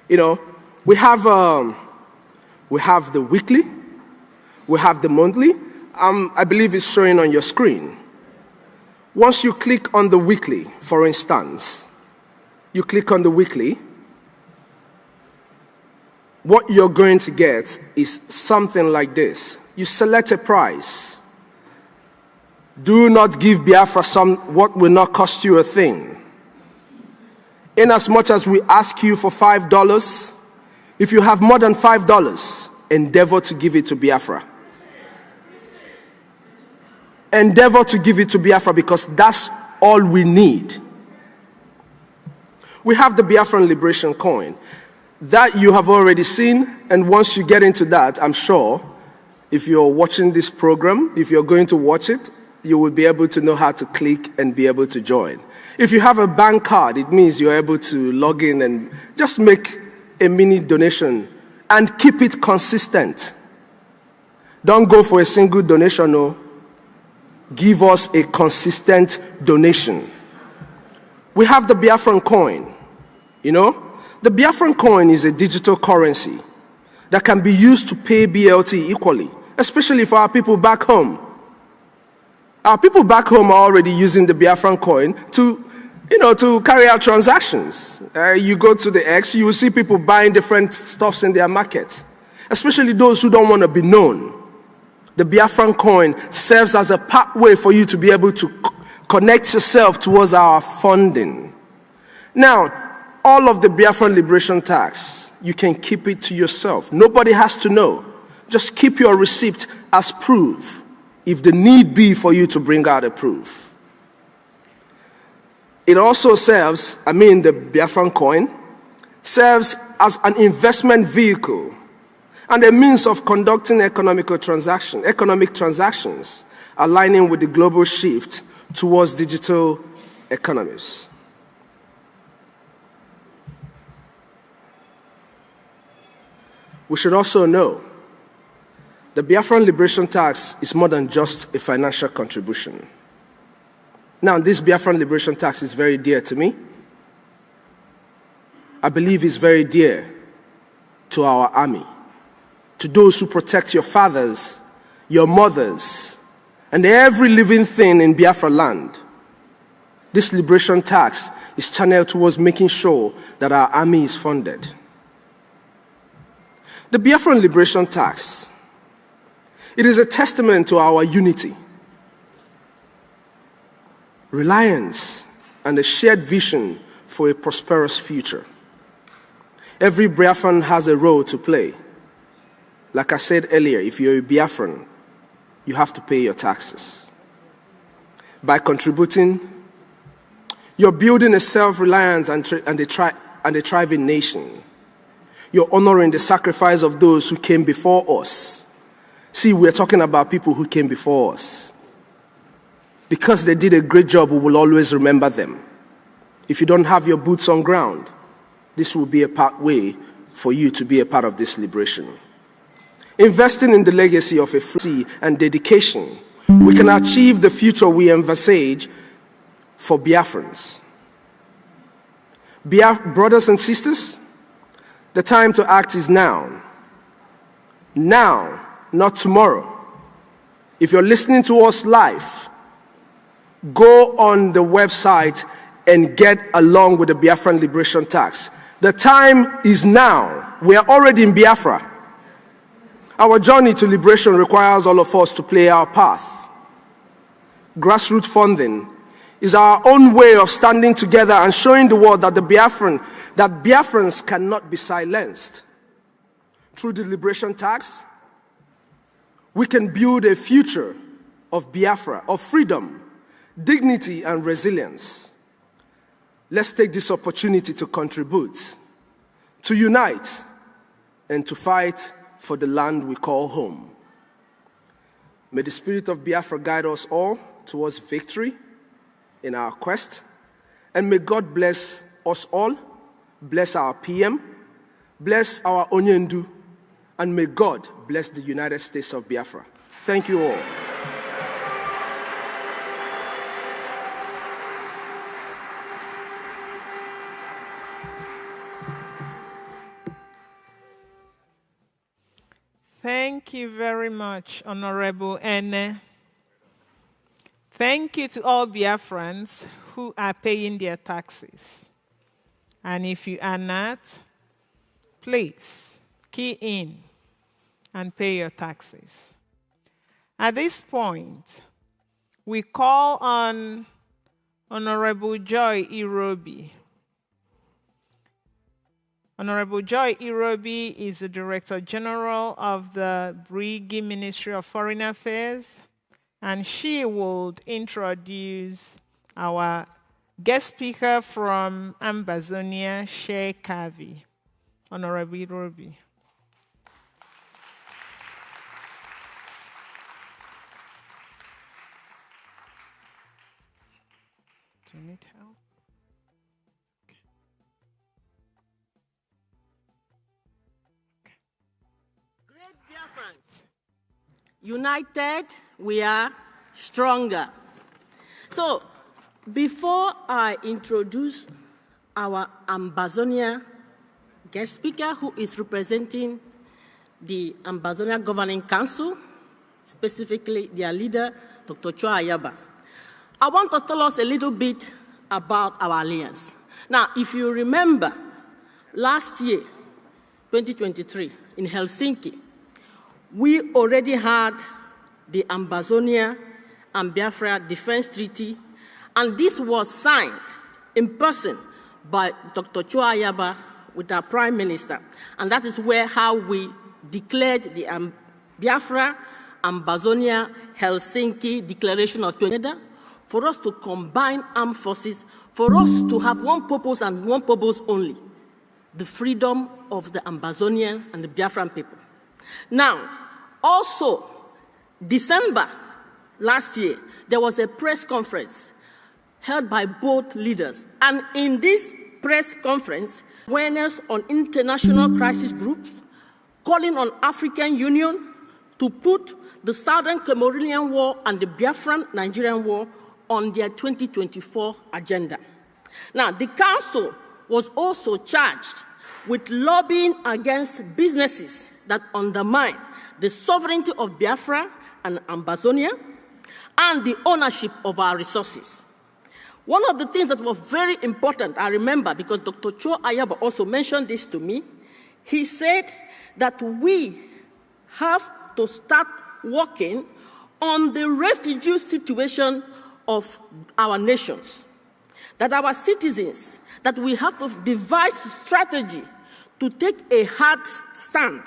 O: You know, we have the weekly, we have the monthly. I believe it's showing on your screen. Once you click on the weekly, for instance, you click on the weekly, what you're going to get is something like this. You select a price. Do not give Biafra what will not cost you a thing. In as much as we ask you for $5, if you have more than $5, endeavor to give it to Biafra. Endeavor to give it to Biafra because that's all we need. We have the Biafran Liberation Coin. That you have already seen, and once you get into that, I'm sure, if you're watching this program, if you're going to watch it, you will be able to know how to click and be able to join. If you have a bank card, it means you're able to log in and just make a mini donation and keep it consistent. Don't go for a single donation, no. Give us a consistent donation. We have the Biafran coin, you know. The Biafran coin is a digital currency that can be used to pay BLT equally, especially for our people back home. Our people back home are already using the Biafran coin to carry out transactions. You go to the X, you will see people buying different stuffs in their market, especially those who don't want to be known. The Biafran coin serves as a pathway for you to be able to connect yourself towards our funding. Now, all of the Biafran Liberation Tax, you can keep it to yourself. Nobody has to know. Just keep your receipt as proof, if the need be for you to bring out a proof. It also serves, the Biafran coin, serves as an investment vehicle and a means of conducting economic transactions, aligning with the global shift towards digital economies. We should also know the Biafran Liberation Tax is more than just a financial contribution. Now, this Biafran Liberation Tax is very dear to me. I believe it's very dear to our army, to those who protect your fathers, your mothers, and every living thing in Biafra land. This liberation tax is channeled towards making sure that our army is funded. The Biafran Liberation Tax, it is a testament to our unity, reliance, and a shared vision for a prosperous future. Every Biafran has a role to play. Like I said earlier, if you're a Biafran, you have to pay your taxes. By contributing, you're building a self-reliant and a thriving nation. You're honoring the sacrifice of those who came before us. See, we're talking about people who came before us. Because they did a great job, we will always remember them. If you don't have your boots on ground, this will be a pathway for you to be a part of this liberation. Investing in the legacy of a free and dedication, we can achieve the future we envisage for Biafrans. Brothers and sisters, the time to act is now. Now, not tomorrow. If you're listening to us live, go on the website and get along with the Biafran Liberation Tax. The time is now. We are already in Biafra. Our journey to liberation requires all of us to play our path. Grassroots funding is our own way of standing together and showing the world that Biafrans cannot be silenced. Through the Liberation Tax, we can build a future of Biafra, of freedom, dignity, and resilience. Let's take this opportunity to contribute, to unite, and to fight for the land we call home. May the spirit of Biafra guide us all towards victory in our quest, and may God bless us all, bless our PM, bless our Onyendu, and may God bless the United States of Biafra. Thank you all.
C: Thank you very much, Honorable Ene. Thank you to all Biafrans who are paying their taxes. And if you are not, please key in and pay your taxes. At this point, we call on Honorable Joy Irobi. Honorable Joy Irobi is the Director General of the Brigi Ministry of Foreign Affairs, and she will introduce our guest speaker from Ambazonia, Shea Kavi. Honorable Irobi. Do you need help?
B: United, we are stronger. So, before I introduce our Ambazonia guest speaker, who is representing the Ambazonia Governing Council, specifically their leader, Dr. Chua Ayaba, I want to tell us a little bit about our alliance. Now, if you remember, last year, 2023, in Helsinki, we already had the Ambazonia and Biafra Defense Treaty, and this was signed in person by Dr. Chua Ayaba with our Prime Minister. And that is how we declared the Biafra Ambazonia Helsinki Declaration of 2020, for us to combine armed forces, for us to have one purpose and one purpose only, the freedom of the Ambazonian and the Biafran people. Now, also, December last year, there was a press conference held by both leaders. And in this press conference, awareness on international crisis groups, calling on African Union to put the Southern Cameroonian War and the Biafran-Nigerian War on their 2024 agenda. Now, the Council was also charged with lobbying against businesses that undermine the sovereignty of Biafra and Ambazonia and the ownership of our resources. One of the things that was very important, I remember, because Dr. Chua Ayaba also mentioned this to me, he said that we have to start working on the refugee situation of our nations, that our citizens, that we have to devise strategy to take a hard stand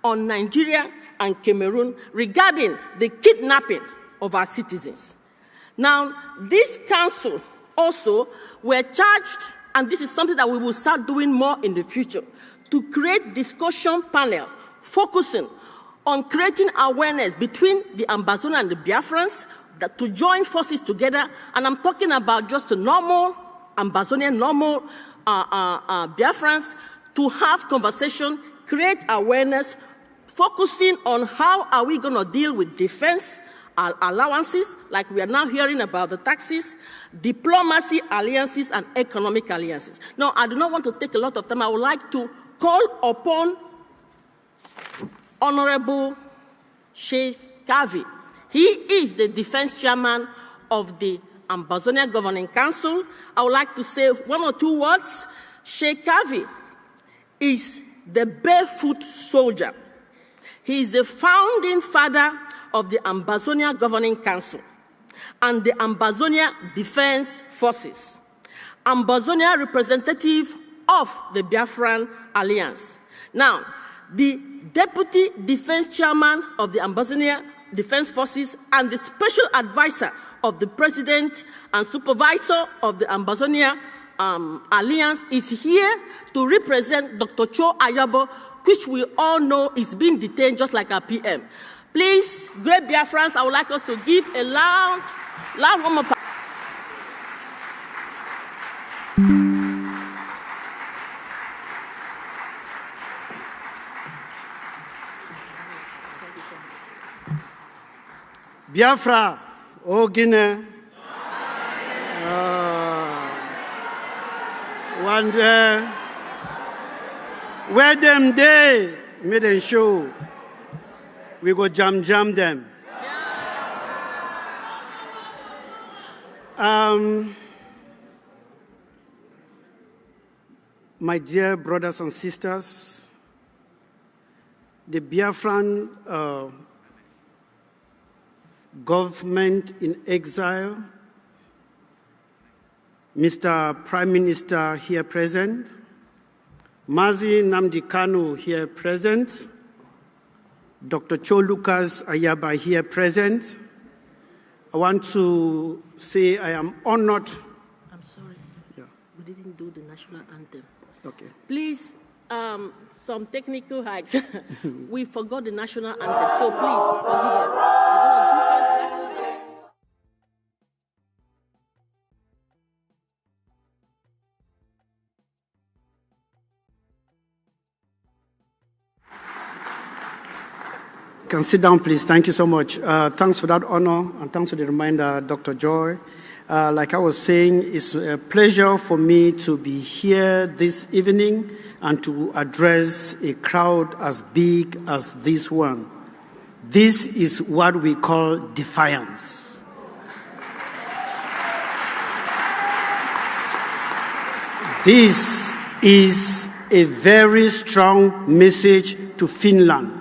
B: on Nigeria and Cameroon regarding the kidnapping of our citizens. Now, this council also were charged, and this is something that we will start doing more in the future, to create discussion panel focusing on creating awareness between the Ambazonian and the Biafrans, that to join forces together, and I'm talking about just the normal Ambazonian, normal Biafrans, to have conversation, create awareness, focusing on how are we going to deal with defense allowances, like we are now hearing about the taxes, diplomacy alliances, and economic alliances. Now, I do not want to take a lot of time. I would like to call upon Honorable Sheikh Kavi. He is the defense chairman of the Ambazonia Governing Council. I would like to say one or two words. Sheikh Kavi is the barefoot soldier. He is the founding father of the Ambazonia Governing Council and the Ambazonia Defense Forces, Ambazonia representative of the Biafran Alliance. Now, the Deputy Defense Chairman of the Ambazonia Defense Forces and the Special Advisor of the President and Supervisor of the Ambazonia Alliance is here to represent Dr. Cho Ayabo, which we all know is being detained just like our PM. Please, great Biafrans, I would like us to give a loud warm up.
K: Biafra, O Guinea. One day, where them day, made them show, we go jam them. My dear brothers and sisters, the Biafran government in exile, Mr. Prime Minister here present, Mazi Nnamdi Kanu here present, Dr. Cho Lucas Ayaba here present. I want to say I am honored.
B: I'm sorry, we didn't do the national anthem.
K: Okay.
B: Please, some technical hacks. We forgot the national anthem, so please forgive us.
K: Can sit down, please. Thank you so much. Thanks for that honor, and thanks for the reminder, Dr. Joy. Like I was saying, it's a pleasure for me to be here this evening and to address a crowd as big as this one. This is what we call defiance. This is a very strong message to Finland.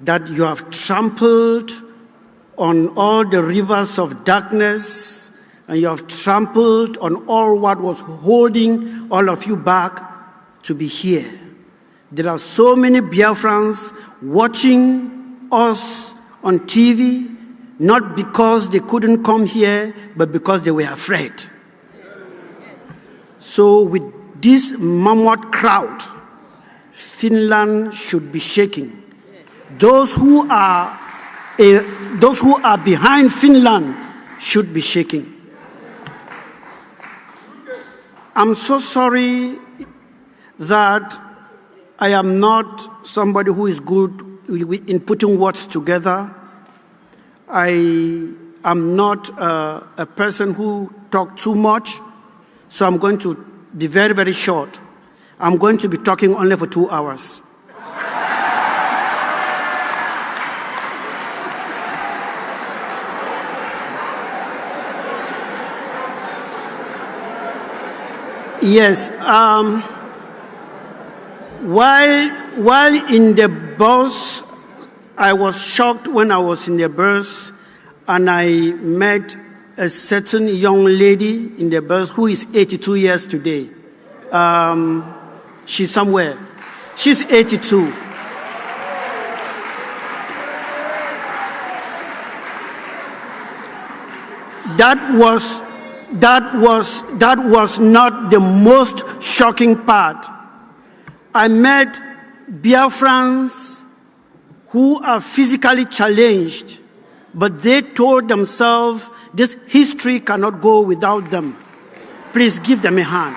K: That you have trampled on all the rivers of darkness, and you have trampled on all what was holding all of you back to be here. There are so many Biafrans watching us on TV, not because they couldn't come here, but because they were afraid. So with this mammoth crowd, Finland should be shaking. Those who are behind Finland should be shaking. I'm so sorry that I am not somebody who is good in putting words together. I am not a person who talks too much, so I'm going to be very, very short. I'm going to be talking only for 2 hours. Yes, while in the bus, I was shocked when I was in the bus and I met a certain young lady in the bus who is 82 years today. She's somewhere. She's 82. That was not the most shocking part. I met Biafrans who are physically challenged, but they told themselves this history cannot go without them. Please give them a hand.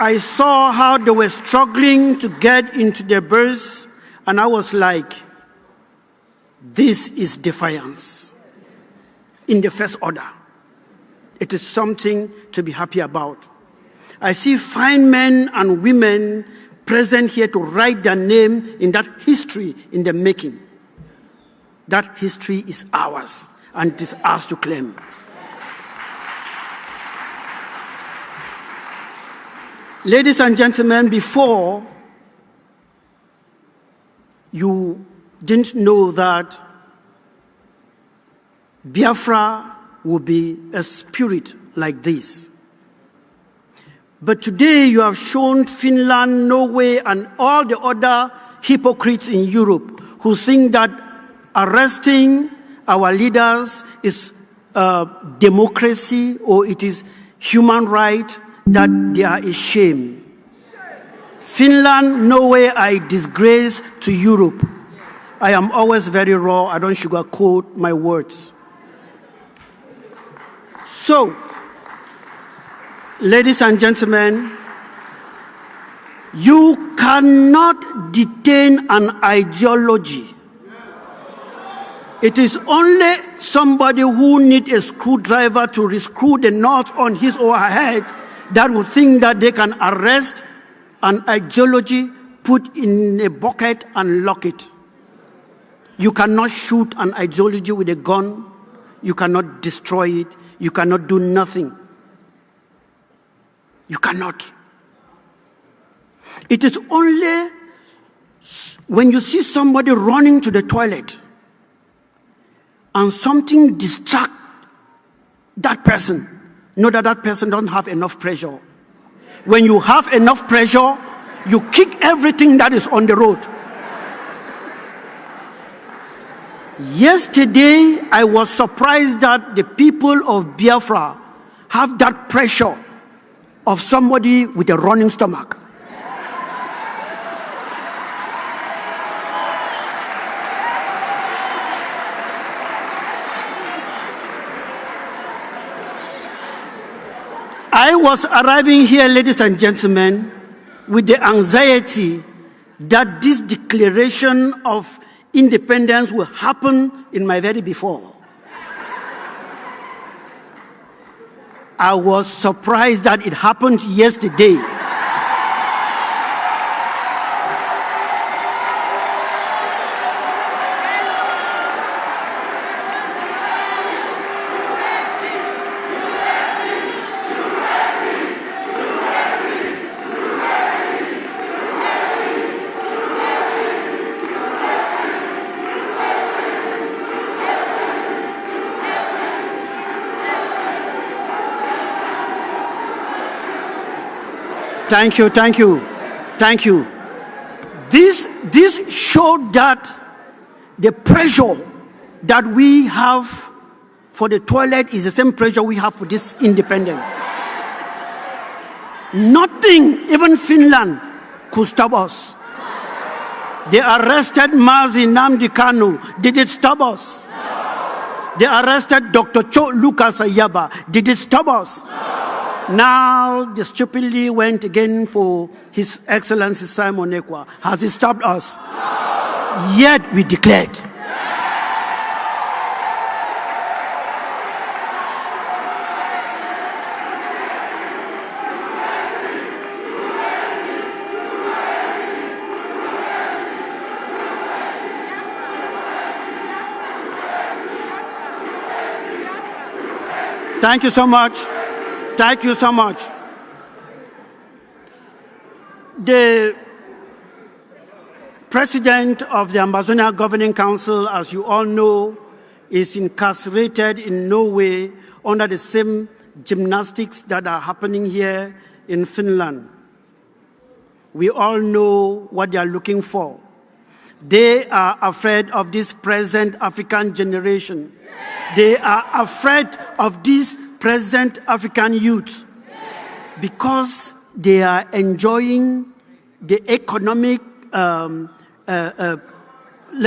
K: I saw how they were struggling to get into their berths, and I was like, this is defiance in the first order. It is something to be happy about. I see fine men and women present here to write their name in that history in the making. That history is ours, and it is ours to claim. Ladies and gentlemen, before you didn't know that Biafra would be a spirit like this. But today you have shown Finland, Norway, and all the other hypocrites in Europe who think that arresting our leaders is democracy or it is human right, that they are ashamed. Finland, Norway are a disgrace to Europe. I am always very raw. I don't sugarcoat my words. So, ladies and gentlemen, you cannot detain an ideology. It is only somebody who needs a screwdriver to rescrew the knot on his or her head that will think that they can arrest an ideology, put in a bucket and lock it. You cannot shoot an ideology with a gun. You cannot destroy it. You cannot do nothing. You cannot. It is only when you see somebody running to the toilet and something distracts that person, know that that person doesn't have enough pressure. When you have enough pressure, you kick everything that is on the road. Yesterday, I was surprised that the people of Biafra have that pressure of somebody with a running stomach. I was arriving here, ladies and gentlemen, with the anxiety that this declaration of independence will happen in my very before. I was surprised that it happened yesterday. Thank you, thank you, thank you. This showed that the pressure that we have for the toilet is the same pressure we have for this independence. Nothing, even Finland, could stop us. They arrested Mazi Nnamdi Kanu. Did it stop us? They arrested Dr. Cho Lucas Ayaba. Did it stop us? Now, they stupidly went again for His Excellency Simon Ekwa. Has it stopped us? Yet we declared. Thank you so much. Thank you so much. The president of the Amazonia Governing Council, as you all know, is incarcerated in Norway under the same gymnastics that are happening here in Finland. We all know what they are looking for. They are afraid of this present African generation. They are afraid of this present African youth because they are enjoying the economic, let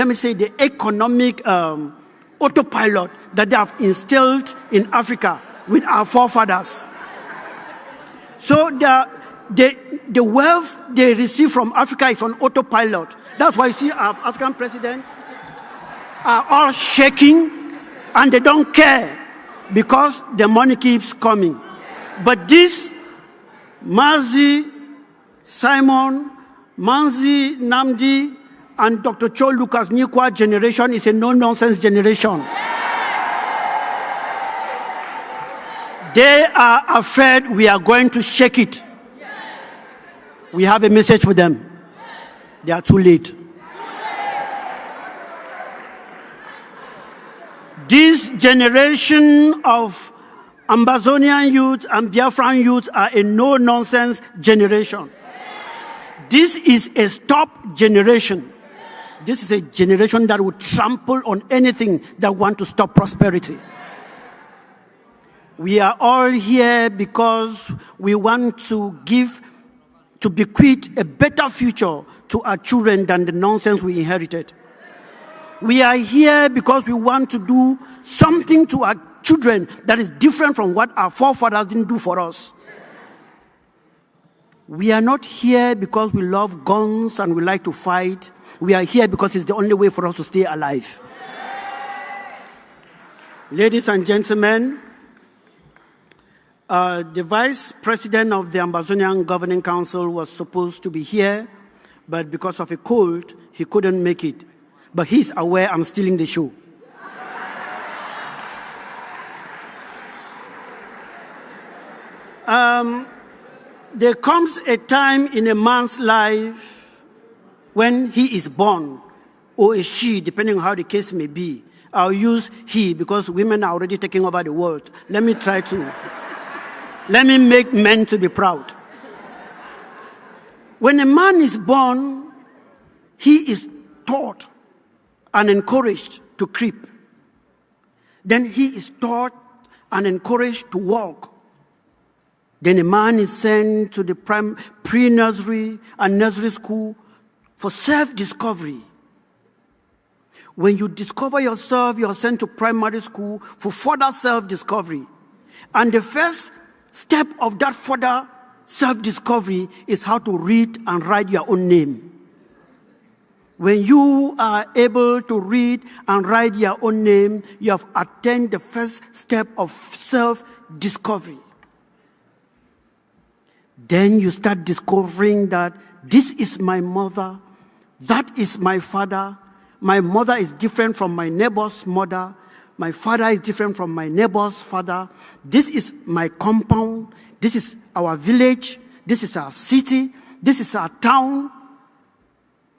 K: me say, the economic autopilot that they have instilled in Africa with our forefathers. So
P: the wealth they receive from Africa is on autopilot. That's why you see our African presidents are all shaking and they don't care because the money keeps coming. But this Mazi, Simon, Manzi, Namdi, and Dr. Cho Lucas Nikwa generation is a no-nonsense generation. They are afraid we are going to shake it. We have a message for them. They are too late. This generation of Ambazonian youth and Biafran youth are a no-nonsense generation. This is a stop generation. This is a generation that will trample on anything that wants to stop prosperity. We are all here because we want to bequeath a better future to our children than the nonsense we inherited. We are here because we want to do something to our children that is different from what our forefathers didn't do for us. We are not here because we love guns and we like to fight. We are here because it's the only way for us to stay alive. Ladies and gentlemen, the vice president of the Ambazonian Governing Council was supposed to be here, but because of a cold, he couldn't make it. But he's aware I'm stealing the show. There comes a time in a man's life when he is born, or a she, depending on how the case may be. I'll use he because women are already taking over the world. Let me make men to be proud. When a man is born, he is taught and encouraged to creep. Then he is taught and encouraged to walk. Then a man is sent to the pre-nursery and nursery school for self-discovery. When you discover yourself, you are sent to primary school for further self-discovery. And the first step of that further self-discovery is how to read and write your own name. When you are able to read and write your own name, you have attained the first step of self-discovery. Then you start discovering that this is my mother, that is my father. My mother is different from my neighbor's mother. My father is different from my neighbor's father. This is my compound. This is our village. This is our city. This is our town.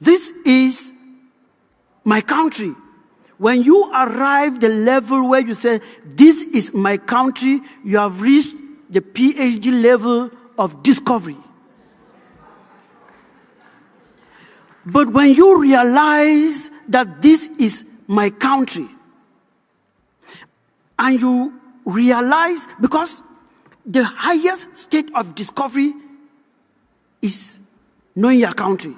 P: This is my country. When you arrive the level where you say, this is my country, you have reached the PhD level of discovery. But when you realize that this is my country, and you realize, because the highest state of discovery is knowing your country.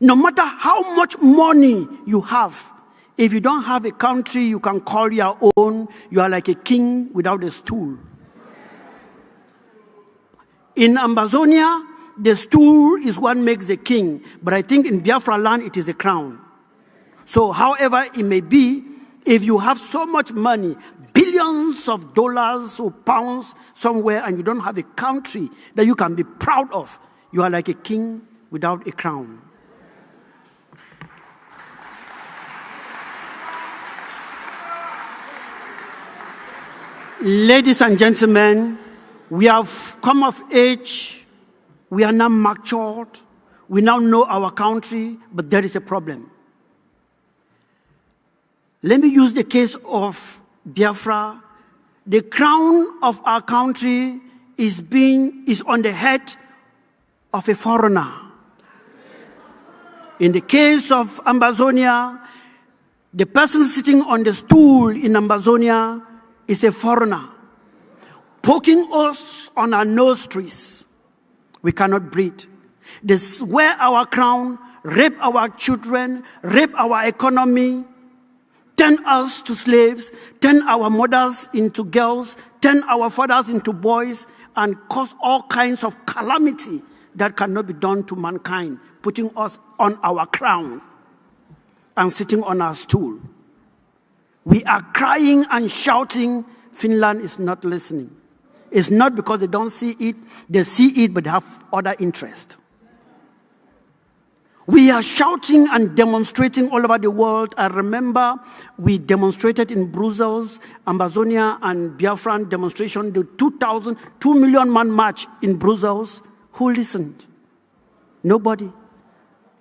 P: No matter how much money you have, if you don't have a country you can call your own, you are like a king without a stool. In Ambazonia, the stool is what makes the king, but I think in Biafra land it is the crown. So however it may be, if you have so much money, billions of dollars or pounds somewhere, and you don't have a country that you can be proud of, you are like a king without a crown. Ladies and gentlemen, we have come of age. We are now matured. We now know our country, but there is a problem. Let me use the case of Biafra. The crown of our country is on the head of a foreigner. In the case of Ambazonia, the person sitting on the stool in Ambazonia is a foreigner, poking us on our nostrils. We cannot breathe. They wear our crown, rape our children, rape our economy, turn us to slaves, turn our mothers into girls, turn our fathers into boys, and cause all kinds of calamity that cannot be done to mankind, putting us on our crown and sitting on our stool. We are crying and shouting. Finland is not listening. It's not because they don't see it. They see it, but they have other interest. We are shouting and demonstrating all over the world. I remember we demonstrated in Brussels, Amazonia and Biafran demonstration, the 2 million man march in Brussels. Who listened? Nobody.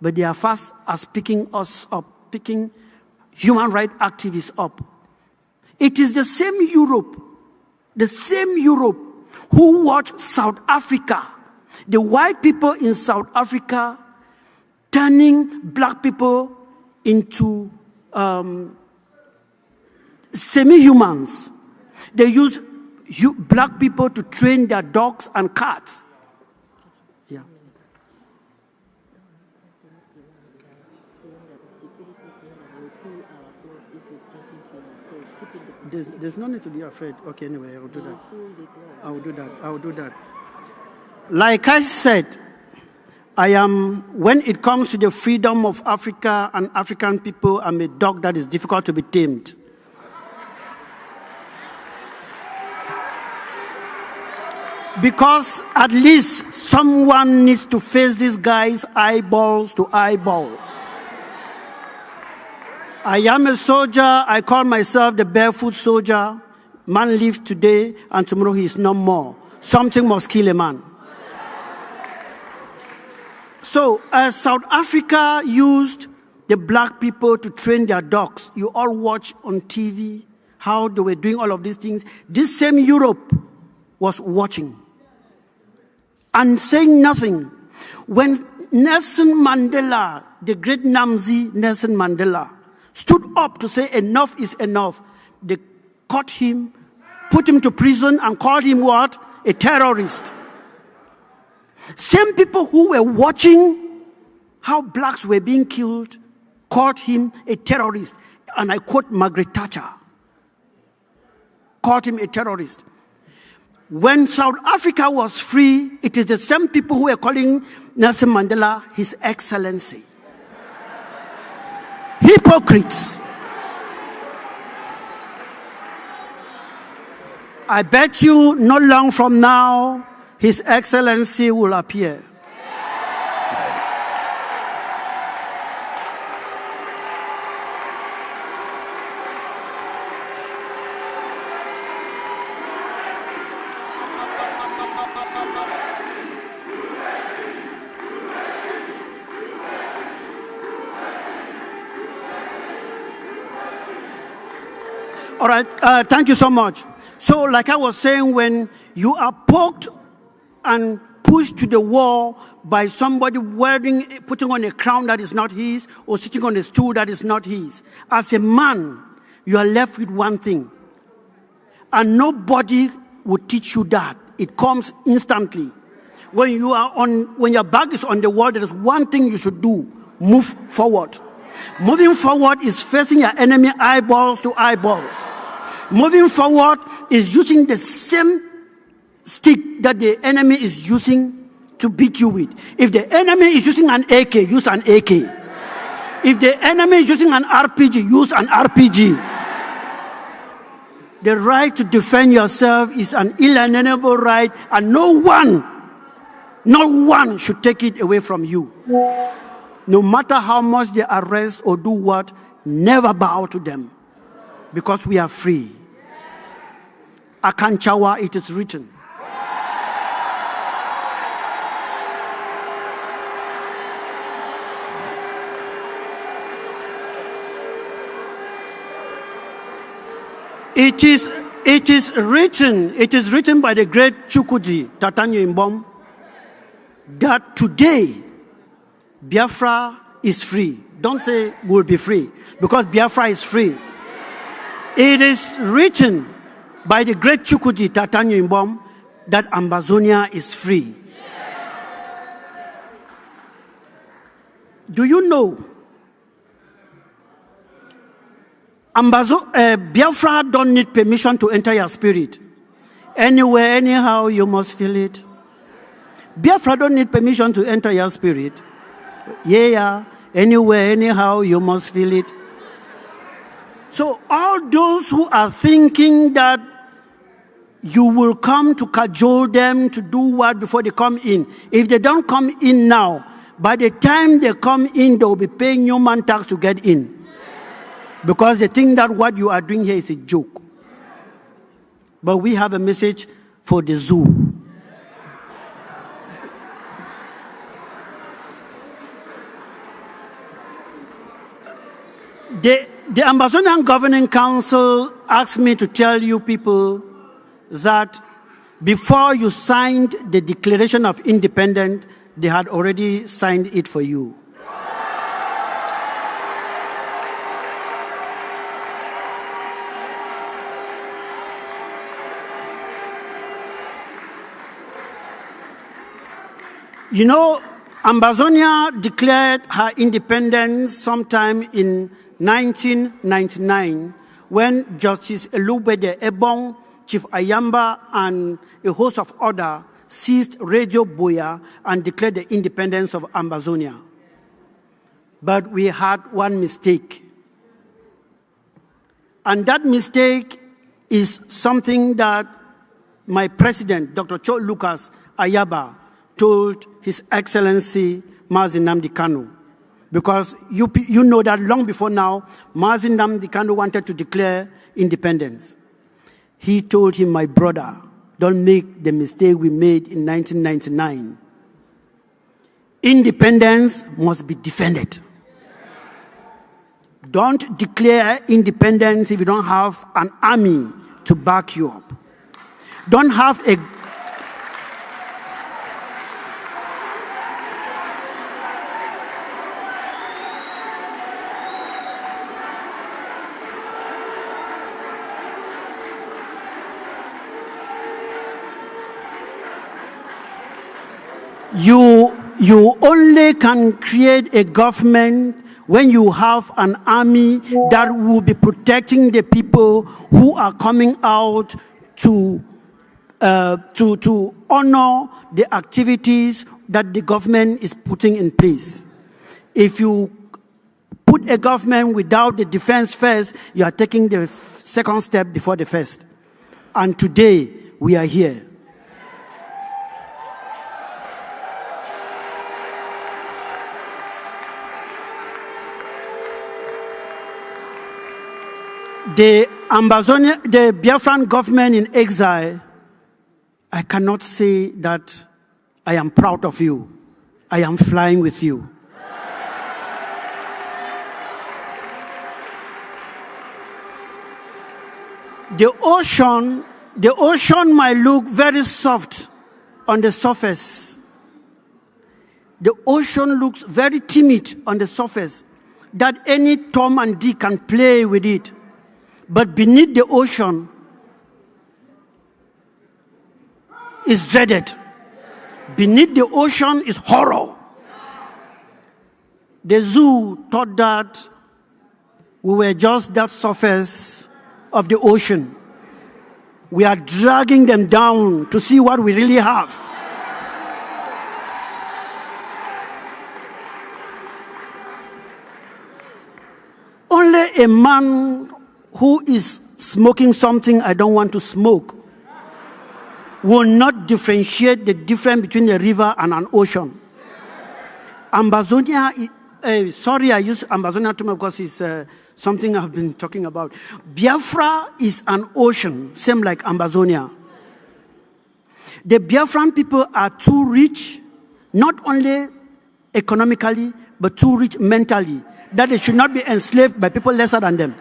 P: But they are fast as picking us up, picking human rights activists up. It is the same Europe who watched South Africa, the white people in South Africa turning black people into semi-humans. They use black people to train their dogs and cats. Yeah. There's no need to be afraid. Okay, anyway, I'll do that. Like I said, when it comes to the freedom of Africa and African people, I'm a dog that is difficult to be tamed. Because at least someone needs to face these guys eyeballs to eyeballs. I am a soldier. I call myself the barefoot soldier. Man lives today, and tomorrow he is no more. Something must kill a man. So, as South Africa used the black people to train their dogs, you all watch on TV how they were doing all of these things. This same Europe was watching and saying nothing. When Nelson Mandela, the great Namzi Nelson Mandela, stood up to say enough is enough, they caught him, put him to prison, and called him what? A terrorist. Same people who were watching how blacks were being killed called him a terrorist. And I quote Margaret Thatcher. Called him a terrorist. When South Africa was free, it is the same people who were calling Nelson Mandela His Excellency. Hypocrites. I bet you not long from now, His Excellency will appear. All right, thank you so much. So like I was saying, when you are poked and pushed to the wall by somebody putting on a crown that is not his, or sitting on a stool that is not his, as a man, you are left with one thing. And nobody will teach you that. It comes instantly. When your back is on the wall, there is one thing you should do: move forward. Moving forward is facing your enemy eyeballs to eyeballs. Moving forward is using the same stick that the enemy is using to beat you with. If the enemy is using an AK, use an AK. If the enemy is using an RPG, use an RPG. The right to defend yourself is an inalienable right, and no one should take it away from you. No matter how much they arrest or do what, never bow to them, because we are free. Akanchawa, it is written. It is written by the great Chukwudi Tatanyo Mbom that today Biafra is free. Don't say we'll be free, because Biafra is free. It is written by the great Chukwudi Tatanyo Mbom that Amazonia is free. Do you know Biafra don't need permission to enter your spirit. Anywhere, anyhow, you must feel it. Biafra don't need permission to enter your spirit. Yeah, anywhere, anyhow, you must feel it. So all those who are thinking that you will come to cajole them to do what before they come in, if they don't come in now, by the time they come in, they will be paying human tax to get in. Because they think that what you are doing here is a joke. But we have a message for the zoo. The Amazonian Governing Council asked me to tell you people that before you signed the Declaration of Independence, they had already signed it for you. You know, Amazonia declared her independence sometime in 1999 when Justice Elubede Ebong, Chief Ayamba, and a host of others seized Radio Boya and declared the independence of Amazonia. But we had one mistake. And that mistake is something that my president, Dr. Cho Lucas Ayaba, told His Excellency Mazi Nnamdi Kanu. Because you know that long before now, Mazi Nnamdi Kanu wanted to declare independence. He told him, my brother, don't make the mistake we made in 1999. Independence must be defended. Don't declare independence if you don't have an army to back you up. Don't have a You only can create a government when you have an army that will be protecting the people who are coming out to honor the activities that the government is putting in place. If you put a government without the defense first, you are taking the second step before the first. And today, we are here. The Biafran government in exile, I cannot say that I am proud of you. I am flying with you. The ocean might look very soft on the surface. The ocean looks very timid on the surface, that any Tom and Dick can play with it. But beneath the ocean is dreaded. Beneath the ocean is horror. The zoo thought that we were just that surface of the ocean. We are dragging them down to see what we really have. Only a man who is smoking something I don't want to smoke will not differentiate the difference between a river and an ocean. Amazonia, sorry I use Amazonia too much because it's something I've been talking about. Biafra is an ocean, same like Amazonia. The Biafran people are too rich, not only economically, but too rich mentally, that they should not be enslaved by people lesser than them.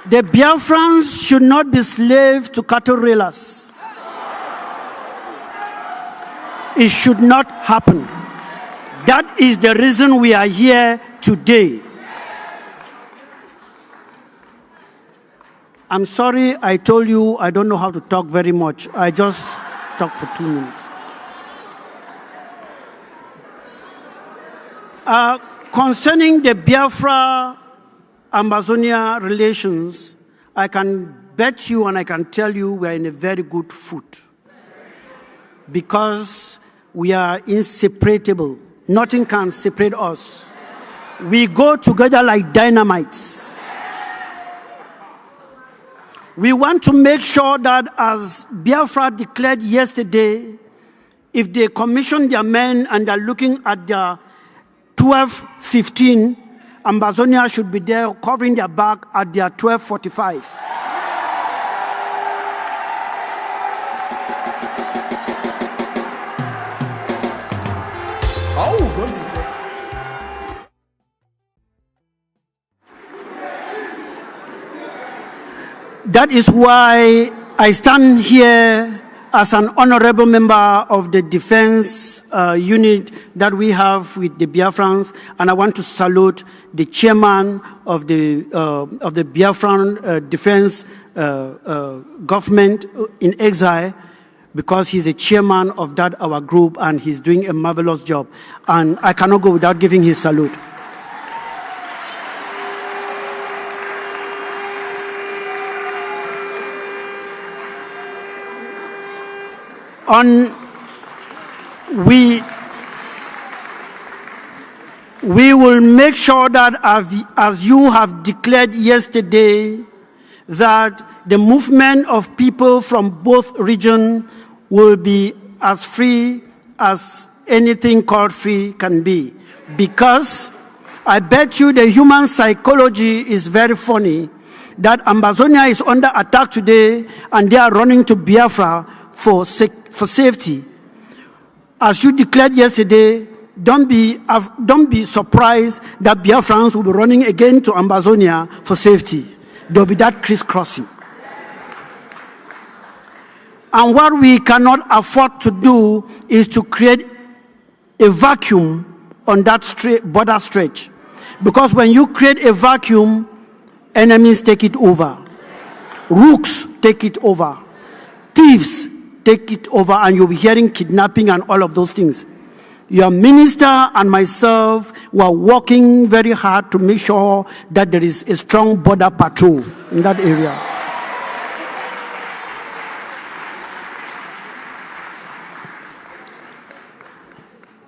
P: The Biafrans should not be slaves to cattle railers. It should not happen. That is the reason we are here today. I'm sorry I told you I don't know how to talk very much. I just talked for 2 minutes. Concerning the Biafra Amazonia relations, I can bet you and I can tell you we are in a very good foot because we are inseparable. Nothing can separate us. We go together like dynamites. We want to make sure that, as Biafra declared yesterday, if they commission their men and they're looking at their 12:15, Amazonia should be there covering their back at their 12:45. That is why I stand here as an honorable member of the defense unit that we have with the Biafrans, and I want to salute the chairman of the Biafran defense government in exile, because he's the chairman of that our group, and he's doing a marvelous job. And I cannot go without giving his salute. We will make sure that, as you have declared yesterday, that the movement of people from both regions will be as free as anything called free can be. Because I bet you the human psychology is very funny, that Amazonia is under attack today and they are running to Biafra for safety. As you declared yesterday, don't be surprised that Biafrans will be running again to Amazonia for safety. There will be that crisscrossing. And what we cannot afford to do is to create a vacuum on that border stretch. Because when you create a vacuum, enemies take it over. Rooks take it over. Thieves take it over, and you'll be hearing kidnapping and all of those things. Your minister and myself were working very hard to make sure that there is a strong border patrol in that area.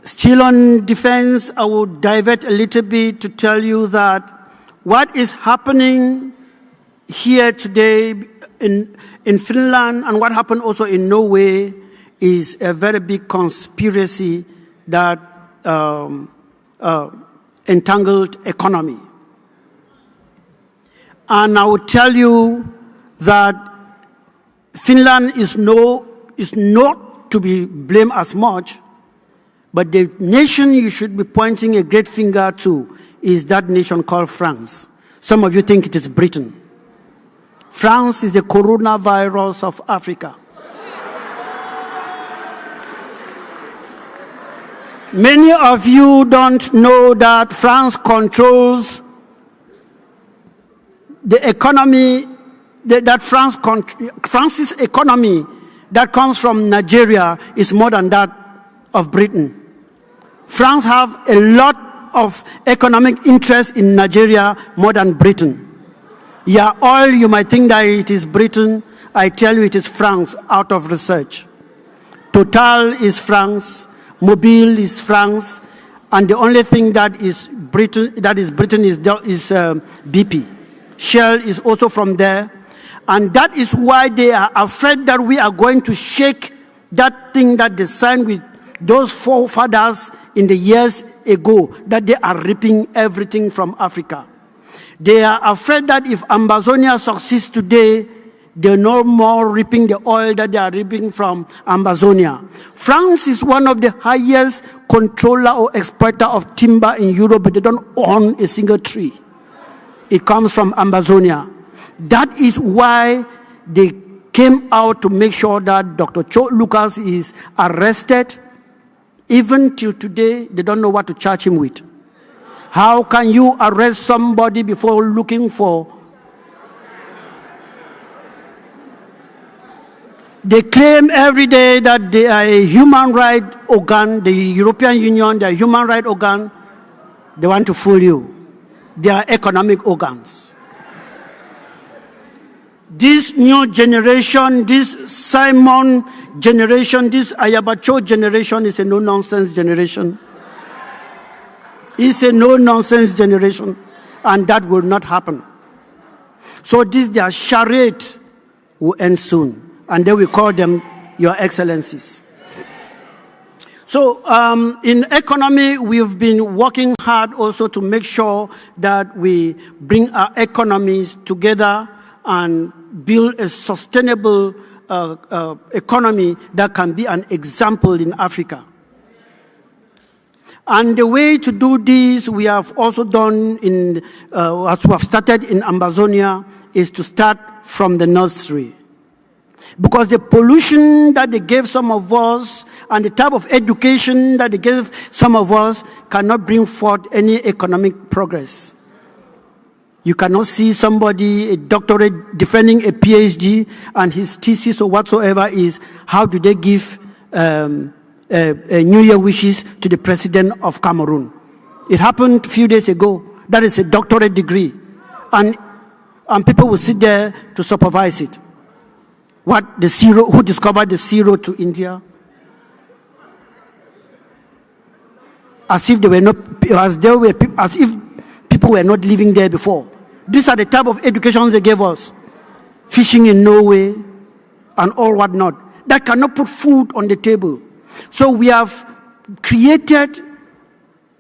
P: Still on defense, I will divert a little bit to tell you that what is happening here today in Finland and what happened also in Norway is a very big conspiracy that entangled economy. And I will tell you that Finland is not to be blamed as much, but the nation you should be pointing a great finger to is that nation called France. Some of you think it is Britain. France is the coronavirus of Africa. Many of you don't know that France controls the economy, that France's economy that comes from Nigeria is more than that of Britain. France have a lot of economic interest in Nigeria more than Britain. Yeah, oil, you might think that it is Britain. I tell you it is France out of research. Total is France. Mobile is France. And the only thing that is Britain is BP. Shell is also from there. And that is why they are afraid that we are going to shake that thing that they signed with those forefathers in the years ago, that they are ripping everything from Africa. They are afraid that if Amazonia succeeds today, they're no more reaping the oil that they are reaping from Amazonia. France is one of the highest controller or exporter of timber in Europe, but they don't own a single tree. It comes from Amazonia. That is why they came out to make sure that Dr. Cho Lucas is arrested. Even till today, they don't know what to charge him with. How can you arrest somebody before looking for? They claim every day that they are a human rights organ, the European Union, they are a human rights organ. They want to fool you. their economic organs. This new generation, this Simon generation, this Ayabacho generation is a no-nonsense generation. It's a no-nonsense generation, and that will not happen. So this their charade will end soon, and then we call them Your Excellencies. So in economy, we've been working hard also to make sure that we bring our economies together and build a sustainable economy that can be an example in Africa. And the way to do this, we have also done as we have started in Amazonia, is to start from the nursery. Because the pollution that they gave some of us and the type of education that they gave some of us cannot bring forth any economic progress. You cannot see somebody, a doctorate, defending a PhD, and his thesis or whatsoever is, how do they give New Year wishes to the president of Cameroon? It happened a few days ago. That is a doctorate degree. And people will sit there to supervise it. Who discovered the zero to India? As if people were not living there before. These are the type of educations they gave us. Fishing in Norway and all whatnot. That cannot put food on the table. So we have created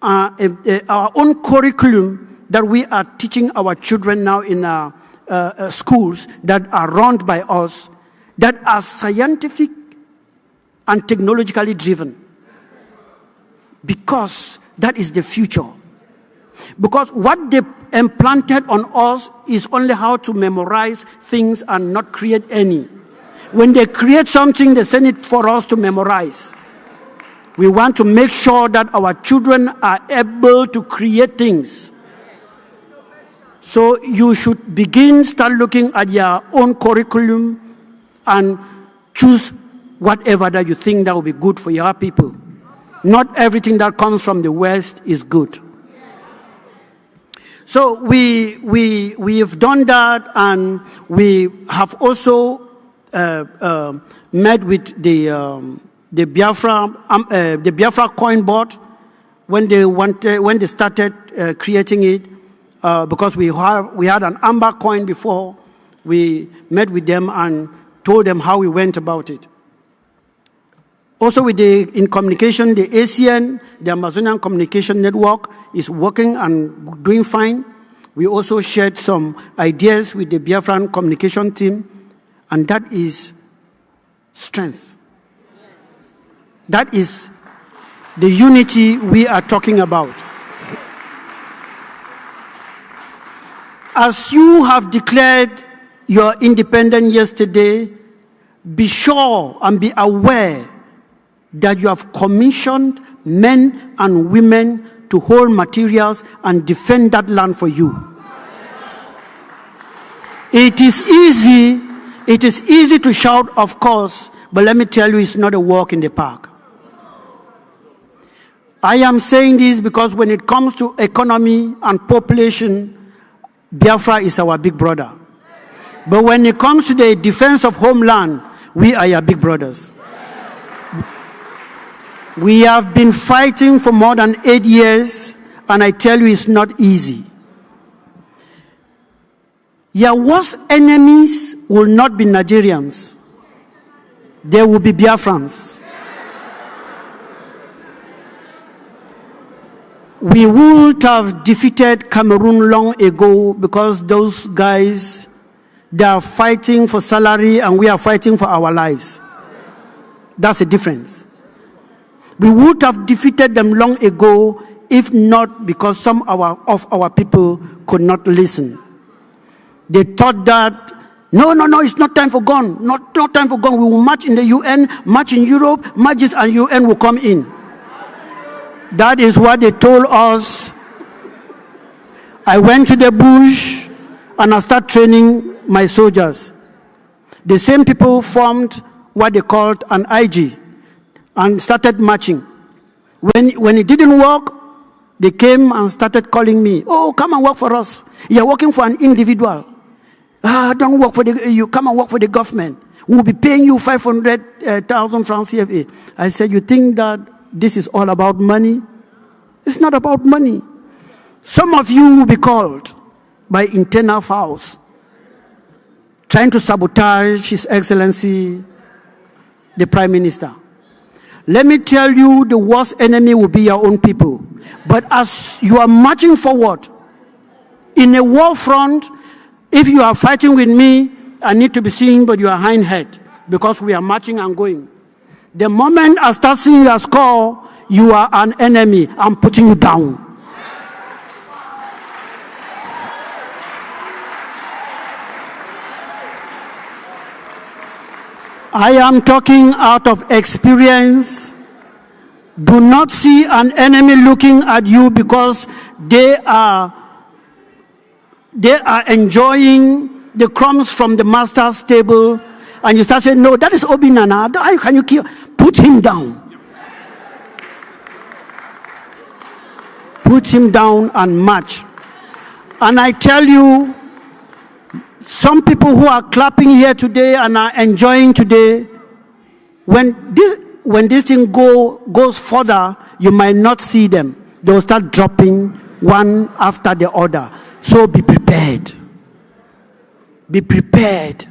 P: our own curriculum that we are teaching our children now in our schools that are run by us, that are scientific and technologically driven. Because that is the future. Because what they implanted on us is only how to memorize things and not create any. When they create something, they send it for us to memorize. We want to make sure that our children are able to create things. So you should start looking at your own curriculum and choose whatever that you think that will be good for your people. Not everything that comes from the West is good. So we have done that, and we have also met with the Biafra coin board when they started creating it, because we had an amber coin before. We met with them and told them how we went about it. Also in communication, the ASEAN, the Amazonian Communication Network, is working and doing fine. We also shared some ideas with the Biafran communication team, and that is strength. That is the unity we are talking about. As you have declared your independence yesterday, be sure and be aware that you have commissioned men and women to hold materials and defend that land for you. It is easy to shout, of course, but let me tell you, it's not a walk in the park. I am saying this because when it comes to economy and population, Biafra is our big brother. But when it comes to the defense of homeland, we are your big brothers. We have been fighting for more than 8 years, and I tell you, it's not easy. Your worst enemies will not be Nigerians. They will be Biafrans. We would have defeated Cameroon long ago because those guys, they are fighting for salary and we are fighting for our lives. That's the difference. We would have defeated them long ago if not because some of our people could not listen. They thought that, no, it's not time for gun. Not time for gun. We will march in the UN, march in Europe, marches and UN will come in. That is what they told us. I went to the bush and I started training my soldiers. The same people formed what they called an IG and started marching. When it didn't work,
K: They came and started calling me. Oh, come and work for us. You're working for an individual. Don't work for you come and work for the government. We'll be paying you 500,000 francs CFA. I said, you think that this is all about money? It's not about money. Some of you will be called by internal fouls, trying to sabotage His Excellency, the Prime Minister. Let me tell you, the worst enemy will be your own people. But as you are marching forward in a war front, if you are fighting with me, I need to be seeing but your hind head, because we are marching and going. The moment I start seeing your score, you are an enemy. I'm putting you down. I am talking out of experience. Do not see an enemy looking at you because they are enjoying the crumbs from the master's table, and you start saying, no, that is Obi Nana. How can you kill? Put him down. Put him down and march. And I tell you, some people who are clapping here today and are enjoying today, when this thing goes further, you might not see them. They will start dropping one after the other. So be prepared. Be prepared.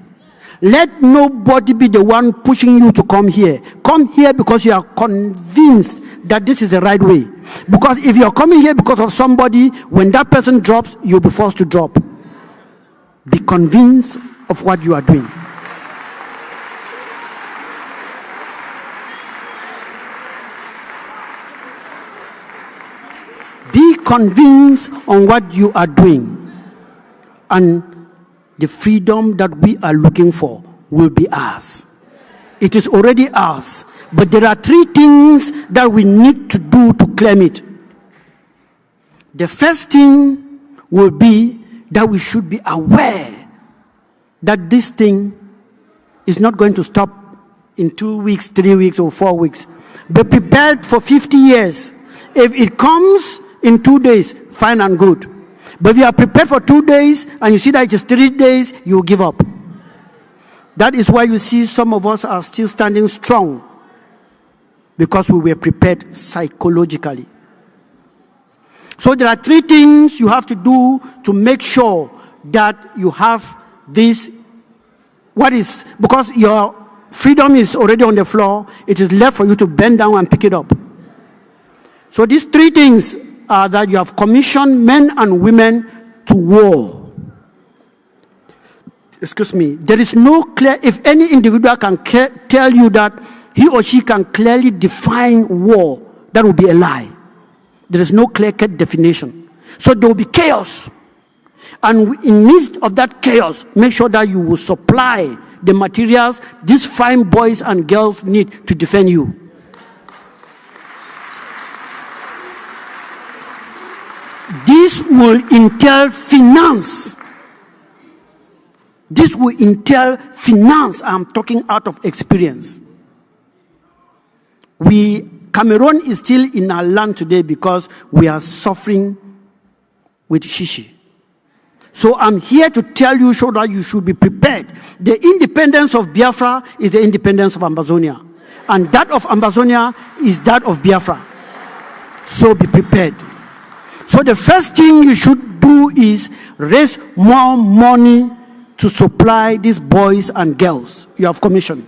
K: Let nobody be the one pushing you to come here. Come here because you are convinced that this is the right way. Because if you are coming here because of somebody, when that person drops, you'll be forced to drop. Be convinced of what you are doing. Be convinced on what you are doing. And the freedom that we are looking for will be ours. It is already ours. But there are 3 things that we need to do to claim it. The first thing will be that we should be aware that this thing is not going to stop in 2 weeks, 3 weeks, or 4 weeks. Be prepared for 50 years. If it comes in 2 days, fine and good. But if you are prepared for 2 days and you see that it is 3 days, you will give up. That is why you see some of us are still standing strong, because we were prepared psychologically. So there are 3 things you have to do to make sure that you have this. Because your freedom is already on the floor, it is left for you to bend down and pick it up. So these 3 things are that you have commissioned men and women to war. Excuse me. There is no clear, if any individual can tell you that he or she can clearly define war, that will be a lie. There is no clear-cut definition. So there will be chaos. And in midst of that chaos, make sure that you will supply the materials these fine boys and girls need to defend you. This will entail finance. This will entail finance. I'm talking out of experience. Cameroon is still in our land today because we are suffering with shishi. So I'm here to tell you so that you should be prepared. The independence of Biafra is the independence of Amazonia. And that of Amazonia is that of Biafra. So be prepared. So the first thing you should do is raise more money to supply these boys and girls you have commissioned.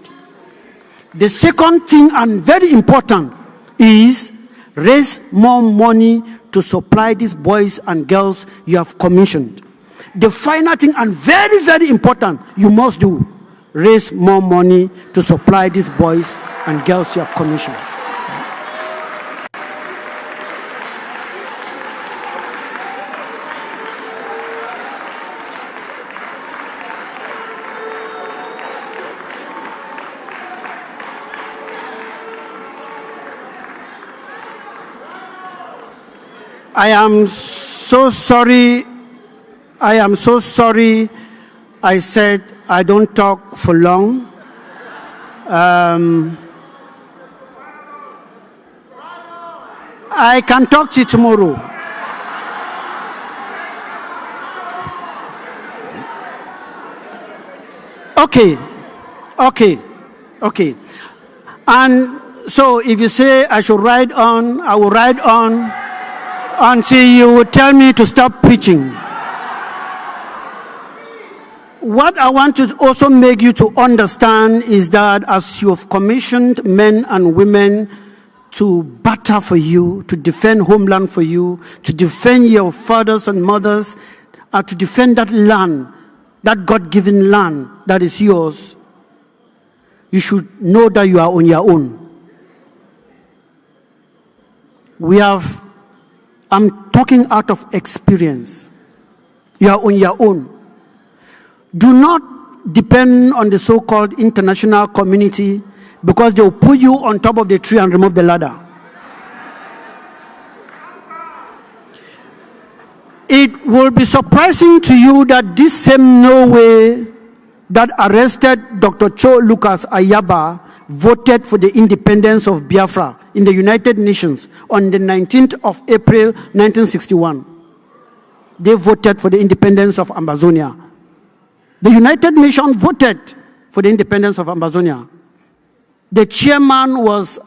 K: The second thing, and very important, is raise more money to supply these boys and girls you have commissioned. The final thing, and very, very important, you must do, raise more money to supply these boys and girls you have commissioned. I am so sorry. I said I don't talk for long.
P: I can talk to you tomorrow. Okay. And so if you say I should ride on, I will ride on until you will tell me to stop preaching. What I want to also make you to understand is that as you have commissioned men and women to battle for you, to defend homeland for you, to defend your fathers and mothers, to defend that land, that God-given land that is yours, you should know that you are on your own. I'm talking out of experience. You are on your own. Do not depend on the so-called international community because they will put you on top of the tree and remove the ladder. It will be surprising to you that this same Norway that arrested Dr. Cho Lucas Ayaba voted for the independence of Biafra in the United Nations on the 19th of April 1961. They voted for the independence of Amazonia. The United Nations voted for the independence of Amazonia. The chairman was